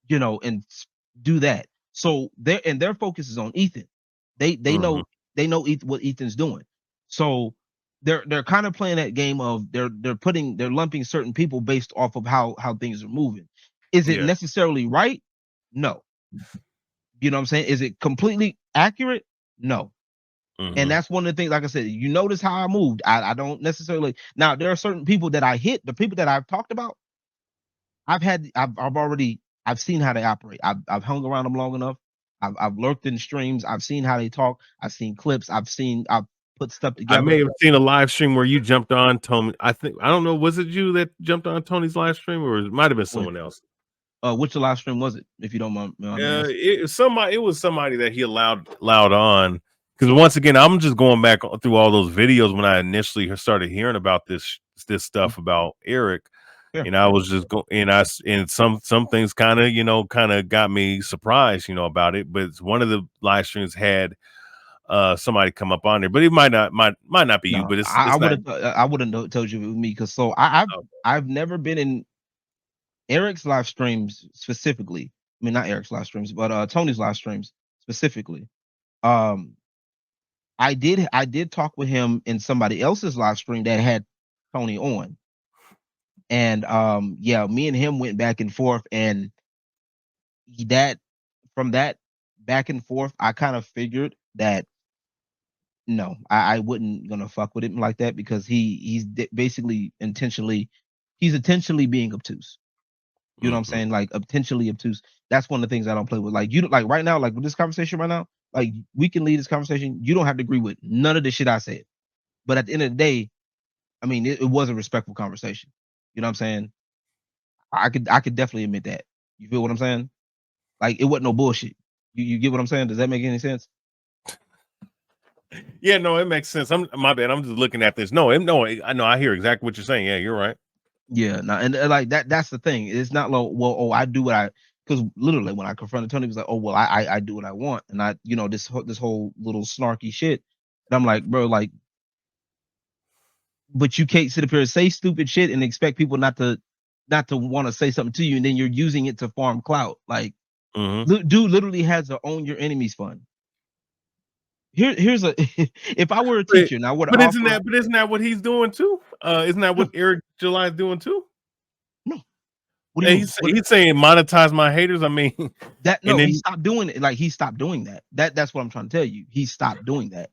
Speaker 2: and do that. So their focus is on Ethan. They
Speaker 1: mhm.
Speaker 2: know what Ethan's doing. So they're kind of playing that game of they're lumping certain people based off of how things are moving. Is it
Speaker 1: Yeah.
Speaker 2: necessarily right? No. You know what I'm saying? Is it completely accurate? No. And
Speaker 1: Mhm.
Speaker 2: that's one of the things, like I said, you notice how I moved. I don't necessarily, now there are certain people that I hit, the people that I've talked about, I've seen how they operate. I've hung around them long enough. I've lurked in streams. I've seen how they talk. I've seen clips. I've put stuff
Speaker 1: I
Speaker 2: together.
Speaker 1: may have seen a live stream where you jumped on Tony. I don't know. Was it you that jumped on Tony's live stream, or it might have been
Speaker 2: When,
Speaker 1: someone else?
Speaker 2: which live stream was it? If you don't mind me asking.
Speaker 1: It was somebody that he allowed on. Because once again, I'm just going back through all those videos when I initially started hearing about this
Speaker 2: Mm,
Speaker 1: stuff about Eric,
Speaker 2: fair,
Speaker 1: and I was just going, and some things kind of got me surprised, about it. But one of the live streams had somebody come up on there, but it might not be you,
Speaker 2: no,
Speaker 1: but
Speaker 2: I
Speaker 1: it's
Speaker 2: would
Speaker 1: not.
Speaker 2: have I wouldn't have told you it was me, because
Speaker 1: Oh,
Speaker 2: I've never been in Eric's live streams specifically. I mean, not Eric's live streams, but Tony's live streams specifically. Um, I did talk with him in somebody else's live stream that had Tony on. And yeah, me and him went back and forth, and that from that back and forth, I kind of figured that no, I wouldn't gonna fuck with him like that, because basically intentionally being obtuse. You know what I'm
Speaker 1: mm-hmm,
Speaker 2: saying? Like intentionally obtuse. That's one of the things I don't play with. Like you, like right now, like with this conversation right now, like we can lead this conversation. You don't have to agree with none of the shit I said. But at the end of the day, I mean, it was a respectful conversation. You know what I'm saying? I could definitely admit that. You feel what I'm saying? Like it wasn't no bullshit. You get what I'm saying? Does that make any sense?
Speaker 1: yeah, no, it makes sense. I'm my bad. I'm just looking at this. No, I know. I hear exactly what you're saying. Yeah, you're right.
Speaker 2: Yeah, no, and like that's the thing. It's not like, well, oh, I do what I, because literally when I confronted Tony, he was like, oh, well, I do what I want, and I, this whole little snarky shit. And I'm like, bro, like, but you can't sit up here and say stupid shit and expect people not to want to say something to you, and then you're using it to farm clout. Like,
Speaker 1: Hmm.
Speaker 2: dude literally has a own your enemies fund. Here's a if I were a
Speaker 1: But
Speaker 2: teacher and I would
Speaker 1: but
Speaker 2: offer,
Speaker 1: isn't that what he's doing too? Isn't that
Speaker 2: no,
Speaker 1: what Eric July is doing too?
Speaker 2: no. What do you
Speaker 1: And
Speaker 2: mean? What
Speaker 1: he's saying monetize my haters. I mean,
Speaker 2: that
Speaker 1: and
Speaker 2: no, he
Speaker 1: then
Speaker 2: stopped doing it. Like he stopped doing that. That's what I'm trying to tell you. He stopped doing that.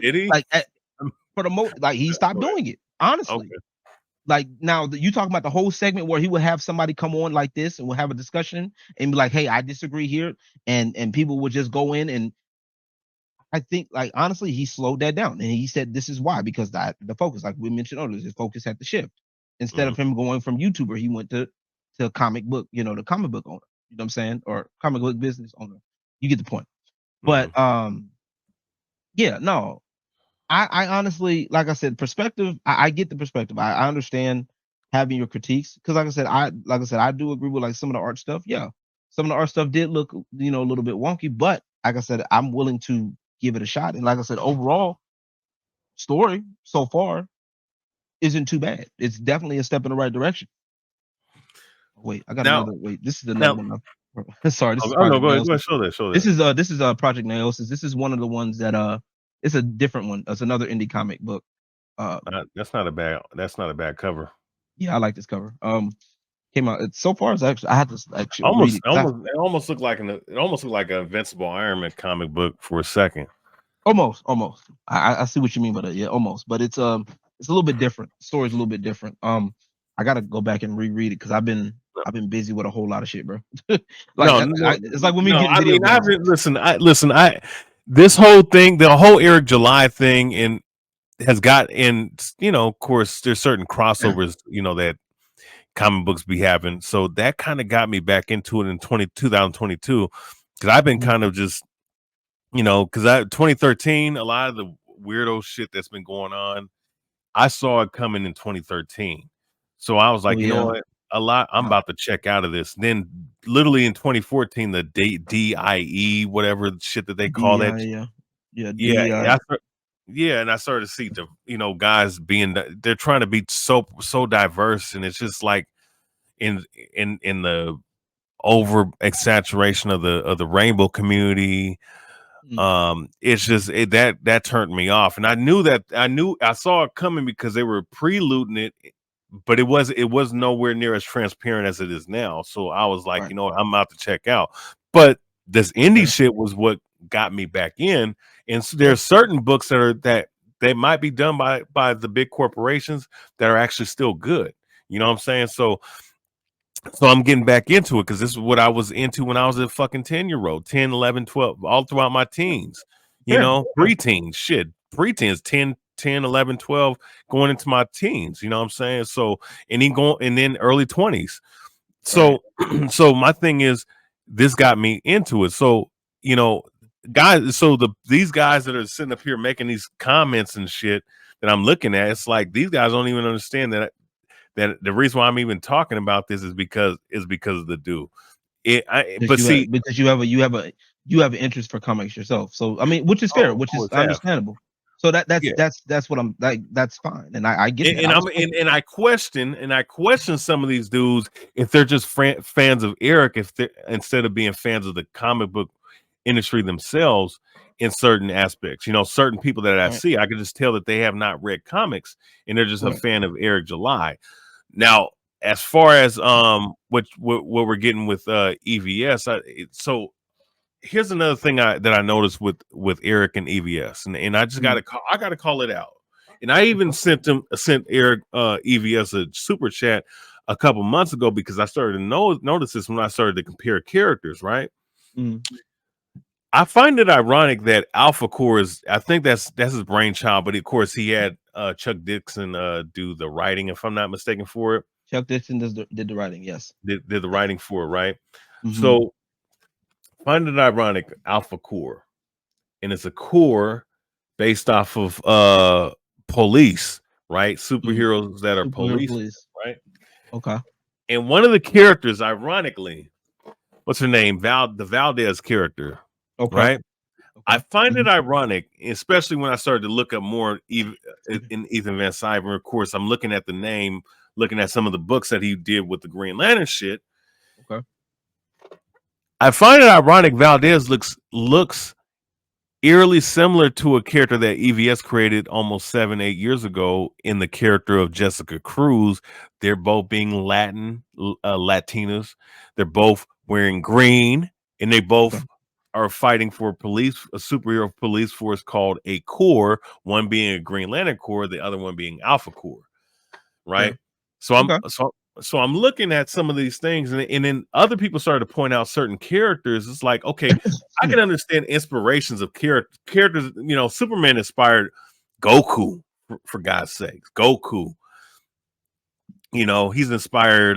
Speaker 1: did he?
Speaker 2: like for the most, like he stopped
Speaker 1: Go ahead.
Speaker 2: doing it. Honestly.
Speaker 1: Okay.
Speaker 2: Like now you talking about the whole segment where he would have somebody come on like this and we'll have a discussion and be like, hey, I disagree here. And people would just go in, and I think, like, honestly, he slowed that down, and he said this is why, because the focus, like we mentioned earlier, his focus had to shift. Instead
Speaker 1: Hmm.
Speaker 2: of him going from YouTuber, he went to comic book, the comic book owner. You know what I'm saying? Or comic book business owner. You get the point.
Speaker 1: Hmm.
Speaker 2: But yeah, no, I honestly, like I said, perspective. I get the perspective. I understand having your critiques, because like I said, I do agree with like some of the art stuff. Yeah, some of the art stuff did look, a little bit wonky, but like I said, I'm willing to give it a shot. And like I said, overall story so far isn't too bad. It's definitely a step in the right direction. Wait, I got
Speaker 1: Now,
Speaker 2: another. Wait, this is another
Speaker 1: now,
Speaker 2: one. Sorry, this is
Speaker 1: oh no,
Speaker 2: Project
Speaker 1: go ahead,
Speaker 2: Nails.
Speaker 1: show that, show
Speaker 2: This
Speaker 1: that.
Speaker 2: is Project Nails. This is one of the ones that it's a different one. It's another indie comic book. Uh,
Speaker 1: That's not a bad. That's not a bad cover.
Speaker 2: yeah, I like this cover. came out. It's so far as actually I had to actually read
Speaker 1: Almost,
Speaker 2: it.
Speaker 1: it almost looked like an Invincible Iron Man comic book for a second.
Speaker 2: Almost. I see what you mean by that. Yeah, almost. But it's a little bit different. The story's a little bit different. I gotta go back and reread it because I've been busy with a whole lot of shit, bro. Like
Speaker 1: No, no,
Speaker 2: it's like when we
Speaker 1: no.
Speaker 2: getting
Speaker 1: I
Speaker 2: video
Speaker 1: mean, I
Speaker 2: games.
Speaker 1: haven't listen. I this whole thing, the whole Eric July thing, and has got in. Of course, there's certain crossovers. That comic books be having. So that kind of got me back into it in 2022 because I've been
Speaker 2: Mhm.
Speaker 1: kind of just, because 2013, a lot of the weirdo shit that's been going on, I saw it coming in 2013. So I was
Speaker 2: Oh
Speaker 1: like, you know
Speaker 2: yeah.
Speaker 1: what? I'm
Speaker 2: Uh,
Speaker 1: about to check out of this. Then literally in 2014, the DIE, whatever shit that they call that.
Speaker 2: DEI, yeah. Yeah,
Speaker 1: Yeah.
Speaker 2: DEI.
Speaker 1: Yeah, and I started to see the guys being they're trying to be so diverse, and it's just like in in the over exaggeration of the rainbow community.
Speaker 2: Mm,
Speaker 1: It's just that turned me off, and I saw it coming because they were preluding it, but it was nowhere near as transparent as it is now. So I was like,
Speaker 2: right.
Speaker 1: I'm about to check out. But this indie
Speaker 2: Fair.
Speaker 1: shit was what got me back in, and so
Speaker 2: Fair.
Speaker 1: there's certain books that they might be done by the big corporations that are actually still good. You know what I'm saying? So I'm getting back into it because this is what I was into when I was a fucking 10-year-old, 10, 11, 12, all throughout my teens,
Speaker 2: Fair. Fair.
Speaker 1: preteens, shit, preteens, 10, 11, 12, going into my teens, you know what I'm saying? So, and then early 20s.
Speaker 2: Right.
Speaker 1: So, so my thing is, this got me into it. So, you know, guys, so these guys that are sitting up here making these comments and shit that I'm looking at, it's like these guys don't even understand that the reason why I'm even talking about this is because of the dude.
Speaker 2: Because
Speaker 1: But see,
Speaker 2: you have an interest for comics yourself. So I mean, which is fair,
Speaker 1: oh,
Speaker 2: which is
Speaker 1: always have,
Speaker 2: understandable. So that's
Speaker 1: yeah.
Speaker 2: that's that's what I'm like. That's fine, and I get
Speaker 1: And,
Speaker 2: that.
Speaker 1: and
Speaker 2: I
Speaker 1: I'm
Speaker 2: respect it.
Speaker 1: and I question some of these dudes if they're just fans of Eric, if they instead of being fans of the comic book industry themselves in certain aspects. Certain people that I
Speaker 2: Right.
Speaker 1: see, I can just tell that they have not read comics and they're just a
Speaker 2: Right.
Speaker 1: fan of Eric July. Now, as far as what we're getting with EVS, so here's another thing that I noticed with Eric and EVS, and I just
Speaker 2: Mm,
Speaker 1: gotta call it out. And I even
Speaker 2: okay.
Speaker 1: sent Eric EVS a super chat a couple months ago because I started to notice this when I started to compare characters. Right,
Speaker 2: Mm,
Speaker 1: I find it ironic that Alpha Core I think that's his brainchild, but of course he had Chuck Dixon do the writing, if I'm not mistaken, for it.
Speaker 2: Chuck Dixon did the writing. Yes.
Speaker 1: Did the
Speaker 2: Yes.
Speaker 1: writing for it, right?
Speaker 2: Mm-hmm.
Speaker 1: So find it ironic, Alpha Core, and it's a core based off of police, right?
Speaker 2: Mm.
Speaker 1: Superheroes that are
Speaker 2: Superhero
Speaker 1: police,
Speaker 2: police.
Speaker 1: right?
Speaker 2: Okay.
Speaker 1: And one of the characters, ironically, what's her name? The Valdez character,
Speaker 2: Okay.
Speaker 1: right? I
Speaker 2: Okay.
Speaker 1: find
Speaker 2: Mm-hmm.
Speaker 1: it ironic, especially when I started to look up more in Ethan Van Sciver. Of course, I'm looking at the name, looking at some of the books that he did with the Green Lantern shit.
Speaker 2: Okay.
Speaker 1: I find it ironic Valdez looks eerily similar to a character that EVS created almost 7-8 years ago in the character of Jessica Cruz. They're both being Latinas. They're both wearing green, and they
Speaker 2: Okay.
Speaker 1: both are fighting for a superhero police force called a Corps. One being a Green Lantern Corps, the other one being Alpha Corps. Right.
Speaker 2: Fair.
Speaker 1: So I'm
Speaker 2: Okay.
Speaker 1: so I'm looking at some of these things, and then other people started to point out certain characters. It's like, okay, I can understand inspirations of characters. Superman inspired Goku, for God's sakes. Goku. He's inspired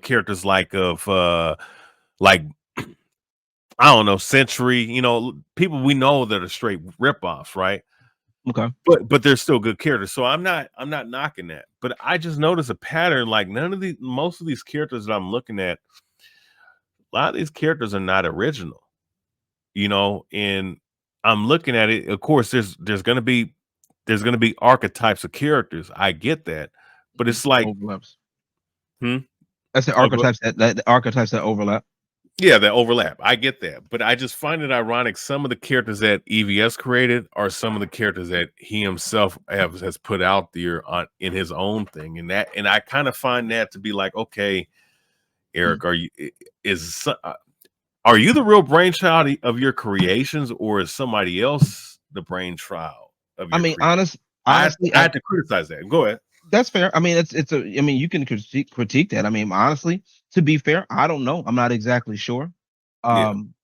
Speaker 1: characters like I don't know, Century, people we know that are straight ripoffs, right?
Speaker 2: Okay.
Speaker 1: But they're still good characters. So I'm not knocking that. But I just noticed a pattern, like most of these characters that I'm looking at, a lot of these characters are not original, and I'm looking at it. Of course, there's gonna be archetypes of characters. I get that. But
Speaker 2: Mhm.
Speaker 1: it's like,
Speaker 2: Overlaps.
Speaker 1: hmm?
Speaker 2: That's the
Speaker 1: Oh, go,
Speaker 2: archetypes that the archetypes that overlap.
Speaker 1: Yeah, that overlap. I get that, but I just find it ironic. Some of the characters that EVS created are some of the characters that he himself has put out there on in his own thing, and I kind of find that to be like, okay, Eric, are you the real brainchild of your creations, or is somebody else the brainchild of
Speaker 2: I
Speaker 1: your
Speaker 2: mean,
Speaker 1: creation?
Speaker 2: honestly,
Speaker 1: I had to criticize that. Go ahead.
Speaker 2: that's fair. I mean, it's a. I mean, you can critique that. I mean, honestly, to be fair, I don't know. I'm not exactly sure.
Speaker 1: Yeah,
Speaker 2: Um,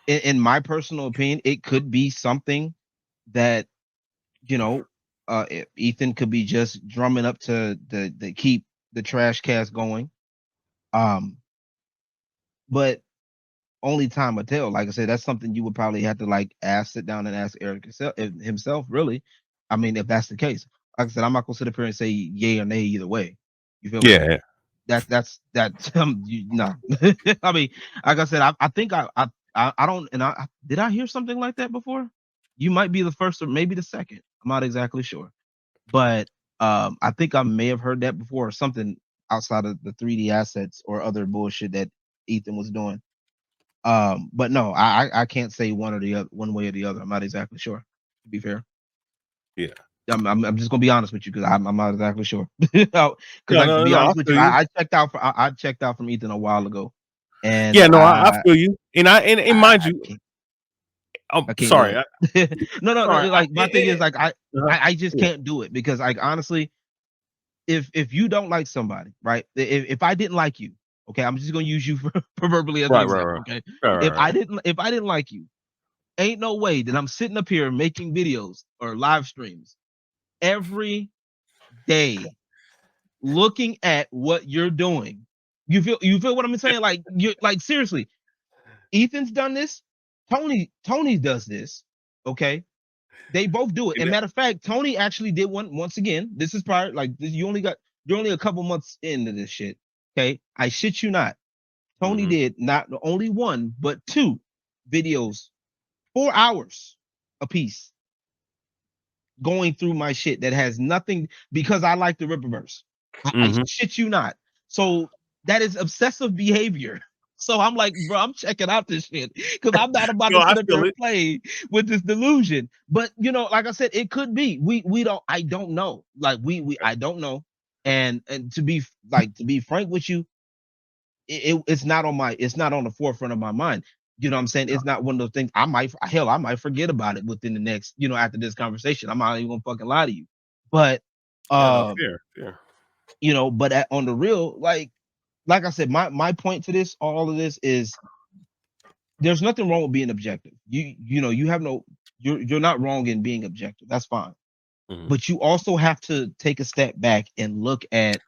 Speaker 2: in my personal opinion, it could be something that you know, Ethan could be just drumming up to the keep the trash cast going. Um, but only time will tell. Like I said, that's something you would probably have to like sit down and ask Eric himself, really. I mean, if that's the case. Like I said, I'm not gonna sit up here and say yay or nay either way. You feel me?
Speaker 1: yeah,
Speaker 2: That's no. I mean, like I said, I think I don't and I did I hear something like that before? You might be the first or maybe the second. I'm not exactly sure. But I think I may have heard that before or something outside of the 3D assets or other bullshit that Ethan was doing. But no, I can't say one or the other, one way or the other. I'm not exactly sure. To be fair,
Speaker 1: yeah.
Speaker 2: I'm just gonna be honest with you because I'm not exactly sure. Because
Speaker 1: No,
Speaker 2: like to
Speaker 1: no,
Speaker 2: be
Speaker 1: no. I
Speaker 2: honest with
Speaker 1: feel
Speaker 2: you,
Speaker 1: you.
Speaker 2: I checked out from Ethan a while ago, and
Speaker 1: Yeah, no, I feel you. And mind
Speaker 2: I
Speaker 1: you,
Speaker 2: can't
Speaker 1: I'm
Speaker 2: I can't do
Speaker 1: sorry.
Speaker 2: it. No.
Speaker 1: Sorry.
Speaker 2: Like my thing is like
Speaker 1: Uh-huh.
Speaker 2: I just
Speaker 1: Yeah.
Speaker 2: can't do it because like honestly, if you don't like somebody, right? If I didn't like you, okay, I'm just gonna use you for proverbially as an
Speaker 1: Right, right, right.
Speaker 2: example, okay?
Speaker 1: Right, right, right.
Speaker 2: If I didn't like you, ain't no way that I'm sitting up here making videos or live streams every day looking at what you're doing. You feel what I'm saying? Like you like seriously, Ethan's done this, Tony does this, okay? They both do it.
Speaker 1: And
Speaker 2: And
Speaker 1: that
Speaker 2: matter of fact, Tony actually did one once again. This is prior, like you're only a couple months into this shit. Okay. I shit you not. Tony
Speaker 1: mhm.
Speaker 2: did not only one, but two videos, 4 hours a piece, going through my shit that has nothing because I like the Rippaverse. I
Speaker 1: Mhm.
Speaker 2: shit you not. So that is obsessive behavior. So I'm like, bro, I'm checking out this shit because I'm not about
Speaker 1: No,
Speaker 2: to
Speaker 1: I
Speaker 2: sit up here
Speaker 1: feel
Speaker 2: and
Speaker 1: it.
Speaker 2: play with this delusion. But like I said, it could be. We don't. I don't know. Like we I don't know. And to be frank with you, it's not on the forefront of my mind. You know what I'm saying? It's not one of those things I might forget about it within the next, after this conversation. I'm not even gonna fucking lie to you. But
Speaker 1: Yeah, no,
Speaker 2: um,
Speaker 1: fair, fair.
Speaker 2: on the real, like I said, my point to this, all of this is there's nothing wrong with being objective. You have no you're not wrong in being objective. That's fine.
Speaker 1: Mhm.
Speaker 2: But you also have to take a step back and look at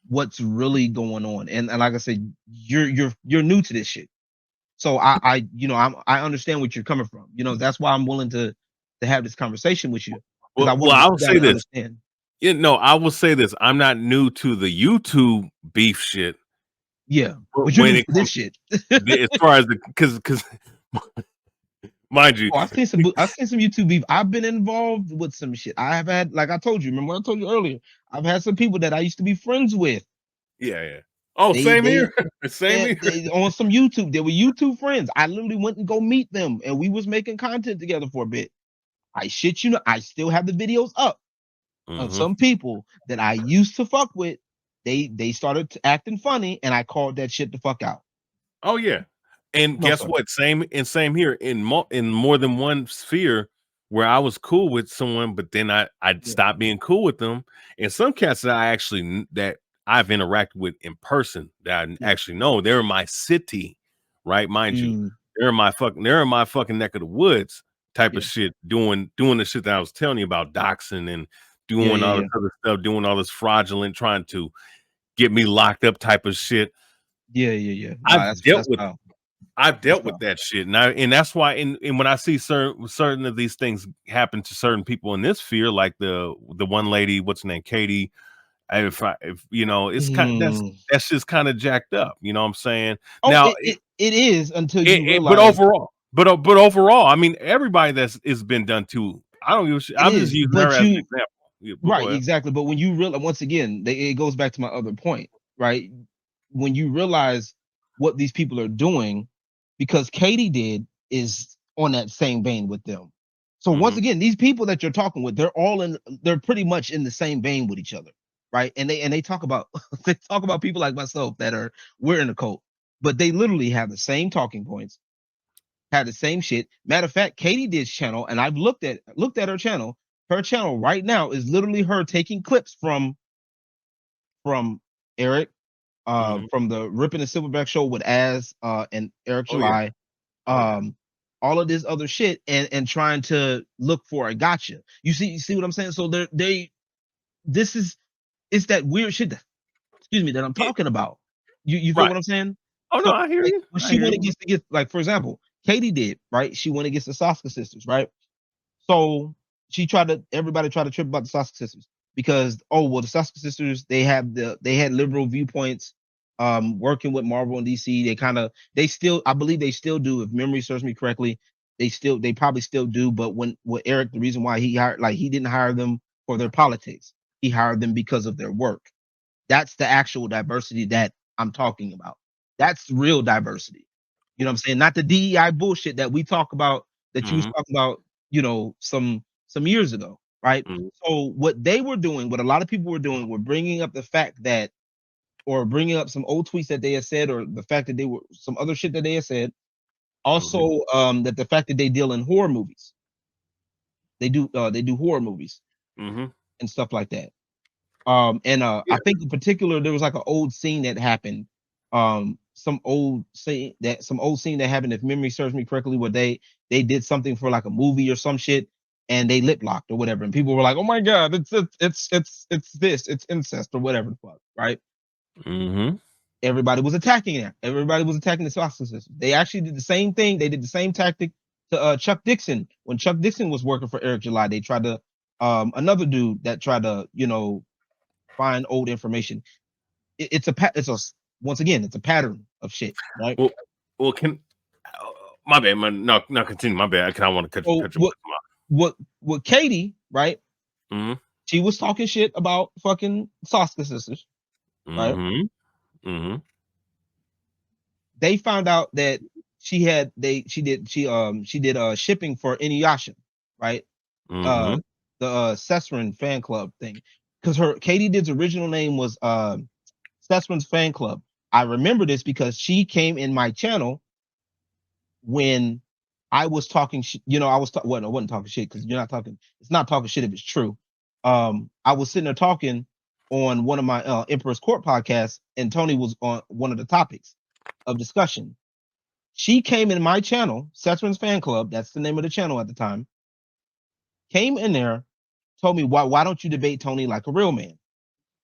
Speaker 2: what's really going on. And like I said, you're new to this shit. So I understand what you're coming from. That's why I'm willing to have this conversation with you because I
Speaker 1: Well,
Speaker 2: wanted to
Speaker 1: I
Speaker 2: sit
Speaker 1: will
Speaker 2: down
Speaker 1: say
Speaker 2: and
Speaker 1: this.
Speaker 2: understand.
Speaker 1: Yeah, no, I will say this. I'm not new to the YouTube beef shit,
Speaker 2: Yeah,
Speaker 1: but
Speaker 2: but you're
Speaker 1: when
Speaker 2: new
Speaker 1: it
Speaker 2: to this
Speaker 1: comes
Speaker 2: shit.
Speaker 1: as far as the because mind you,
Speaker 2: Oh, I've seen some YouTube beef. I've been involved with some shit. I have had, like I told you, remember what I told you earlier? I've had some people that I used to be friends with.
Speaker 1: yeah, yeah. Oh,
Speaker 2: They
Speaker 1: same here.
Speaker 2: they
Speaker 1: Same here.
Speaker 2: they on some YouTube. They were YouTube friends. I literally went and go meet them, and we was making content together for a bit. I shit you not, I still have the videos up of
Speaker 1: Mhm.
Speaker 2: some people that I used to fuck with. They started acting funny, and I called that shit the fuck out.
Speaker 1: Oh yeah, and
Speaker 2: No
Speaker 1: guess
Speaker 2: sir.
Speaker 1: what? Same here in more than one sphere where I was cool with someone, but then I
Speaker 2: Yeah.
Speaker 1: stopped being cool with them. And some cats that I actually that I've interacted with in person that I
Speaker 2: Yeah.
Speaker 1: actually know they're in my city, right? Mind you,
Speaker 2: Mm,
Speaker 1: they're in my fucking neck of the woods type of
Speaker 2: yeah.
Speaker 1: shit, doing the shit that I was telling you about doxing and
Speaker 2: Yeah.
Speaker 1: doing
Speaker 2: Yeah.
Speaker 1: all this
Speaker 2: Yeah.
Speaker 1: other stuff, doing all this fraudulent, trying to get me locked up type of shit.
Speaker 2: Yeah. Yeah. Yeah. Nah,
Speaker 1: I've dealt
Speaker 2: that's
Speaker 1: with
Speaker 2: foul.
Speaker 1: I've
Speaker 2: That's
Speaker 1: dealt with
Speaker 2: foul.
Speaker 1: that shit, and that's why, and when I see certain of these things happen to certain people in this sphere, like the one lady, what's her name, Katie. If it's kind
Speaker 2: Mm.
Speaker 1: that's just kind of jacked up. You know what I'm saying?
Speaker 2: Oh,
Speaker 1: Now,
Speaker 2: it is until you
Speaker 1: but
Speaker 2: realize
Speaker 1: overall, but overall, I mean, everybody that's it's been done to. I don't give a shit.
Speaker 2: it
Speaker 1: I'm just
Speaker 2: is,
Speaker 1: using her
Speaker 2: but
Speaker 1: as an
Speaker 2: you
Speaker 1: example. Yeah, but go
Speaker 2: right,
Speaker 1: ahead.
Speaker 2: exactly. But when you realize, once again, it goes back to my other point, right? When you realize what these people are doing, because Katie did is on that same vein with them. So once again, these people that you're talking with, they're pretty much in the same vein with each other, right? And they talk about they talk about people like myself that we're in a cult, but they literally have the same talking points, had the same shit. Matter of fact, Katie did's channel, and I've looked at her channel. Her channel right now is literally her taking clips from Eric, from the Ripping the Silverback show with Az and Eric
Speaker 1: Oh yeah.
Speaker 2: July, all of this other shit, and trying to look for a gotcha. You see what I'm saying? So this is it's that weird shit that, excuse me, that I'm
Speaker 1: Yeah.
Speaker 2: talking about. You feel
Speaker 1: Right.
Speaker 2: what I'm saying?
Speaker 1: Oh no,
Speaker 2: So
Speaker 1: I hear
Speaker 2: like
Speaker 1: you.
Speaker 2: when
Speaker 1: I
Speaker 2: she
Speaker 1: hear
Speaker 2: went
Speaker 1: you.
Speaker 2: against like for example, Katie did, right? She went against the Saska sisters, right? So everybody tried to trip about the Saska sisters because, oh well, the Saska sisters, they had liberal viewpoints, working with Marvel and DC. They still, I believe they still do, if memory serves me correctly. They probably still do, but with Eric, the reason why he didn't hire them for their politics, he hired them because of their work. That's the actual diversity that I'm talking about. That's real diversity. You know what I'm saying? Not the DEI bullshit that we talk about, that you was
Speaker 1: Mhm.
Speaker 2: talking about, some years ago, right?
Speaker 1: Mhm.
Speaker 2: So what they were doing, what a lot of people were doing, were bringing up the fact that, or bringing up some old tweets that they had said, or the fact that they were some other shit that they had said.
Speaker 1: Mhm.
Speaker 2: Also, that the fact that they deal in horror movies, they do horror movies
Speaker 1: Mhm.
Speaker 2: and stuff like that. And I
Speaker 1: Yeah.
Speaker 2: think in particular there was like an old scene that happened, some old scene that happened, if memory serves me correctly, where they did something for like a movie or some shit, and they lip locked or whatever, and people were like, "Oh my god, it's incest or whatever the fuck," right?
Speaker 1: Mhm.
Speaker 2: Everybody was attacking that. Everybody was attacking the sausage system. They actually did the same thing. They did the same tactic to Chuck Dixon when Chuck Dixon was working for Eric July. They tried to, another dude that tried to, find old information. Once again, it's a pattern of shit, right?
Speaker 1: Well, can my bad, man. No, no, continue. My bad. I want to
Speaker 2: So
Speaker 1: cut you off.
Speaker 2: what Katie, right?
Speaker 1: Mhm.
Speaker 2: She was talking shit about fucking Saska sisters, right?
Speaker 1: Mhm. Mhm.
Speaker 2: They found out that she did shipping for Inuyasha, right? Uh
Speaker 1: Mhm.
Speaker 2: the Sesrin fan club thing. Because her Katie Did's original name was Sesrin's fan club. I remember this because she came in my channel when I was talking shit. Well, I wasn't talking shit, because you're not talking. It's not talking shit if it's true. I was sitting there talking on one of my Emperor's Court podcasts, and Tony was on one of the topics of discussion. She came in my channel, Sethrin's fan club. That's the name of the channel at the time. Came in there, told me, why don't you debate Tony like a real man?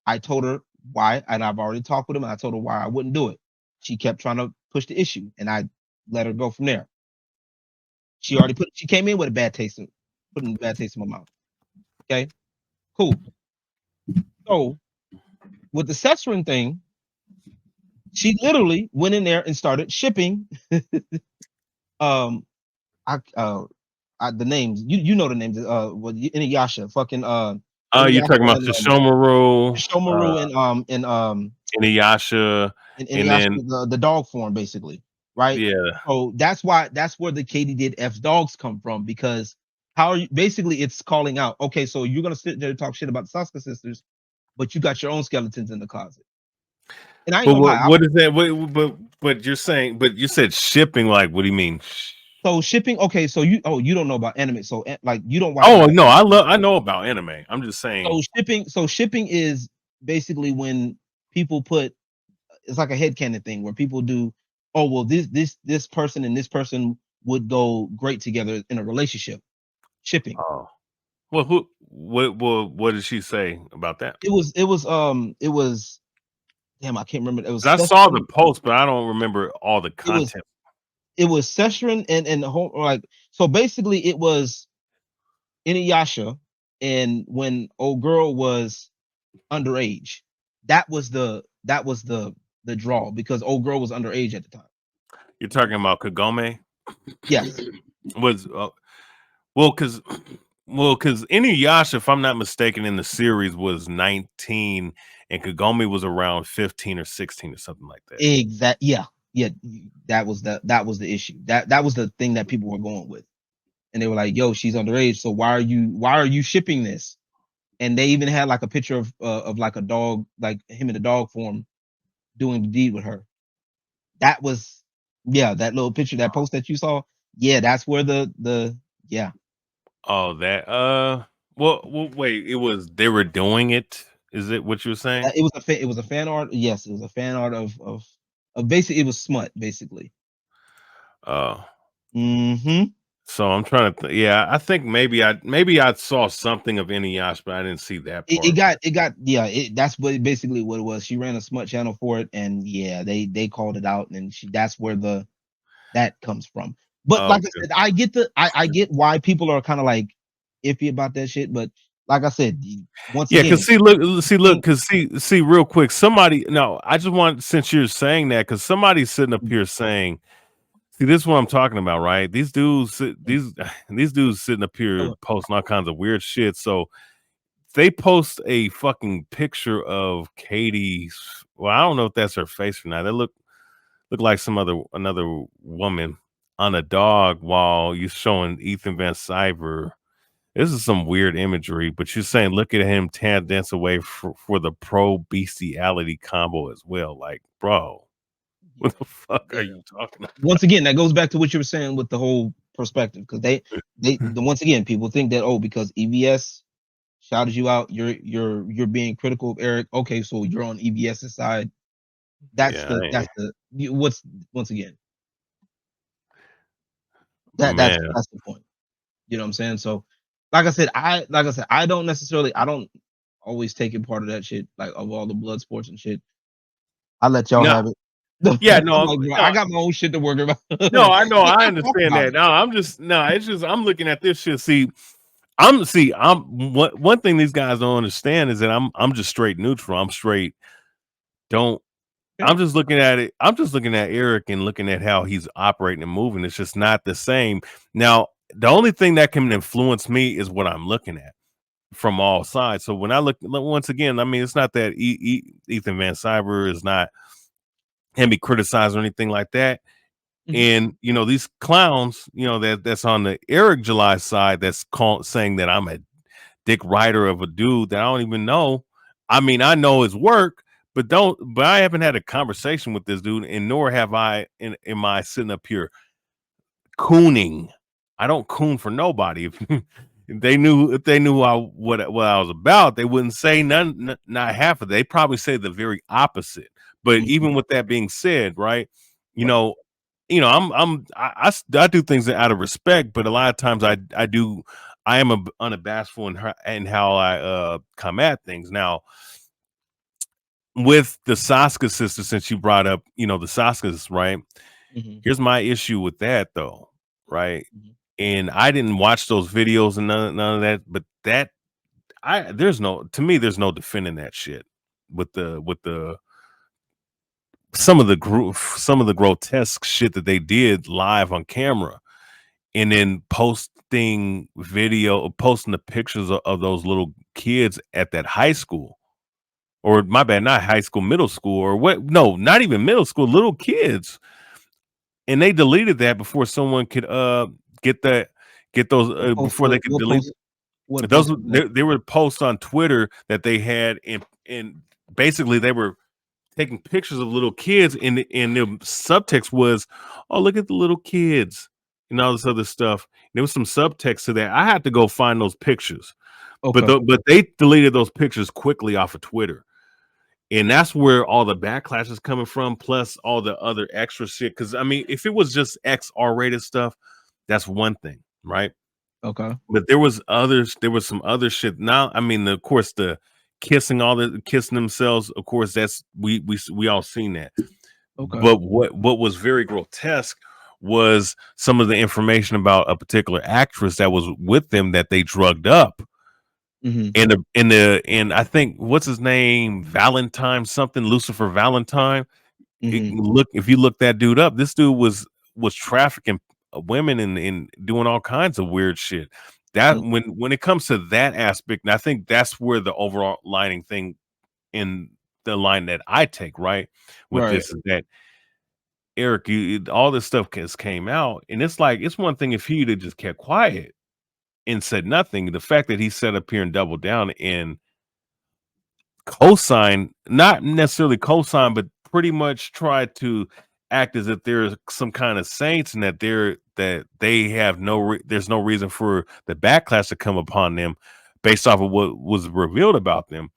Speaker 2: I told her why, and I've already talked with him, and I told her why I wouldn't do it. She kept trying to push the issue, and I let her go from there. She came in with a bad taste, putting a bad taste in my mouth. Okay, cool. So with the Session thing, she literally went in there and started shipping. um, the names, you know the names. Inuyasha, fucking
Speaker 1: You're
Speaker 2: Inuyasha
Speaker 1: talking about
Speaker 2: and
Speaker 1: Shishomaru,
Speaker 2: Shomaru
Speaker 1: Inuyasha,
Speaker 2: and
Speaker 1: and
Speaker 2: Inuyasha,
Speaker 1: then
Speaker 2: the dog form, basically, right?
Speaker 1: yeah.
Speaker 2: So that's where the Katie did F dogs come from, because how are you, basically it's calling out, okay, so you're gonna sit there and talk shit about the Sasuke sisters, but you got your own skeletons in the closet. And I ain't
Speaker 1: But
Speaker 2: gonna lie,
Speaker 1: what is that? But you're saying, but you said shipping. Like, what do you mean?
Speaker 2: so shipping, okay, so you don't know about anime, so like you don't watch a
Speaker 1: Oh
Speaker 2: lot of
Speaker 1: no,
Speaker 2: anime.
Speaker 1: I know about anime. I'm just saying.
Speaker 2: So shipping is basically when people put, it's like a headcanon thing where people do, oh well, this person and this person would go great together in a relationship. Shipping.
Speaker 1: Oh, well, what did she say about that?
Speaker 2: It was damn, I can't remember. It was
Speaker 1: 'Cause I saw the
Speaker 2: Session.
Speaker 1: post, but I don't remember all the
Speaker 2: It was
Speaker 1: content.
Speaker 2: it was Session and the whole, like, so basically it was Inuyasha, and when old girl was underage. That was the draw, because old girl was underage at the time.
Speaker 1: You're talking about Kagome
Speaker 2: Yes.
Speaker 1: was well, because Inuyasha, if I'm not mistaken, in the series was 19, and Kagome was around 15 or 16 or something like that.
Speaker 2: Exact. Yeah. yeah, that was the issue. That was the thing that people were going with, and they were like, "Yo, she's underage, so why are you shipping this?" And they even had like a picture of like a dog, like him in a dog form doing the deed with her. That was, yeah, that little picture, that post that you saw. Yeah, that's where the yeah.
Speaker 1: Oh, that well, wait, it was they were doing it. Is it what you were saying?
Speaker 2: It was a fan art. Yes, it was a fan art of basically, it was smut basically.
Speaker 1: Oh,
Speaker 2: Hmm.
Speaker 1: so I'm trying to yeah, I think maybe I saw something of Inuyasha, but I didn't see that
Speaker 2: It
Speaker 1: part.
Speaker 2: got it got yeah. That's what basically what it was. She ran a smut channel for it, and yeah, they called it out, and that's where that comes from. But like I
Speaker 1: Okay.
Speaker 2: said, I get why people are kind of like iffy about that shit. But like I said, once
Speaker 1: Yeah, cause
Speaker 2: again,
Speaker 1: see,
Speaker 2: think,
Speaker 1: cause see, real quick, somebody. No, I just want since you're saying that, cause somebody's sitting up here saying, "See, this is what I'm talking about, right? These dudes, these dudes sitting up here posting all kinds of weird shit." So they post a fucking picture of Katie's. Well, I don't know if that's her face or not. They look like another woman on a dog while you showing Ethan Van Cyber. This is some weird imagery, but you're saying look at him tan dance away for the pro bestiality combo as well. Like, bro,
Speaker 2: yeah,
Speaker 1: what the fuck are
Speaker 2: yeah.
Speaker 1: you talking
Speaker 2: Once again, that goes back to what you were saying with the whole perspective, because once again, people think that, oh, because EBS shouted you out, you're being critical of Eric. Okay, so you're on EBS's side. That's
Speaker 1: Yeah,
Speaker 2: the that's the what's once again, that that's
Speaker 1: man.
Speaker 2: that's the point. You know what I'm saying? So, like I said, I don't always take in part of that shit, like of all the blood sports and shit. I let y'all
Speaker 1: No,
Speaker 2: have it.
Speaker 1: yeah,
Speaker 2: I'm
Speaker 1: no,
Speaker 2: like, bro, I
Speaker 1: no,
Speaker 2: got my own shit to work about.
Speaker 1: no. I know, I
Speaker 2: I talk
Speaker 1: understand
Speaker 2: about
Speaker 1: that.
Speaker 2: it.
Speaker 1: No, I'm just no. It's just I'm looking at this shit. I'm one thing these guys don't understand is that I'm just straight neutral. I'm straight. Don't
Speaker 2: Yeah.
Speaker 1: I'm just looking at it. I'm just looking at Eric and looking at how he's operating and moving. It's just not the same. Now, the only thing that can influence me is what I'm looking at from all sides. So when I look once again, I mean, it's not that Ethan Van Cyber is not him be criticized or anything like that.
Speaker 2: Mhm.
Speaker 1: And these clowns, that's on the Eric July side, saying that I'm a dick rider of a dude that I don't even know. I mean, I know his work, but I haven't had a conversation with this dude, and nor have I am I sitting up here cooning. I don't coon for nobody. If they knew what I was about, they wouldn't say none, not half of it. They probably say the very opposite. But
Speaker 2: Mhm.
Speaker 1: even with that being said, right, you
Speaker 2: Right.
Speaker 1: know, I do things out of respect, but a lot of times I am unabashful in how I come at things. Now with the Saska sister, since you brought up, the Saskas, right?
Speaker 2: Mhm.
Speaker 1: Here's my issue with that though, right?
Speaker 2: Mhm.
Speaker 1: And I didn't watch those videos and none of that, but there's no defending that shit with the some of the grotesque shit that they did live on camera, and then posting the pictures of those little kids at that high school, or my bad, not high school, middle school, or what? No, not even middle school, little kids, and they deleted that before someone could get that get those before they could delete
Speaker 2: What
Speaker 1: those.
Speaker 2: post was that?
Speaker 1: They were posts on Twitter that they had, and basically they were taking pictures of little kids, and the subtext was, "Oh, look at the little kids," and all this other stuff. There was some subtext to that. I had to go find those pictures,
Speaker 2: Okay.
Speaker 1: but they deleted those pictures quickly off of Twitter. And that's where all the backlash is coming from, plus all the other extra shit. Because I mean, if it was just XR-rated stuff, that's one thing, right?
Speaker 2: Okay.
Speaker 1: But there was some other shit. Now, I mean, of course, the kissing themselves, of course, that's we all seen that.
Speaker 2: Okay.
Speaker 1: But what was very grotesque was some of the information about a particular actress that was with them that they drugged up.
Speaker 2: Mhm.
Speaker 1: And I think what's his name, Valentine something, Lucifer Valentine.
Speaker 2: Mhm.
Speaker 1: If you look that dude up, this dude was trafficking women and doing all kinds of weird shit. That
Speaker 2: Mm.
Speaker 1: when it comes to that aspect, and I think that's where the overall lining thing in the line that I take, right, with
Speaker 2: Right.
Speaker 1: this is that Eric, all this stuff came out, and it's like it's one thing if he'd have just kept quiet and said nothing. The fact that he sat up here and doubled down and co-sign, not necessarily co-sign, but pretty much try to act as if they're some kind of saints and that they have there's no reason for the backlash to come upon them based off of what was revealed about them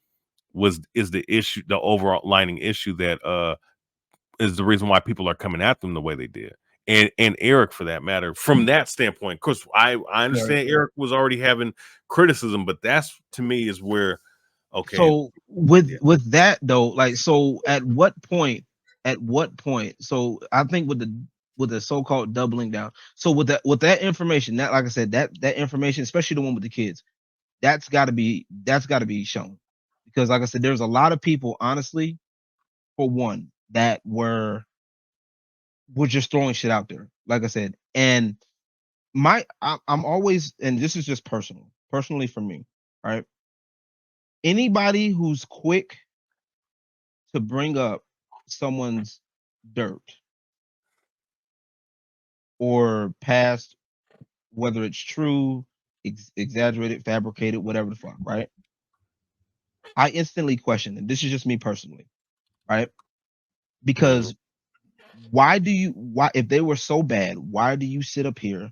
Speaker 1: is the issue, the overall lining issue that is the reason why people are coming at them the way they did. And Eric, for that matter, from that standpoint, of course, I
Speaker 2: Right.
Speaker 1: understand Eric was already having criticism, but that's to me is where okay,
Speaker 2: So
Speaker 1: yeah.
Speaker 2: with that though, like, so at what point? At what point? So I think with the so-called doubling down. So with that information, that, like I said, that information, especially the one with the kids, that's got to be shown, because like I said, there's a lot of people, honestly, for one, that were just throwing shit out there, like I said. And I'm always, and this is just personally for me, right? Anybody who's quick to bring up someone's dirt or past, whether it's true, exaggerated, fabricated, whatever the fuck, right? I instantly question, and this is just me personally, right?
Speaker 1: Mhm.
Speaker 2: Because why, if they were so bad, why do you sit up here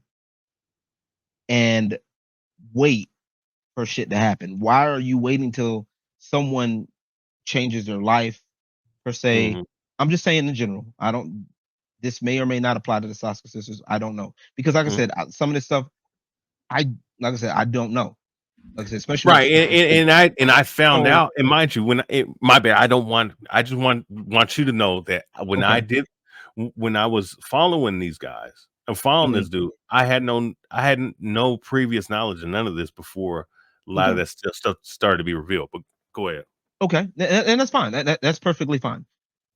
Speaker 2: and wait for shit to happen? Why are you waiting till someone changes their life, per se?
Speaker 1: Mhm.
Speaker 2: I'm just saying in general. I don't. This may or may not apply to the Saska sisters. I don't know, because, like I
Speaker 1: Mhm.
Speaker 2: said, some of this stuff, I like I said, I don't know. Like I said, especially with
Speaker 1: Right,
Speaker 2: children.
Speaker 1: and I found
Speaker 2: So
Speaker 1: out, and mind you, my bad, I don't want, I just want you to know that when
Speaker 2: okay.
Speaker 1: when I was following these guys and following
Speaker 2: Mhm.
Speaker 1: this dude, I hadn't no previous knowledge of none of this before a lot of
Speaker 2: Okay.
Speaker 1: that stuff started to be revealed. But go ahead.
Speaker 2: Okay. And that's fine. That's perfectly fine.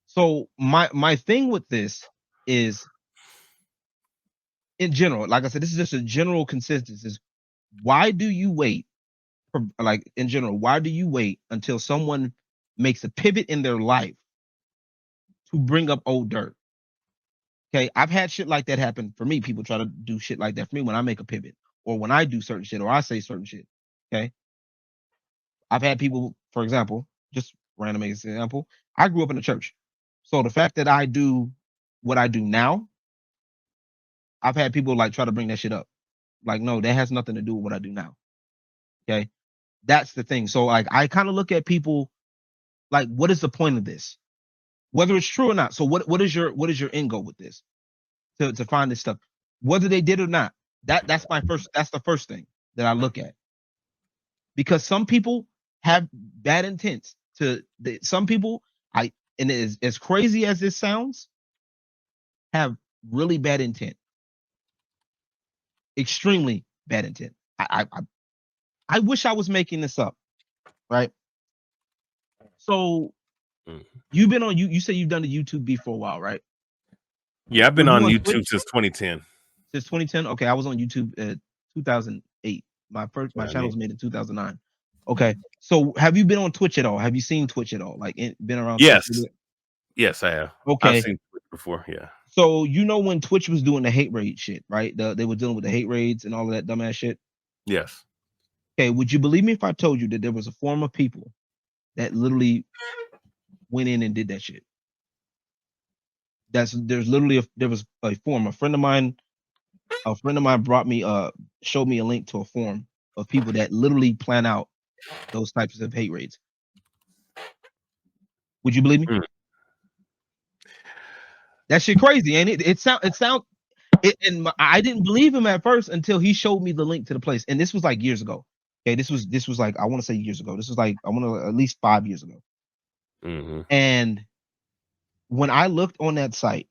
Speaker 2: So my thing with this is, in general, like I said, this is just a general consensus. Is why do you wait? Like, in general, why do you wait until someone makes a pivot in their life to bring up old dirt? Okay, I've had shit like that happen for me. People try to do shit like that for me when I make a pivot, or when I do certain shit, or I say certain shit. Okay, I've had people, for example, just random example. I grew up in the church, so the fact that I do what I do now, I've had people like try to bring that shit up. Like, no, that has nothing to do with what I do now. Okay, that's the thing. So like, I kind of look at people like, what is the point of this? Whether it's true or not. So what is your end goal with this? To find this stuff, whether they did or not. That's the first thing that I look at, because some people have bad intents. Some people, I and as crazy as this sounds, have really bad intent, extremely bad intent. I wish I was making this up, right? So
Speaker 1: Mhm.
Speaker 2: you've been on, you say you've done the YouTube beef for a while, right?
Speaker 1: Yeah, I've
Speaker 2: Were
Speaker 1: been
Speaker 2: you
Speaker 1: on
Speaker 2: on
Speaker 1: YouTube
Speaker 2: Twitch
Speaker 1: since 2010.
Speaker 2: since 2010? Okay, I was on YouTube 2008. My
Speaker 1: Yeah,
Speaker 2: channel was made in 2009. Okay, so have you been on Twitch at all? Have you seen Twitch at all? Like, been around social
Speaker 1: yes,
Speaker 2: media?
Speaker 1: yes, I have. I've
Speaker 2: Okay,
Speaker 1: seen it before. Yeah.
Speaker 2: so you know when Twitch was doing the hate raid shit, right? They were dealing with the hate raids and all of that dumbass shit.
Speaker 1: Yes.
Speaker 2: Okay, would you believe me if I told you that there was a form of people that literally went in and did that shit? There's literally there was a form. A friend of mine brought me showed me a link to a form of people that literally plan out those types of hate raids. Would you believe me?
Speaker 1: Mm.
Speaker 2: That shit crazy, ain't it? And I didn't believe him at first until he showed me the link to the place, and this was like years ago. Okay, this was like, I want to say years ago. This was like, I want to, at least 5 years ago.
Speaker 1: Mhm.
Speaker 2: And when I looked on that site,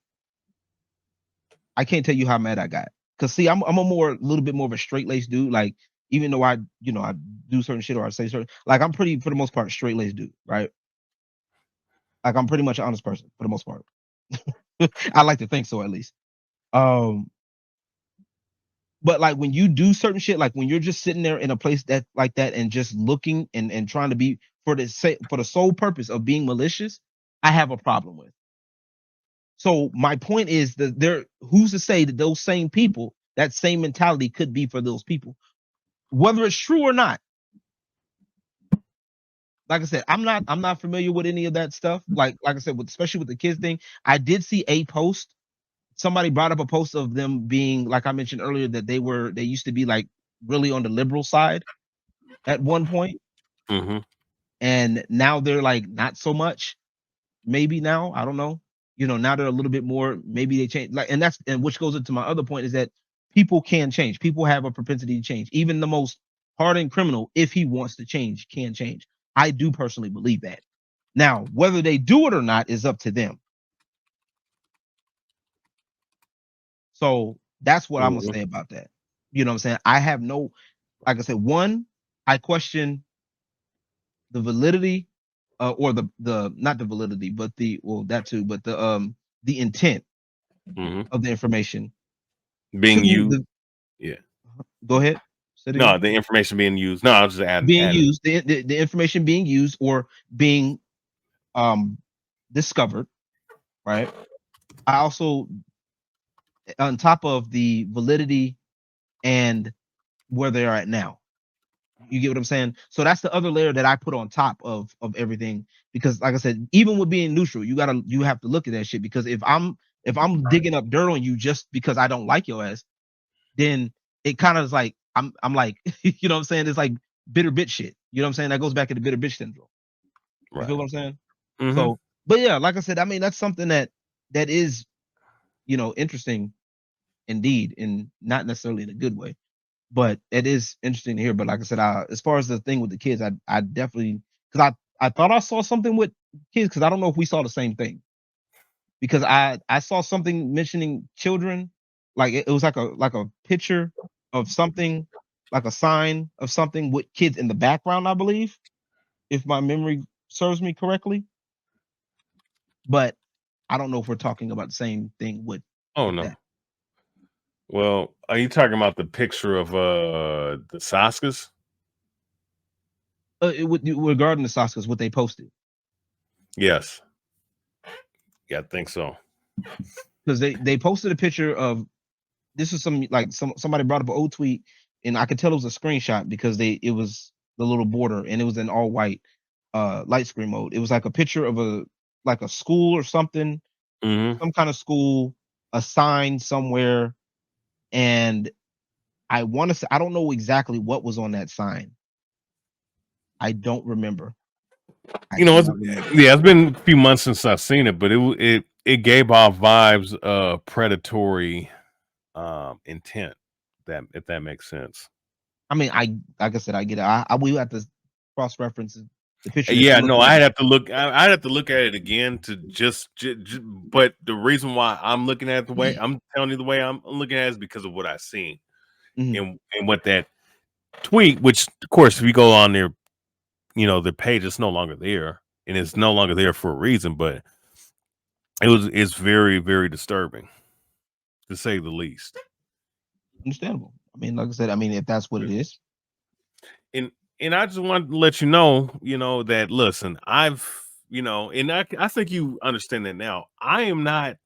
Speaker 2: I can't tell you how mad I got. Cause see, I'm a little bit more of a straight laced dude. Like, even though I do certain shit, or I say certain, like, I'm pretty, for the most part, straight laced dude, right? Like, I'm pretty much an honest person for the most part. I like to think so, at least. Um, but like, when you do certain shit, like when you're just sitting there in a place that like that and just looking and trying to be, for the sole purpose of being malicious, I have a problem with. So my point is that who's to say that those same people, that same mentality could be for those people, whether it's true or not. Like I said, I'm not familiar with any of that stuff. Like I said, especially with the kids thing, I did see a post. Somebody brought up a post of them being, like I mentioned earlier, that they used to be like really on the liberal side at one point,
Speaker 1: Mm-hmm.
Speaker 2: and now they're like not so much. Maybe now, I don't know. Now they're a little bit more. Maybe they change. Like, and which goes into my other point is that people can change. People have a propensity to change. Even the most hardened criminal, if he wants to change, can change. I do personally believe that. Now, whether they do it or not is up to them. So that's what I'm gonna
Speaker 1: Mm-hmm.
Speaker 2: say about that. You know what I'm saying? I have no, like I said, one, I question the validity, or the not the validity, but that too, but the intent
Speaker 1: Mm-hmm.
Speaker 2: of the information.
Speaker 1: Being
Speaker 2: Two,
Speaker 1: used.
Speaker 2: the
Speaker 1: Yeah.
Speaker 2: go ahead, say it
Speaker 1: No,
Speaker 2: again.
Speaker 1: the information being used. No, I was just
Speaker 2: Being
Speaker 1: adding.
Speaker 2: used, the information being used or being um discovered, right? I also, on top of the validity and where they're at now. You get what I'm saying? So that's the other layer that I put on top of everything. Because like I said, even with being neutral, you have to look at that shit. Because if I'm digging up dirt on you just because I don't like your ass, then it kind of is like I'm like, you know what I'm saying? It's like bitter bitch shit. You know what I'm saying? That goes back to the bitter bitch syndrome. You feel
Speaker 1: Right.
Speaker 2: what I'm saying?
Speaker 1: Mm-hmm.
Speaker 2: So, but yeah, like I said, I mean that's something that is, interesting indeed, and not necessarily in a good way. But it is interesting to hear. But like I said, as far as the thing with the kids, I definitely, because I thought I saw something with kids, because I don't know if we saw the same thing, because I saw something mentioning children, like it was like a picture of something, like a sign of something with kids in the background, I believe, if my memory serves me correctly. But I don't know if we're talking about the same thing
Speaker 1: Oh
Speaker 2: with
Speaker 1: no.
Speaker 2: that.
Speaker 1: Well, are you talking about the picture of the Saskas?
Speaker 2: Regarding the Saskas, what they posted,
Speaker 1: Yes. Yeah, I think so.
Speaker 2: because they posted a picture of, this is somebody brought up an old tweet, and I could tell it was a screenshot because it was the little border, and it was in all white, light screen mode. It was like a picture of a school or something,
Speaker 1: Mm-hmm.
Speaker 2: some kind of school, a sign somewhere, and I want to say, I don't know exactly what was on that sign. I don't remember. I
Speaker 1: You
Speaker 2: do
Speaker 1: know, it's
Speaker 2: not remember.
Speaker 1: yeah, it's been a few months since I've seen it, but it gave off vibes of predatory intent. That if that makes sense.
Speaker 2: I mean, like I said, I get it. I will have to cross reference the picture that
Speaker 1: Yeah,
Speaker 2: you're
Speaker 1: no,
Speaker 2: looking at.
Speaker 1: I'd have to look. I'd have to look at it again to but the reason why I'm looking at it the way I'm telling you the way I'm looking at it is because of what I've seen
Speaker 2: Mhm.
Speaker 1: and what that tweet. Which, of course, if you go on their the page, it's no longer there, and it's no longer there for a reason. But it's very very disturbing to say the least.
Speaker 2: Understandable. I mean, like I said, I mean, if that's what it is.
Speaker 1: and and I just wanted to let you know that listen, I've and I think you understand that now. I am not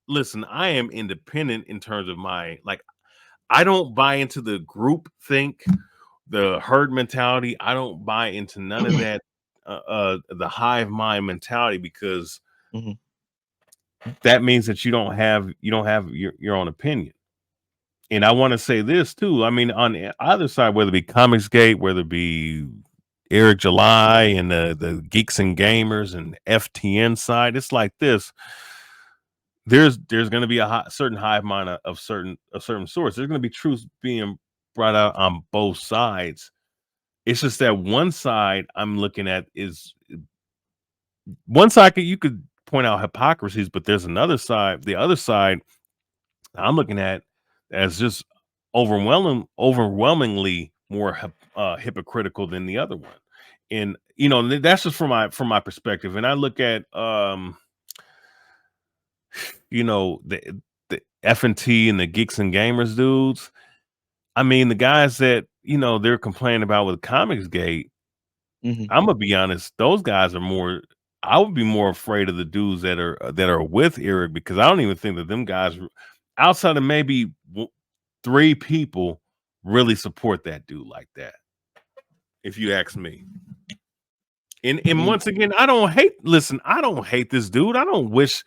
Speaker 1: listen, I am independent in terms of my like I don't buy into the group think, the herd mentality. I don't buy into none of that the hive mind mentality because
Speaker 2: Mhm.
Speaker 1: that means that you don't have your own opinion. And I want to say this too. I mean, on either side, whether it be Comicsgate, whether it be Eric July and the Geeks and Gamers and FTN side, it's like this. There's going to be certain hive mind of certain sorts. There's going to be truths being brought out on both sides. It's just that one side I'm looking at is one side you could point out hypocrisies, but there's another side. The other side I'm looking at as just overwhelmingly more hypocritical than the other one. And that's just from my perspective. And I look at the F&T and the Geeks and Gamers dudes. I mean, the guys that they're complaining about with Comicsgate.
Speaker 2: Mhm.
Speaker 1: I'm gonna be honest; those guys are more. I would be more afraid of the dudes that are with Eric because I don't even think that them guys, outside of maybe three people, really support that dude like that. If you ask me.
Speaker 2: I
Speaker 1: And
Speaker 2: mean,
Speaker 1: once again, I don't hate. Listen, I don't hate this dude. I don't wish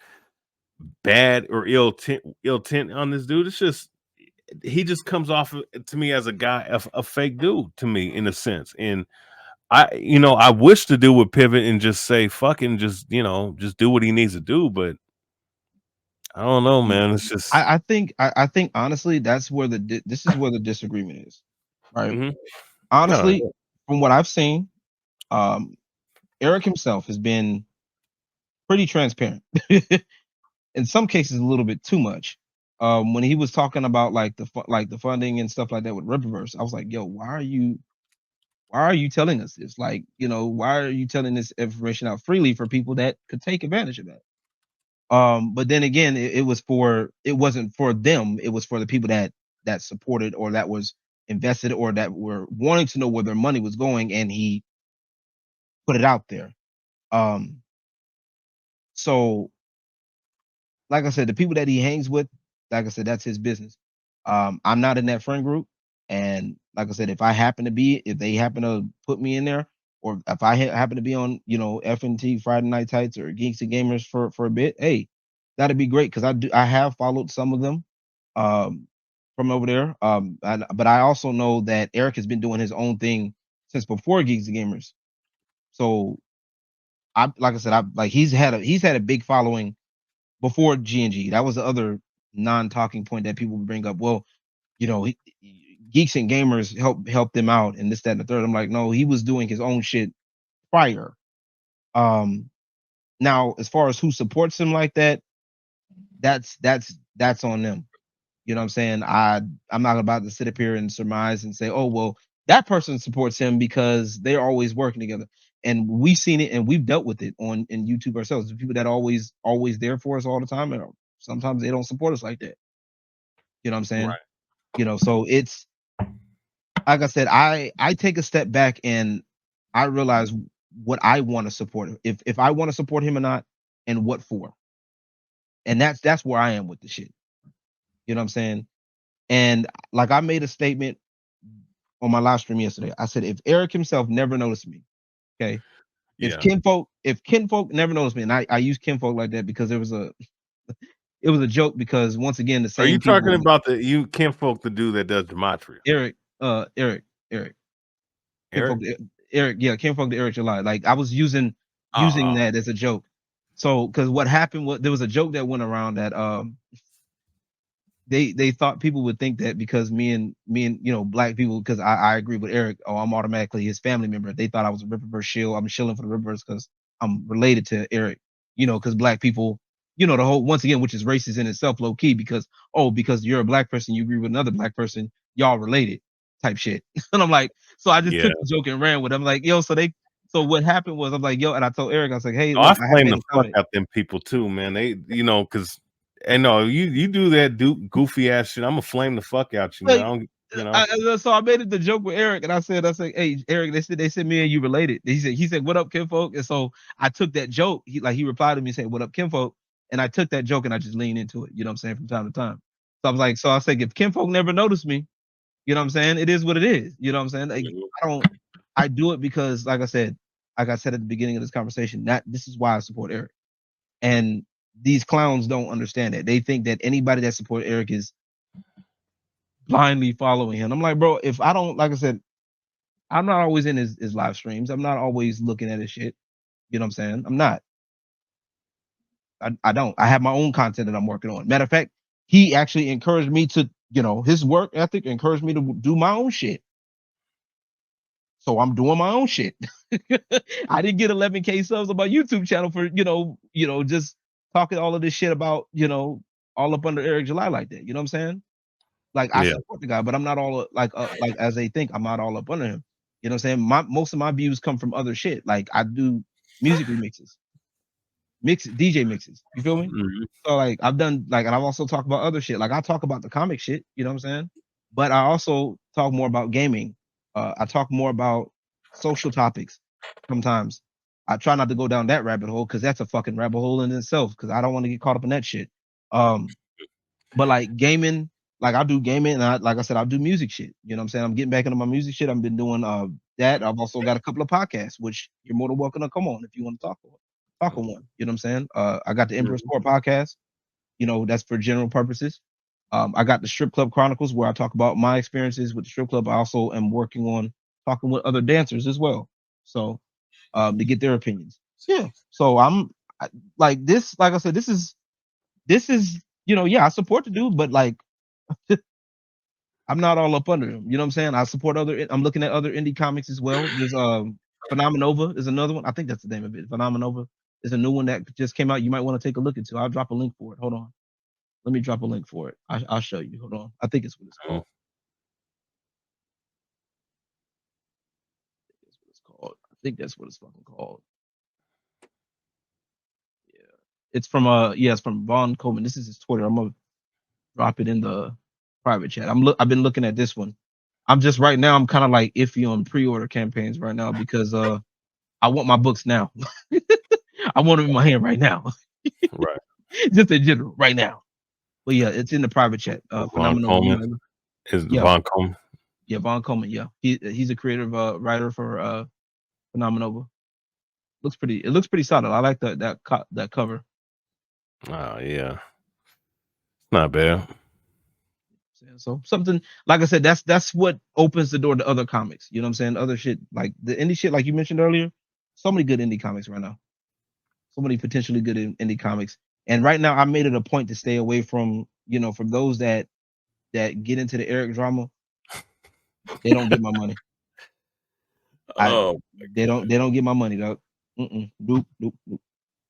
Speaker 1: bad or ill tent on this dude. It's just he just comes off to me as a guy, a fake dude to me in a sense. And I wish the dude would pivot and just say fucking just just do what he needs to do. But I don't know,
Speaker 2: mm,
Speaker 1: man. It's just
Speaker 2: I think honestly, that's where this is where the disagreement is, right?
Speaker 1: mhm. No,
Speaker 2: Honestly, from what I've seen, um, Eric himself has been pretty transparent. In some cases, a little bit too much. When he was talking about like the funding and stuff like that with Rippaverse, I was like, "Yo, why are you telling us this? Like, why are you telling this information out freely for people that could take advantage of that?" But then again, it wasn't for them. It was for the people that supported or that was invested or that were wanting to know where their money was going, and he put it out there. Um, so like I said, the people that he hangs with, like I said, that's his business. I'm not in that friend group, and like I said, if they happen to put me in there, or if I happen to be on, FNT Friday Night Tights or Geeks and Gamers for a bit, hey, that'd be great because I have followed some of them, um, from over there. But I also know that Eric has been doing his own thing since before Geeks and Gamers. So I like I said, I like he's had a big following before G&G. That was the other non-talking point that people would bring up. Well, geeks and gamers help them out and this, that, and the third. I'm like, no, he was doing his own shit prior. Um, Now as far as who supports him like that, that's on them. You know what I'm saying? I'm not about to sit up here and surmise and say, oh well, that person supports him because they're always working together. And we've seen it and we've dealt with it on in YouTube ourselves. The people that always there for us all the time, and sometimes they don't support us like that. You know what I'm saying?
Speaker 1: right.
Speaker 2: So it's like I said, I take a step back and I realize what I want to support. If I want to support him or not, and what for. And that's where I am with the shit. You know what I'm saying? And like I made a statement on my live stream yesterday. I said if Eric himself never noticed me, okay.
Speaker 1: Yeah.
Speaker 2: If kinfolk never noticed me, and I use kinfolk like that because it was a joke because once again the
Speaker 1: Are you
Speaker 2: same
Speaker 1: talking
Speaker 2: people
Speaker 1: about the you kinfolk the dude that does gematria?
Speaker 2: Eric, Eric,
Speaker 1: Eric?
Speaker 2: kinfolk Eric, yeah, kinfolk to Eric July. Like I was using
Speaker 1: Uh-uh.
Speaker 2: that as a joke. So because what happened was there was a joke that went around that they thought people would think that because me and black people because I agree with Eric. Oh, I'm automatically his family member. They thought I was a Rippaverse shield. I'm shilling for the Rippaverse because I'm related to Eric. Because black people, the whole once again, which is racist in itself, low key. Because you're a black person, you agree with another black person, y'all related, type shit. And I'm like, so I just
Speaker 1: Yeah.
Speaker 2: took the joke and ran with it. I'm like, yo, so what happened was I'm like, yo, and I told Eric, I was like, hey,
Speaker 1: Oh, I
Speaker 2: look, I had
Speaker 1: flame
Speaker 2: made
Speaker 1: the
Speaker 2: a
Speaker 1: fuck
Speaker 2: comment.
Speaker 1: out them people too, man. They, because and no, you do that goofy ass shit. I'm gonna flame the fuck out you, man. I
Speaker 2: Like,
Speaker 1: don't, you know.
Speaker 2: so I made it the joke with Eric, and I said, hey, Eric, they said me and you related. He said, what up, kinfolk? And so I took that joke. He replied to me saying, what up, kinfolk? And I took that joke and I just leaned into it. You know what I'm saying? From time to time. So I was like, so I said, if kinfolk never noticed me, you know what I'm saying? It is what it is. You know what I'm saying? Like,
Speaker 1: Mhm.
Speaker 2: I do it because, like I said at the beginning of this conversation, that this is why I support Eric. And these clowns don't understand it. They think that anybody that supports Eric is blindly following him. I'm like, bro, if I don't, like I said, I'm not always in his live streams. I'm not always looking at his shit. You know what I'm saying? I'm not. I don't. I have my own content that I'm working on. Matter of fact, he actually encouraged me to, his work ethic encouraged me to do my own shit. So I'm doing my own shit. I didn't get 11K subs on my YouTube channel for, just talking all of this shit about, all up under Eric July like that. You know what I'm saying? Like I
Speaker 1: Yeah.
Speaker 2: support the guy, but I'm not all like as they think I'm not all up under him. You know what I'm saying? Most of my views come from other shit. Like I do music remixes, DJ mixes. You feel me?
Speaker 1: Mhm.
Speaker 2: So like I've done like and I've also talked about other shit. Like I talk about the comic shit, you know what I'm saying? But I also talk more about gaming. I talk more about social topics sometimes. I try not to go down that rabbit hole because that's a fucking rabbit hole in itself. Because I don't want to get caught up in that shit. Um, but like gaming, like I do gaming, and like I said, I'll do music shit. You know what I'm saying? I'm getting back into my music shit. I've been doing that. I've also got a couple of podcasts, which you're more than welcome to come on if you want to talk on one. You know what I'm saying? I got the Emperor
Speaker 1: Mhm.
Speaker 2: Sport podcast. You know, that's for general purposes. I got the Strip Club Chronicles where I talk about my experiences with the strip club. I also am working on talking with other dancers as well. So to get their opinions. Yeah. So like this, like I said, this is yeah, I support the dude, but like I'm not all up under him. You know what I'm saying? I support I'm looking at other indie comics as well. There's Phenomenova is another one. I think that's the name of it. Phenomenova is a new one that just came out. You might want to take a look into. I'll drop a link for it. Hold on. Let me drop a link for it. I'll show you. Hold on. I think it's what it's called. That's what it's called. I think that's what it's fucking called. Yeah. It's from Von Coleman. This is his Twitter. I'm gonna drop it in the private chat. I've been looking at this one. I'm just right now I'm kind of like iffy on pre-order campaigns right now because I want my books now. I want them in my hand right now.
Speaker 1: Right.
Speaker 2: Just in general, right now. But yeah, it's in the private chat.
Speaker 1: Von
Speaker 2: Phenomenal.
Speaker 1: Coleman is
Speaker 2: Yeah,
Speaker 1: Von Coleman.
Speaker 2: yeah, Von Coleman. Yeah, he's a creative writer for Phenomenal. It looks pretty solid. I like that cover.
Speaker 1: Oh yeah, not bad.
Speaker 2: So something like I said, that's what opens the door to other comics. You know what I'm saying? Other shit like the indie shit, like you mentioned earlier. So many good indie comics right now. So many potentially good indie comics. And right now, I made it a point to stay away from from those that get into the Eric drama. They don't get my money. I
Speaker 1: Oh my god.
Speaker 2: they don't get my money, dog. Nope, nope, nope.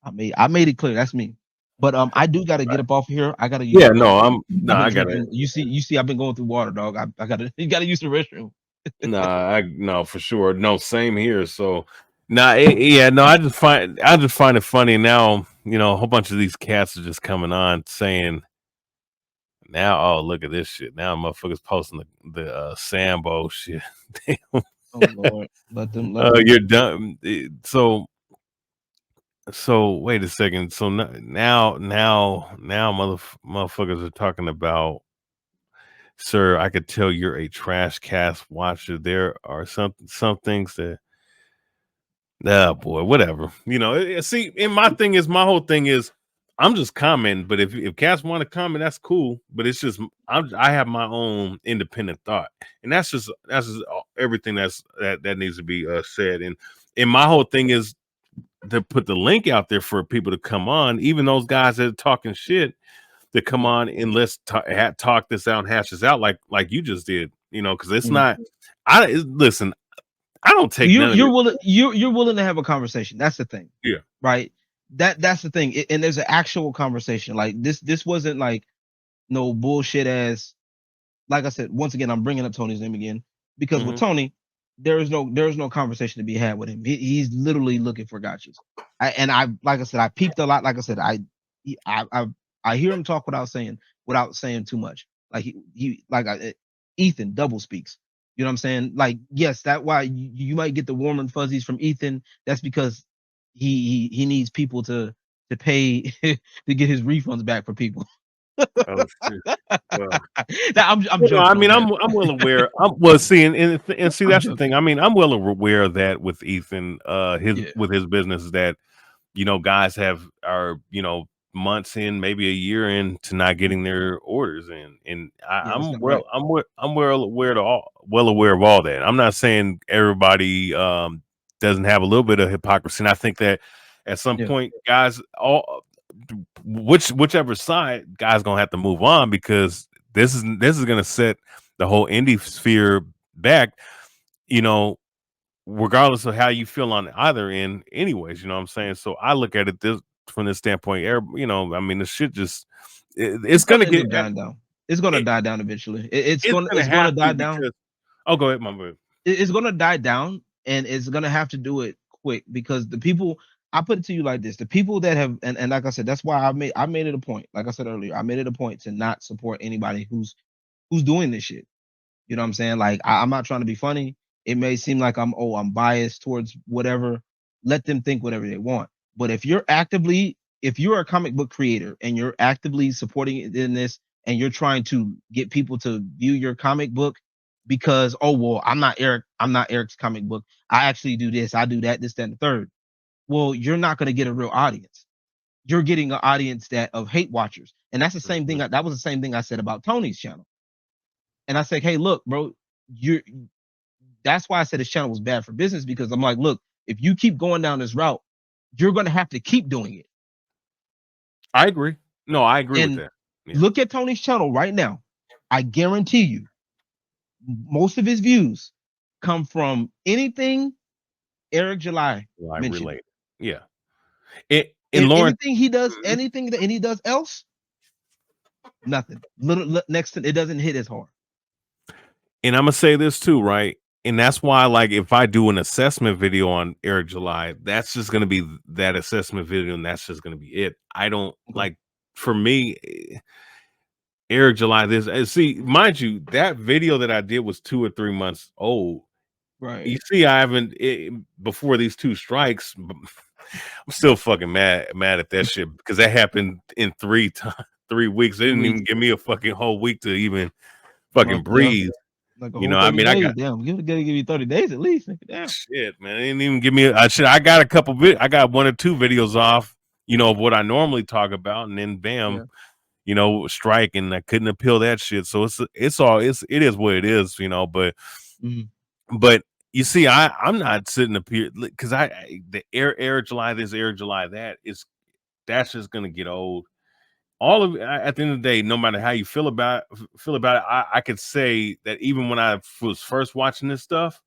Speaker 2: I made it clear. That's me. But I do got to get up off of here. I got to use
Speaker 1: Yeah,
Speaker 2: the
Speaker 1: no,
Speaker 2: restroom.
Speaker 1: no,
Speaker 2: I've been
Speaker 1: I got it.
Speaker 2: drinking. You see, I've been going through water, dog. I got to you got to use the restroom.
Speaker 1: Nah, I no for sure. No, same here. So, nah, yeah, no, I just find it funny now. A whole bunch of these cats are just coming on saying now, oh look at this shit. Now motherfuckers posting the Sambo shit.
Speaker 2: Oh Lord, let them
Speaker 1: You're done. So wait a second. So now motherfuckers are talking about, sir, I could tell you're a trash cast watcher. There are some things that, oh boy, whatever. See, and my whole thing is, I'm just commenting. But if cats want to comment, that's cool. But it's just I have my own independent thought, and that's just everything that needs to be said. And my whole thing is to put the link out there for people to come on, even those guys that are talking shit, to come
Speaker 2: Mhm,
Speaker 1: on and let's talk this out and hash this out like you just did. Because it's
Speaker 2: mhm.
Speaker 1: not. Listen. I don't take
Speaker 2: You're
Speaker 1: none of
Speaker 2: you're
Speaker 1: this.
Speaker 2: willing you're willing to have a conversation. That's the thing,
Speaker 1: Yeah.
Speaker 2: right? That's the thing. And there's an actual conversation. Like this wasn't like no bullshit as like I said. Once again, I'm bringing up Tony's name again because with
Speaker 1: Hmm.
Speaker 2: Tony, there is no conversation to be had with him. He's literally looking for gotchas. I like I said, I peeped a lot. Like I said, he- I hear him talk without saying too much. Like he like Ethan double speaks. You know what I'm saying? Like yes, that why you might get the warm and fuzzies from Ethan. That's because he needs people to pay to get his refunds back for people.
Speaker 1: Oh shit. Well,
Speaker 2: I'm
Speaker 1: I
Speaker 2: joking on
Speaker 1: mean,
Speaker 2: that.
Speaker 1: I'm well aware. Well, see, and see,
Speaker 2: I'm
Speaker 1: that's the
Speaker 2: joking.
Speaker 1: thing. I mean, I'm well aware of that with Ethan. His
Speaker 2: Yeah.
Speaker 1: with his business, that guys are months in, maybe a year in, to not
Speaker 2: Mhm.
Speaker 1: getting their orders in, and
Speaker 2: Yeah, that's not right.
Speaker 1: I'm well aware of all that. I'm not saying everybody doesn't have a little bit of hypocrisy, and I think that at some
Speaker 2: Yeah.
Speaker 1: point, guys, whichever side, guys gonna have to move on, because this is gonna set the whole indie sphere back. You know, regardless of how you feel on either end, anyways. You know what I'm saying? So I look at it this from this standpoint. I mean, the shit just it's
Speaker 2: It's
Speaker 1: gonna
Speaker 2: gonna end
Speaker 1: get
Speaker 2: up dying down. It's gonna
Speaker 1: it,
Speaker 2: die down eventually. It's
Speaker 1: it's
Speaker 2: gonna
Speaker 1: gonna
Speaker 2: it's gonna
Speaker 1: have
Speaker 2: die
Speaker 1: to,
Speaker 2: down.
Speaker 1: because go ahead, my boy.
Speaker 2: It's gonna die down, and it's gonna have to do it quick because the people. I put it to you like this: the people that have, and like I said, that's why I made it a point. Like I said earlier, I made it a point to not support anybody who's doing this shit. You know what I'm saying? Like I'm not trying to be funny. It may seem like I'm biased towards whatever, let them think whatever they want. But if you're a comic book creator and you're actively supporting it in this, and you're trying to get people to view your comic book because, oh well, I'm not Eric's comic book. I actually do this, I do that, this, that, and the third. Well, you're not going to get a real audience. You're getting an audience that of hate watchers, and that's the same thing.
Speaker 1: Mhm.
Speaker 2: That was the same thing I said about Tony's channel. And I said, hey, look, bro, you're. That's why I said his channel was bad for business, because I'm like, look, if you keep going down this route, you're going to have to keep doing it.
Speaker 1: I agree. No, I agree with
Speaker 2: And
Speaker 1: that. Yeah.
Speaker 2: look at Tony's channel right now. I guarantee you, most of his views come from anything Eric July
Speaker 1: Well, I
Speaker 2: mentioned.
Speaker 1: relate. Yeah. And
Speaker 2: And
Speaker 1: Lawrence,
Speaker 2: anything he does,
Speaker 1: mhm.
Speaker 2: anything that he does else, nothing. Little next to it doesn't hit as hard.
Speaker 1: And I'm gonna say this too, right? And that's why, like, if I do an assessment video on Eric July, that's just gonna be that assessment video, and that's just gonna be it. I don't
Speaker 2: Okay.
Speaker 1: like, for me, Eric July. This see, mind you, that video that I did was 2 or 3 months old.
Speaker 2: Right.
Speaker 1: You see, I haven't before these two strikes. I'm still fucking mad at that shit because that happened in 3 weeks. They didn't
Speaker 2: Weeks.
Speaker 1: even give me a fucking whole week to even fucking
Speaker 2: Month, yeah.
Speaker 1: breathe.
Speaker 2: Like a
Speaker 1: You
Speaker 2: whole
Speaker 1: know, I
Speaker 2: 30
Speaker 1: mean, I
Speaker 2: days.
Speaker 1: got
Speaker 2: Damn, gotta give you 30 days at least. Damn.
Speaker 1: shit, man. They didn't even give me. I got a couple. I got 1 or 2 videos off. You know, of what I normally talk about, and then bam,
Speaker 2: Yeah.
Speaker 1: strike, and I couldn't appeal that shit. So it is what it is.
Speaker 2: Mhm.
Speaker 1: But you see, I'm not sitting up here because the air July this, air July that is that's just gonna get old. All of at the end of the day, no matter how you feel about it, I could say that even when I was first watching this stuff,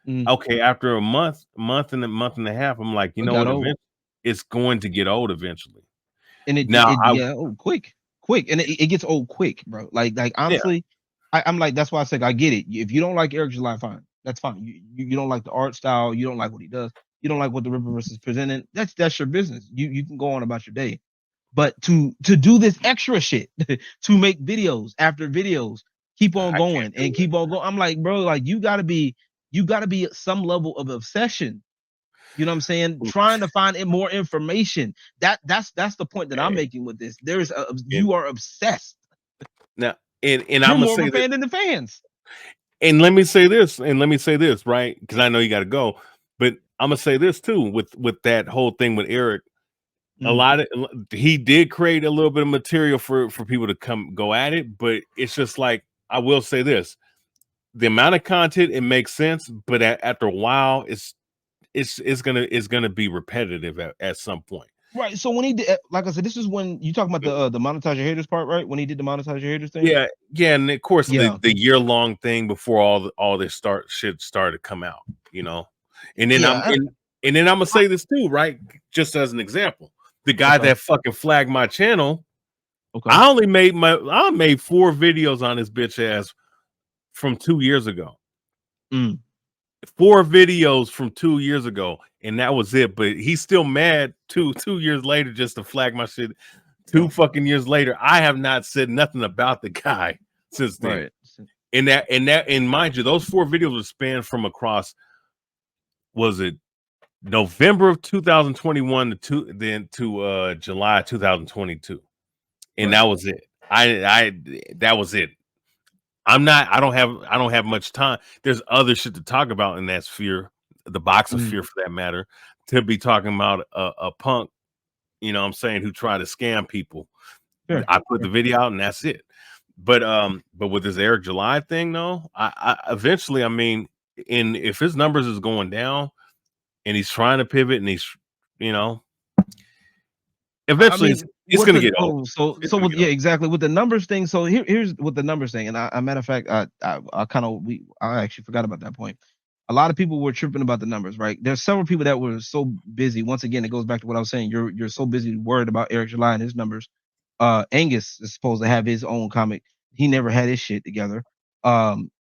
Speaker 2: Mhm.
Speaker 1: okay, after a month and a half, I'm like, you
Speaker 2: It
Speaker 1: know
Speaker 2: got
Speaker 1: what?
Speaker 2: old.
Speaker 1: Eventually, it's going to get old eventually.
Speaker 2: And
Speaker 1: Now,
Speaker 2: yeah, oh, quick. And it gets old quick, bro. Like
Speaker 1: yeah,
Speaker 2: honestly, I'm like, that's why I said I get it. If you don't like Eric July, fine. That's fine. You don't like the art style, you don't like what he does, you don't like what the Rippaverse is presenting. That's your business. You can go on about your day. But to do this extra shit, to make videos after videos, keep on
Speaker 1: I can't
Speaker 2: going and
Speaker 1: do it.
Speaker 2: keep on going. I'm like, bro, like you gotta be at some level of obsession. You know what I'm saying? Trying to find more information. That's the point that I'm
Speaker 1: Okay.
Speaker 2: making with this. There's
Speaker 1: And
Speaker 2: you are obsessed.
Speaker 1: now, and I'm
Speaker 2: You're
Speaker 1: gonna
Speaker 2: more of
Speaker 1: say
Speaker 2: a
Speaker 1: this,
Speaker 2: fan than the fans.
Speaker 1: and let me say this, right? Because I know you got to go, but I'm gonna say this too with that whole thing with Eric. A
Speaker 2: Mm,
Speaker 1: lot of he did create a little bit of material for people to come go at it, but it's just like I will say this: the amount of content, it makes sense, but after a while, it's gonna be repetitive at some point.
Speaker 2: right. So when he did, like I said, this is when you talking about the monetize your haters part, right? When he did the monetize your haters thing.
Speaker 1: Yeah, yeah, and of course
Speaker 2: Yeah,
Speaker 1: the year long thing before all this shit started to come out, you know, and then
Speaker 2: yeah.
Speaker 1: I'm and then I'm gonna say this too, right? Just as an example, the guy
Speaker 2: Okay,
Speaker 1: that fucking flagged my channel,
Speaker 2: okay.
Speaker 1: I made 4 videos on this bitch ass from 2 years ago.
Speaker 2: Mm,
Speaker 1: 4 videos from 2 years ago, and that was it. But he's still mad 2 years later just to flag my shit. Two fucking years later, I have not said nothing about the guy since then.
Speaker 2: right.
Speaker 1: And mind you, those 4 videos were spanned from across, was it November of 2021 to July 2022, and that
Speaker 2: Right.
Speaker 1: was it. I that was it. I don't have much time. There's other shit to talk about in that sphere, the boxing
Speaker 2: Mm,
Speaker 1: sphere for that matter, to be talking about a punk, you know what I'm saying, who tried to scam people.
Speaker 2: sure.
Speaker 1: I put the
Speaker 2: Sure.
Speaker 1: video out and that's it. But with this Eric July thing though, I eventually, I mean, and if his numbers is going down and he's trying to pivot and he's, you know,
Speaker 2: I
Speaker 1: eventually it's,
Speaker 2: mean,
Speaker 1: it's
Speaker 2: what
Speaker 1: gonna
Speaker 2: the
Speaker 1: get old. It's gonna
Speaker 2: with
Speaker 1: get
Speaker 2: yeah,
Speaker 1: old.
Speaker 2: exactly with the numbers thing. So here's with the numbers thing, and I matter of fact, I kind of I actually forgot about that point. A lot of people were tripping about the numbers, right? There's several people that were so busy. Once again, it goes back to what I was saying. You're so busy worried about Eric July and his numbers. Angus is supposed to have his own comic. He never had his shit together. Um,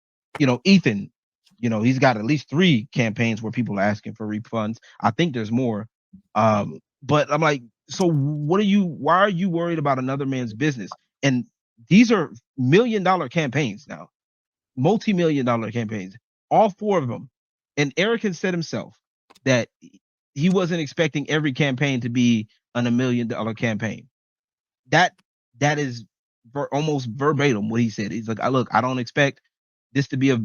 Speaker 2: Ethan, he's got at least 3 campaigns where people are asking for refunds. I think there's more. But I'm like, so why are you worried about another man's business? And these are $1 million campaigns now, multi-million dollar campaigns, all 4 of them. And Eric has said himself that he wasn't expecting every campaign to be an $1 million campaign. That is almost verbatim what he said. He's like, look, I don't expect this to be a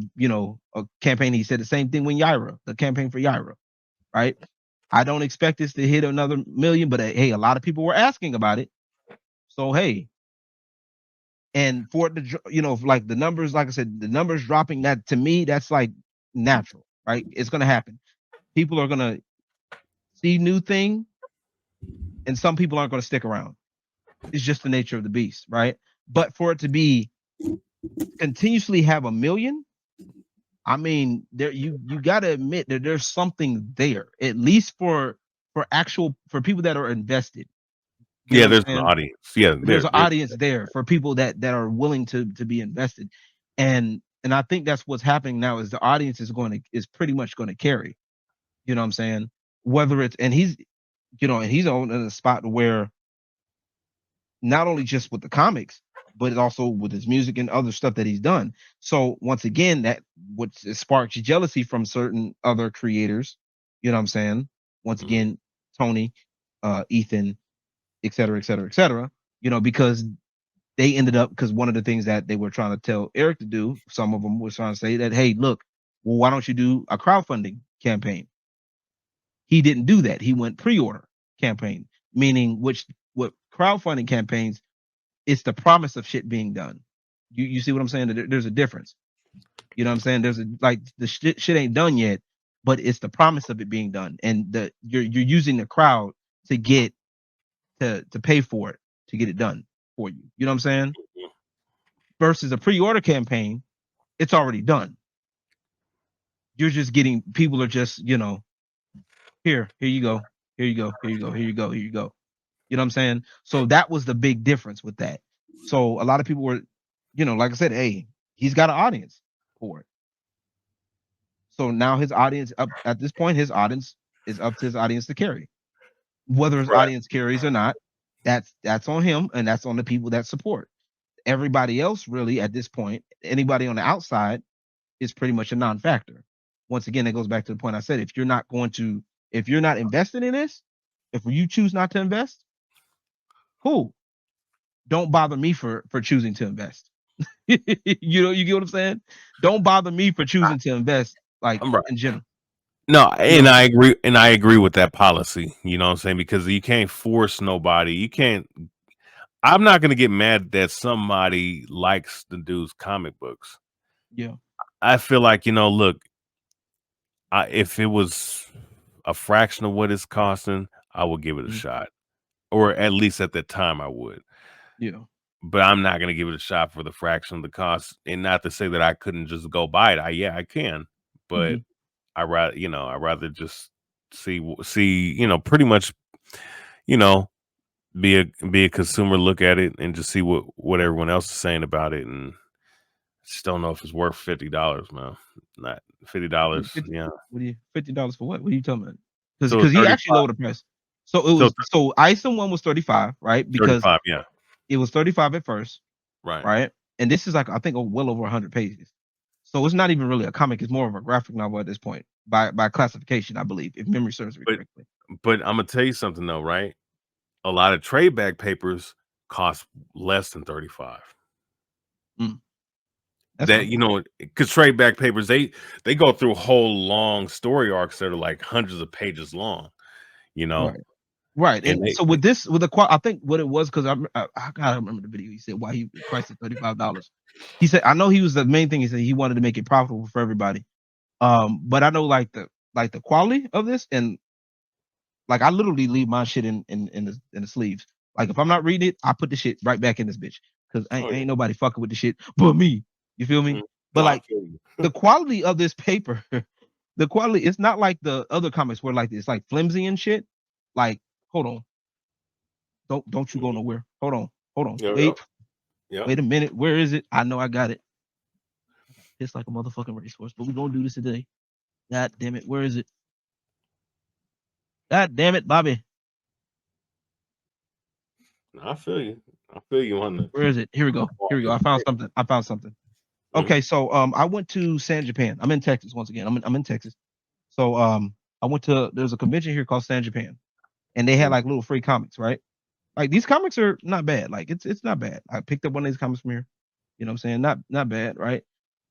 Speaker 2: campaign. He said the same thing when the campaign for Yaira, right? I don't expect this to hit another million, but hey, a lot of people were asking about it. So hey, and for it to, like the numbers, like I said, the numbers dropping, that to me, that's like natural, right? It's gonna happen. People are gonna see new thing, and some people aren't gonna stick around. It's just the nature of the beast, right? But for it to be continuously have $1 million, I mean, there you got to admit that there's something there, at least for people that are invested. You know
Speaker 1: Yeah,
Speaker 2: what I'm
Speaker 1: there's an
Speaker 2: saying?
Speaker 1: audience. Yeah,
Speaker 2: There's an audience there for people that are willing to be invested, and I think that's what's happening now is the audience is pretty much going to carry. You know what I'm saying? Whether it's and he's on in a spot where not only just with the comics, but also with his music and other stuff that he's done. So once again, that what sparks jealousy from certain other creators. You know what I'm saying? Once again, Tony, Ethan, et cetera, et cetera, et cetera. Because they ended up, because one of the things that they were trying to tell Eric to do, some of them was trying to say that, hey, look, well, why don't you do a crowdfunding campaign? He didn't do that. He went pre-order campaign, meaning what crowdfunding campaigns, it's the promise of shit being done. You see what I'm saying? There's a difference. You know what I'm saying? There's the shit ain't done yet, but it's the promise of it being done, and you're using the crowd to get to pay for it, to get it done for you. You know what I'm saying? Versus a pre-order campaign, it's already done. You're just getting, people are just, here you go, here you go, here you go, here you go, here you go. You know what I'm saying? So that was the big difference with that. So a lot of people were, like I said, hey, he's got an audience for it. So now his audience, up at this point, his audience is up to his audience to carry. Whether his
Speaker 1: right.
Speaker 2: audience carries or not, that's on him, and that's on the people that support. Everybody else, really, at this point, anybody on the outside is pretty much a non-factor. Once again, it goes back to the point I said: if you're not invested in this, if you choose not to invest, cool. Don't bother me for choosing to invest. You get what I'm saying? Don't bother me for choosing to invest, like,
Speaker 1: I'm right.
Speaker 2: in general.
Speaker 1: No,
Speaker 2: You know
Speaker 1: and
Speaker 2: what I'm
Speaker 1: I
Speaker 2: saying?
Speaker 1: agree, with that policy. You know what I'm saying? Because you can't force nobody. You can't. I'm not gonna get mad that somebody likes the dude's comic books.
Speaker 2: Yeah.
Speaker 1: I feel like, look, if it was a fraction of what it's costing, I would give it a
Speaker 2: Mhm.
Speaker 1: shot, or at least at the time I would.
Speaker 2: Yeah.
Speaker 1: But I'm not gonna give it a shot for the fraction of the cost. And not to say that I couldn't just go buy it. I can, but
Speaker 2: Mhm.
Speaker 1: I rather just see, pretty much, you know, be a consumer, look at it, and just see what everyone else is saying about it, and just don't know if it's worth $50, man. Not $50,
Speaker 2: 50,
Speaker 1: yeah.
Speaker 2: what do you $50 for what? What are you talking about?
Speaker 1: So
Speaker 2: Because he actually
Speaker 1: 35,
Speaker 2: lowered the price. So it
Speaker 1: so
Speaker 2: was Isom one was 35, right? Because
Speaker 1: 35, yeah,
Speaker 2: it was 35 at first,
Speaker 1: right.
Speaker 2: right? And this is like, I think, well over 100 pages. So it's not even really a comic, it's more of a graphic novel at this point, by classification, I believe, if memory serves me
Speaker 1: But
Speaker 2: correctly.
Speaker 1: I'm gonna tell you something though, right? A lot of trade bag papers cost less than 35.
Speaker 2: Mm, that's
Speaker 1: That
Speaker 2: fine.
Speaker 1: because trade back papers, they go through whole long story arcs that are like hundreds of pages long, you know,
Speaker 2: Right. Right.
Speaker 1: and
Speaker 2: And so with this, with the I think what it was, because I gotta remember the video. He said why he priced it $35. He said, I know he was the main thing. He said he wanted to make it profitable for everybody. But I know, like the quality of this, and like I literally leave my shit in the sleeves. Like if I'm not reading it, I put the shit right back in this bitch, because
Speaker 1: oh
Speaker 2: ain't
Speaker 1: yeah,
Speaker 2: nobody fucking with the shit but me. You feel me?
Speaker 1: mhm.
Speaker 2: But
Speaker 1: No, I
Speaker 2: like
Speaker 1: feel you.
Speaker 2: the quality of this paper, the quality, it's not like the other comics where like it's like flimsy and shit. Like, hold on, don't you go
Speaker 1: Mhm.
Speaker 2: nowhere. Hold on,
Speaker 1: Yeah, yeah,
Speaker 2: wait,
Speaker 1: yeah.
Speaker 2: wait a minute. Where is it? I know I got it. It's like a motherfucking racehorse, but we gonna do this today. God damn it, where is it? God damn it, Bobby.
Speaker 1: No, I feel you. I feel you on the
Speaker 2: Where is it? Here we go. Here we go. I found something. I found something.
Speaker 1: Mhm.
Speaker 2: Okay, so I went to San Japan. I'm in Texas once again. I'm in Texas. So I went to there's a convention here called Stand Japan, and they had
Speaker 1: Mm.
Speaker 2: like little free comics, right? Like these comics are not bad. Like it's not bad. I picked up one of these comics from here. You know what I'm saying? Not bad, right?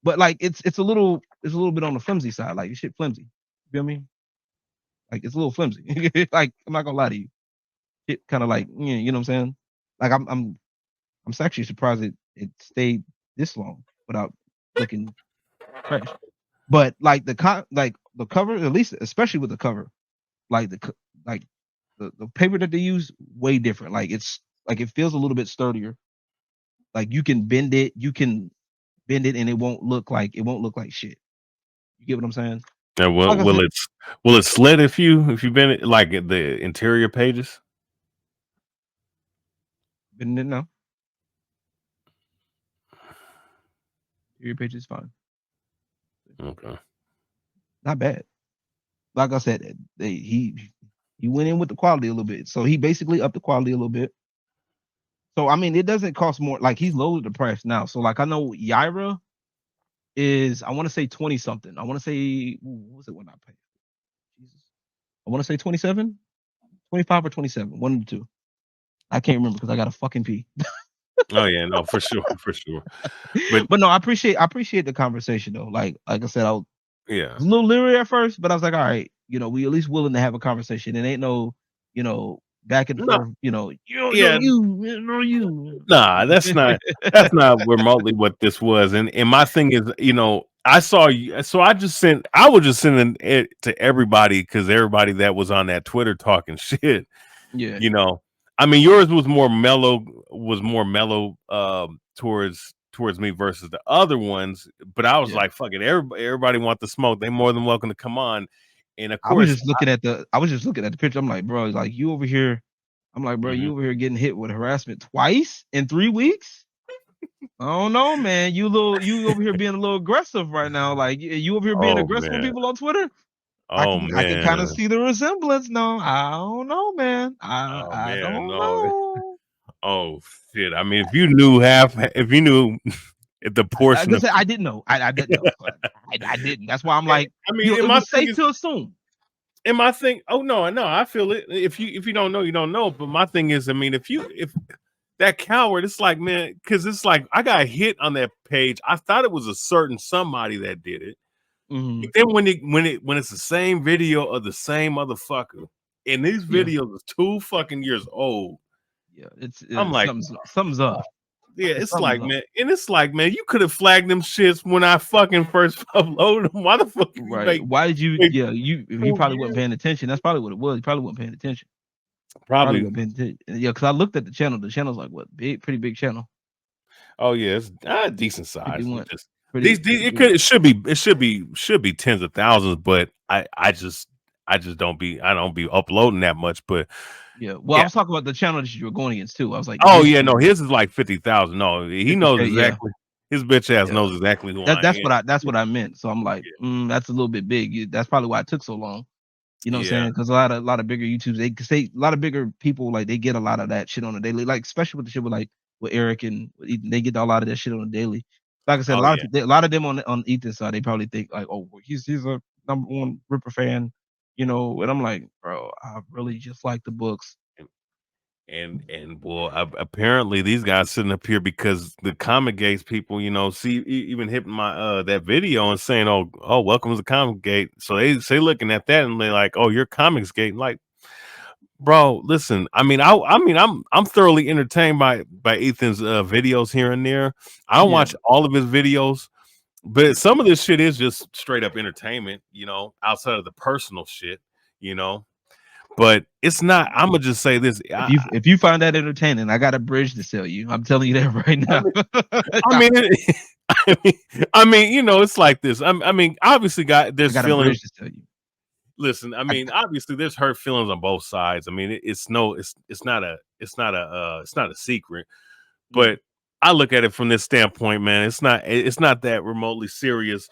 Speaker 2: But like it's a little bit on the flimsy side. Like shit flimsy. You feel me? Like it's a little flimsy. Like I'm not gonna lie to you. It kind of like you know what I'm saying? Like I'm actually surprised it stayed this long without looking fresh. But like like the cover, at least especially with the cover, like like the paper that they use way different. Like it's like it feels a little bit sturdier. Like you can bend it and it won't look like shit. You get what I'm saying?
Speaker 1: And
Speaker 2: Like I said,
Speaker 1: will it sled if you've been like the interior pages?
Speaker 2: bend it now. Your page is fine.
Speaker 1: Okay.
Speaker 2: Not bad. Like I said, he went in with the quality a little bit. So he basically upped the quality a little bit. So I mean, it doesn't cost more. Like he's lowered the price now. So like I know Yaira is I want to say 20 something. I want to say what was it when I paid? Jesus. I want to say 27, 25 or 27. One of the two. I can't remember because I got a fucking pee.
Speaker 1: Oh yeah, no, for sure, for sure. But
Speaker 2: But no, I appreciate the conversation though. Like I said, I was
Speaker 1: yeah,
Speaker 2: a little leery at first, but I was like, all right, we at least willing to have a conversation. It ain't no, back and
Speaker 1: no,
Speaker 2: forth,
Speaker 1: yeah,
Speaker 2: you.
Speaker 1: nah, that's not remotely what this was. And my thing is, I saw you, so I was just sending it to everybody because everybody that was on that Twitter talking shit.
Speaker 2: Yeah,
Speaker 1: You know, I mean, yours was more mellow towards me versus the other ones. But I was
Speaker 2: yeah.
Speaker 1: like, fuck it, everybody want the smoke. They more than welcome to come on. And of
Speaker 2: I was
Speaker 1: course,
Speaker 2: just looking at the picture. I'm like, bro, like you over here. I'm like, bro,
Speaker 1: mhm.
Speaker 2: you over here getting hit with harassment twice in 3 weeks. I don't know, man. You over here being a little aggressive right now. Like you over here being
Speaker 1: Oh
Speaker 2: aggressive with
Speaker 1: man,
Speaker 2: people on Twitter.
Speaker 1: oh
Speaker 2: I can kind of
Speaker 1: man,
Speaker 2: see the resemblance now. I don't know, man.
Speaker 1: oh
Speaker 2: I
Speaker 1: man,
Speaker 2: don't
Speaker 1: no,
Speaker 2: know.
Speaker 1: oh shit. I mean, if you knew the
Speaker 2: Like
Speaker 1: portion
Speaker 2: I
Speaker 1: of,
Speaker 2: said, I didn't know. I didn't know. So I didn't. That's why I'm like,
Speaker 1: I mean,
Speaker 2: it
Speaker 1: and my
Speaker 2: was
Speaker 1: thing
Speaker 2: safe
Speaker 1: is,
Speaker 2: to assume.
Speaker 1: and my thing, oh no, no, I feel it. If you don't know, you don't know. But my thing is, I mean, if that coward, it's like, man, because it's like I got hit on that page. I thought it was a certain somebody that did it.
Speaker 2: Hmm.
Speaker 1: But then when it's the same video of the same motherfucker, and these
Speaker 2: Yeah,
Speaker 1: videos are 2 fucking years old,
Speaker 2: yeah. It's
Speaker 1: I'm like,
Speaker 2: something's up.
Speaker 1: yeah, it's
Speaker 2: Something's
Speaker 1: like,
Speaker 2: up.
Speaker 1: man, and it's like, man, you could have flagged them shits when I fucking first uploaded them. Why the fuck did you
Speaker 2: Right? Why did you?
Speaker 1: make
Speaker 2: Yeah, you
Speaker 1: two
Speaker 2: probably wasn't
Speaker 1: years?
Speaker 2: paying attention. That's probably what it was. You probably wasn't paying attention. Probably
Speaker 1: Probably.
Speaker 2: wasn't paying attention. Yeah, because I looked at the channel. The channel's like what? Pretty big channel.
Speaker 1: Oh yeah, it's decent
Speaker 2: Fifty
Speaker 1: size. It
Speaker 2: one.
Speaker 1: just these
Speaker 2: Pretty big.
Speaker 1: it should be tens of thousands, but I just don't be uploading that much. But
Speaker 2: Yeah. Well, I
Speaker 1: yeah,
Speaker 2: was talking about the channel that you were going against too. I was like,
Speaker 1: oh
Speaker 2: his
Speaker 1: yeah, no,
Speaker 2: channel,
Speaker 1: his is like 50,000. No, he knows
Speaker 2: 50K. Yeah,
Speaker 1: exactly. His bitch ass
Speaker 2: yeah.
Speaker 1: knows exactly who
Speaker 2: That
Speaker 1: I am.
Speaker 2: that's what I meant. So I'm like, that's a little bit big. That's probably why it took so long. You know what I'm
Speaker 1: Yeah,
Speaker 2: saying? Because a lot of bigger YouTubes, a lot of bigger people like they get a lot of that shit on a daily. Like especially with the shit with Eric and with Ethan, they get a lot of that shit on a daily. Like I said,
Speaker 1: oh yeah,
Speaker 2: a lot of them on Ethan's side, they probably think like, oh, well, he's a #1 Ripper fan, And I'm like, bro, I really just like the books.
Speaker 1: and well, apparently these guys sitting up here because the Comic Gates people, see even hitting my that video and saying, oh, welcome to the Comic Gate. So they looking at that and they're like, oh, you're Comics Gate, like. Bro, listen. I mean, I'm thoroughly entertained by Ethan's videos here and there. I don't
Speaker 2: Yeah,
Speaker 1: watch all of his videos, but some of this shit is just straight up entertainment, outside of the personal shit, you know. But it's not. I'm gonna just say this.
Speaker 2: if you find that entertaining, I got a bridge to sell you. I'm telling you that right
Speaker 1: I
Speaker 2: now.
Speaker 1: mean, I mean, it's like this. I mean, obviously,
Speaker 2: I
Speaker 1: there's
Speaker 2: got a
Speaker 1: feelings.
Speaker 2: bridge to sell you.
Speaker 1: Listen, I
Speaker 2: I,
Speaker 1: mean, obviously, there's hurt feelings on both sides. I mean, it's not a secret.
Speaker 2: yeah,
Speaker 1: But I look at it from this standpoint, man. It's not that remotely serious.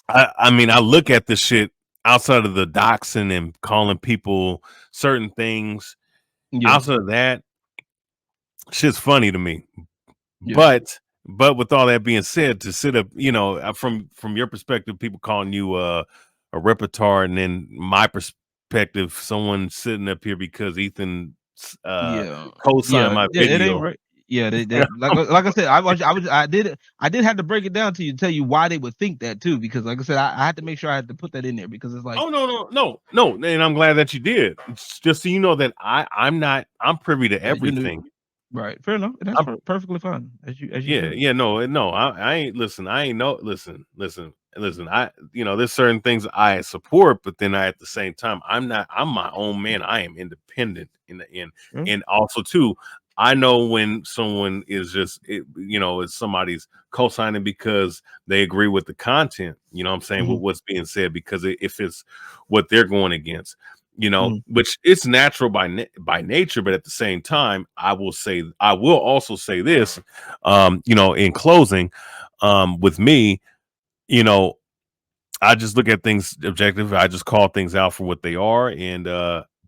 Speaker 1: I mean, I look at this shit outside of the doxing and calling people certain things.
Speaker 2: yeah,
Speaker 1: Outside of that, shit's funny to me.
Speaker 2: yeah,
Speaker 1: But with all that being said, to sit up, from your perspective, people calling you a repertoire, and then my perspective, someone sitting up here because Ethan
Speaker 2: Yeah,
Speaker 1: co-signed my
Speaker 2: yeah, it ain't
Speaker 1: video.
Speaker 2: right. Yeah, that like I said, I did have to break it down to you, tell you why they would think that too, because like I said, I had to make sure I had to put that in there because it's like,
Speaker 1: Oh no, and I'm glad that you did. It's just so you know that I'm privy to
Speaker 2: you knew,
Speaker 1: everything.
Speaker 2: right? Fair enough, and that's perfectly fine as you
Speaker 1: Yeah,
Speaker 2: should.
Speaker 1: yeah, no, I ain't listen. I ain't no listen. I there's certain things I support, but then at the same time, I'm my own man. I am independent in the end,
Speaker 2: Yeah.
Speaker 1: and also too, I know when someone is is somebody's co-signing because they agree with the content. You know what I'm saying, with
Speaker 2: Mhm,
Speaker 1: what's being said, because if it's what they're going against.
Speaker 2: mhm,
Speaker 1: Which it's natural by nature, but at the same time, I will also say this, in closing, with me, you know, I just look at things objective. I just call things out for what they are, and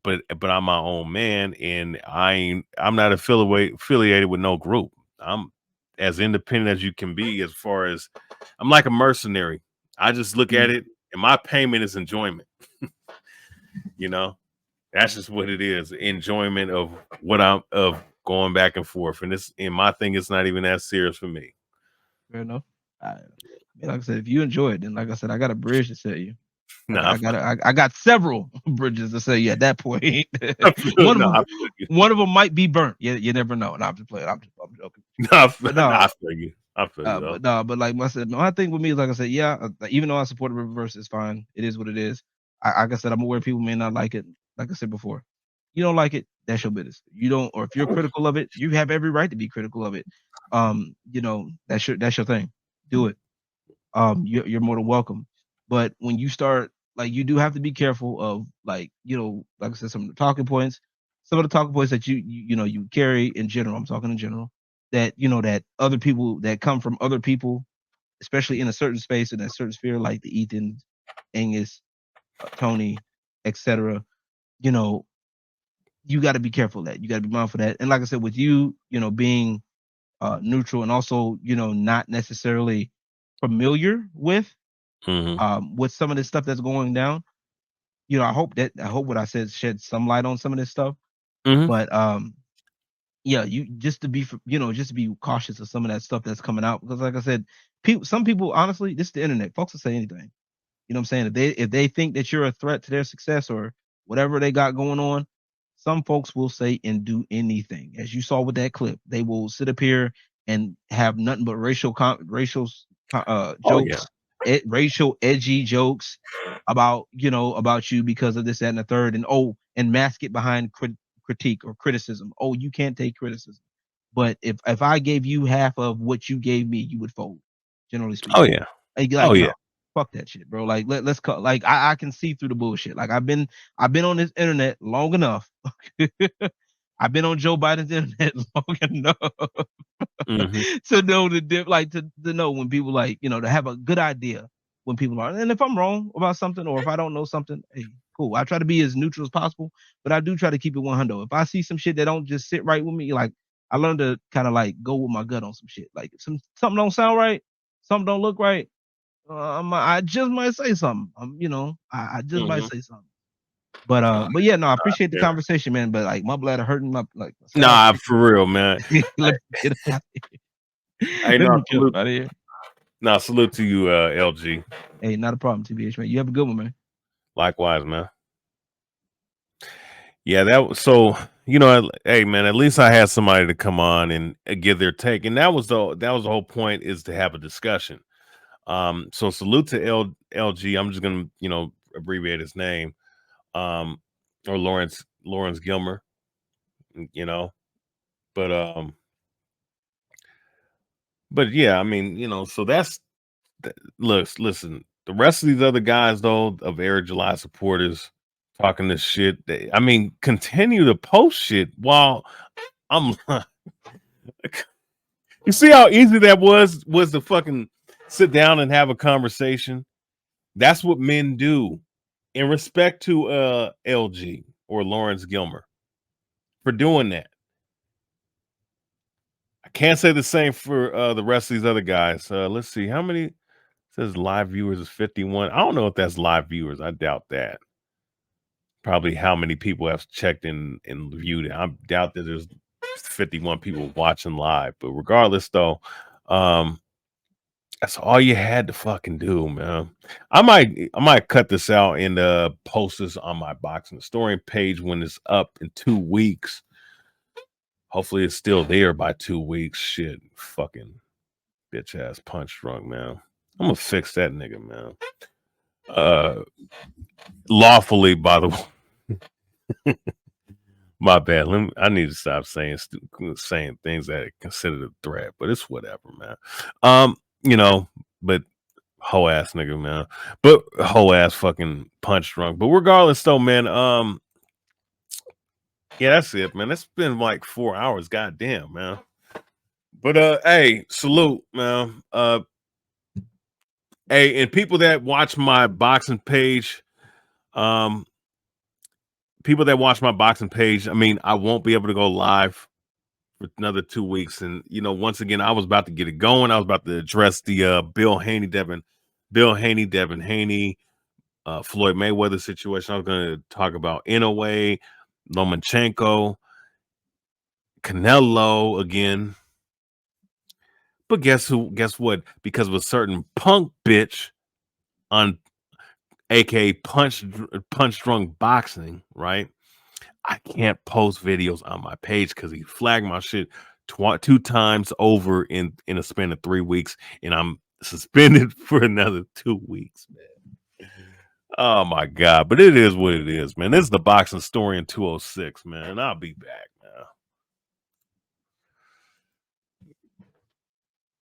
Speaker 1: but I'm my own man, and I'm not affiliated with no group. I'm as independent as you can be. As far as I'm like a mercenary. I just look at
Speaker 2: mhm.
Speaker 1: it, and my payment is enjoyment. You know, that's just what it is. Enjoyment of what I'm of going back and forth, and my thing is not even that serious for me.
Speaker 2: Fair enough. I mean, like I said, if you enjoy it, then like I said, I got a bridge to tell you.
Speaker 1: Nah,
Speaker 2: I got several bridges to say you at that point.
Speaker 1: I feel,
Speaker 2: one of
Speaker 1: no,
Speaker 2: them,
Speaker 1: I feel you.
Speaker 2: one of them might be burnt. You never know. And I'm just playing. I'm joking. But
Speaker 1: No,
Speaker 2: no,
Speaker 1: I feel you. I feel you though.
Speaker 2: but no, but like I said, my thing with me is like I said, yeah. Even though I support the reverse, it's fine. It is what it is. Like I said, I'm aware people may not like it. Like I said before, you don't like it, that's your business. You don't, or if you're critical of it, you have every right to be critical of it. That's your thing. Do it. You're more than welcome. But when you start, like, you do have to be careful of, like, like I said, some of the talking points that you carry in general. I'm talking in general, that that other people that come from other people, especially in a certain space in a certain sphere, like the Ethan, Angus, Tony, etc. You know, you got to be careful of that. You got to be mindful of that. And like I said, with you, being neutral and also not necessarily familiar
Speaker 1: Hmm.
Speaker 2: with some of this stuff that's going down. I hope what I said shed some light on some of this stuff.
Speaker 1: Hmm.
Speaker 2: But yeah, you just to be just to be cautious of some of that stuff that's coming out because like I said, some people honestly, this is the internet. Folks will say anything. You know what I'm saying? If they think that you're a threat to their success or whatever they got going on, some folks will say and do anything. As you saw with that clip, they will sit up here and have nothing but
Speaker 1: Oh yeah.
Speaker 2: jokes, racial edgy jokes about you because of this, that, and the third, and mask it behind critique or criticism. Oh, you can't take criticism. But if I gave you half of what you gave me, you would fold, generally
Speaker 1: Oh
Speaker 2: speaking.
Speaker 1: yeah. Oh
Speaker 2: Like,
Speaker 1: yeah.
Speaker 2: no, fuck that shit, bro. Like, let's cut. Like, I can see through the bullshit. Like, I've been on this internet long enough. I've been on Joe Biden's internet long enough
Speaker 1: Hmm.
Speaker 2: to know to know when people to have a good idea when people are. And if I'm wrong about something or if I don't know something, hey, cool. I try to be as neutral as possible, but I do try to keep it 100. If I see some shit that don't just sit right with me, like I learned to kind of like go with my gut on some shit. Like if something don't sound right, something don't look right. I just might say something. I just might
Speaker 1: Hmm.
Speaker 2: say something. But yeah, no, I appreciate the
Speaker 1: Yeah.
Speaker 2: conversation, man. But like my bladder hurting, my side.
Speaker 1: Nah, for real, man.
Speaker 2: Let me get out.
Speaker 1: Hey,
Speaker 2: Let
Speaker 1: no,
Speaker 2: me get up out of here.
Speaker 1: salute to you, LG.
Speaker 2: Hey, not a problem, TBH, man. You have a good one, man.
Speaker 1: Likewise, man. Yeah, that was so. Hey man, at least I had somebody to come on and give their take, and that was the whole point, is to have a discussion. So salute to LG. I'm just gonna abbreviate his name, um, or Lawrence Gilmer. You know, but yeah, I mean, so listen. The rest of these other guys, though, of Air July supporters talking this shit. I mean, continue to post shit while I'm. You see how easy that was to fucking sit down and have a conversation. That's what men do. In respect to LG or Lawrence Gilmer for doing that. I can't say the same for the rest of these other guys. Let's see how many. Says live viewers is 51. I don't know if that's live viewers. I doubt that. Probably how many people have checked and viewed it. I doubt that there's 51 people watching live. But regardless, though, um, that's all you had to fucking do, man. I might cut this out and post this on my boxing story page when it's up in 2 weeks. Hopefully it's still there by 2 weeks. Shit, fucking bitch ass punch drunk, man. I'm gonna fix that nigga, man. Uh Lawfully, by the way. My bad. I need to stop saying things that are considered a threat, but it's whatever, man. You know, but whole ass nigga, man. But whole ass fucking punch drunk. But regardless, though, man. Yeah, that's it, man. It's been like 4 hours. Goddamn, man. But hey, salute, man. Hey, and people that watch my boxing page, um, people that watch my boxing page, I mean, I won't be able to go live for another 2 weeks. And once again, I was about to get it going. I was about to address the Bill Devin Haney, Floyd Mayweather situation. I was going to talk about Inoue, Lomachenko, Canelo again. But guess who? Guess what? Because of a certain punk bitch on aka punch drunk boxing, right? I can't post videos on my page because he flagged my shit 2 times over in a span of 3 weeks, and I'm suspended for another 2 weeks, man. Oh my god! But it is what it is, man. This is the boxing story in 206, man. I'll be back, man.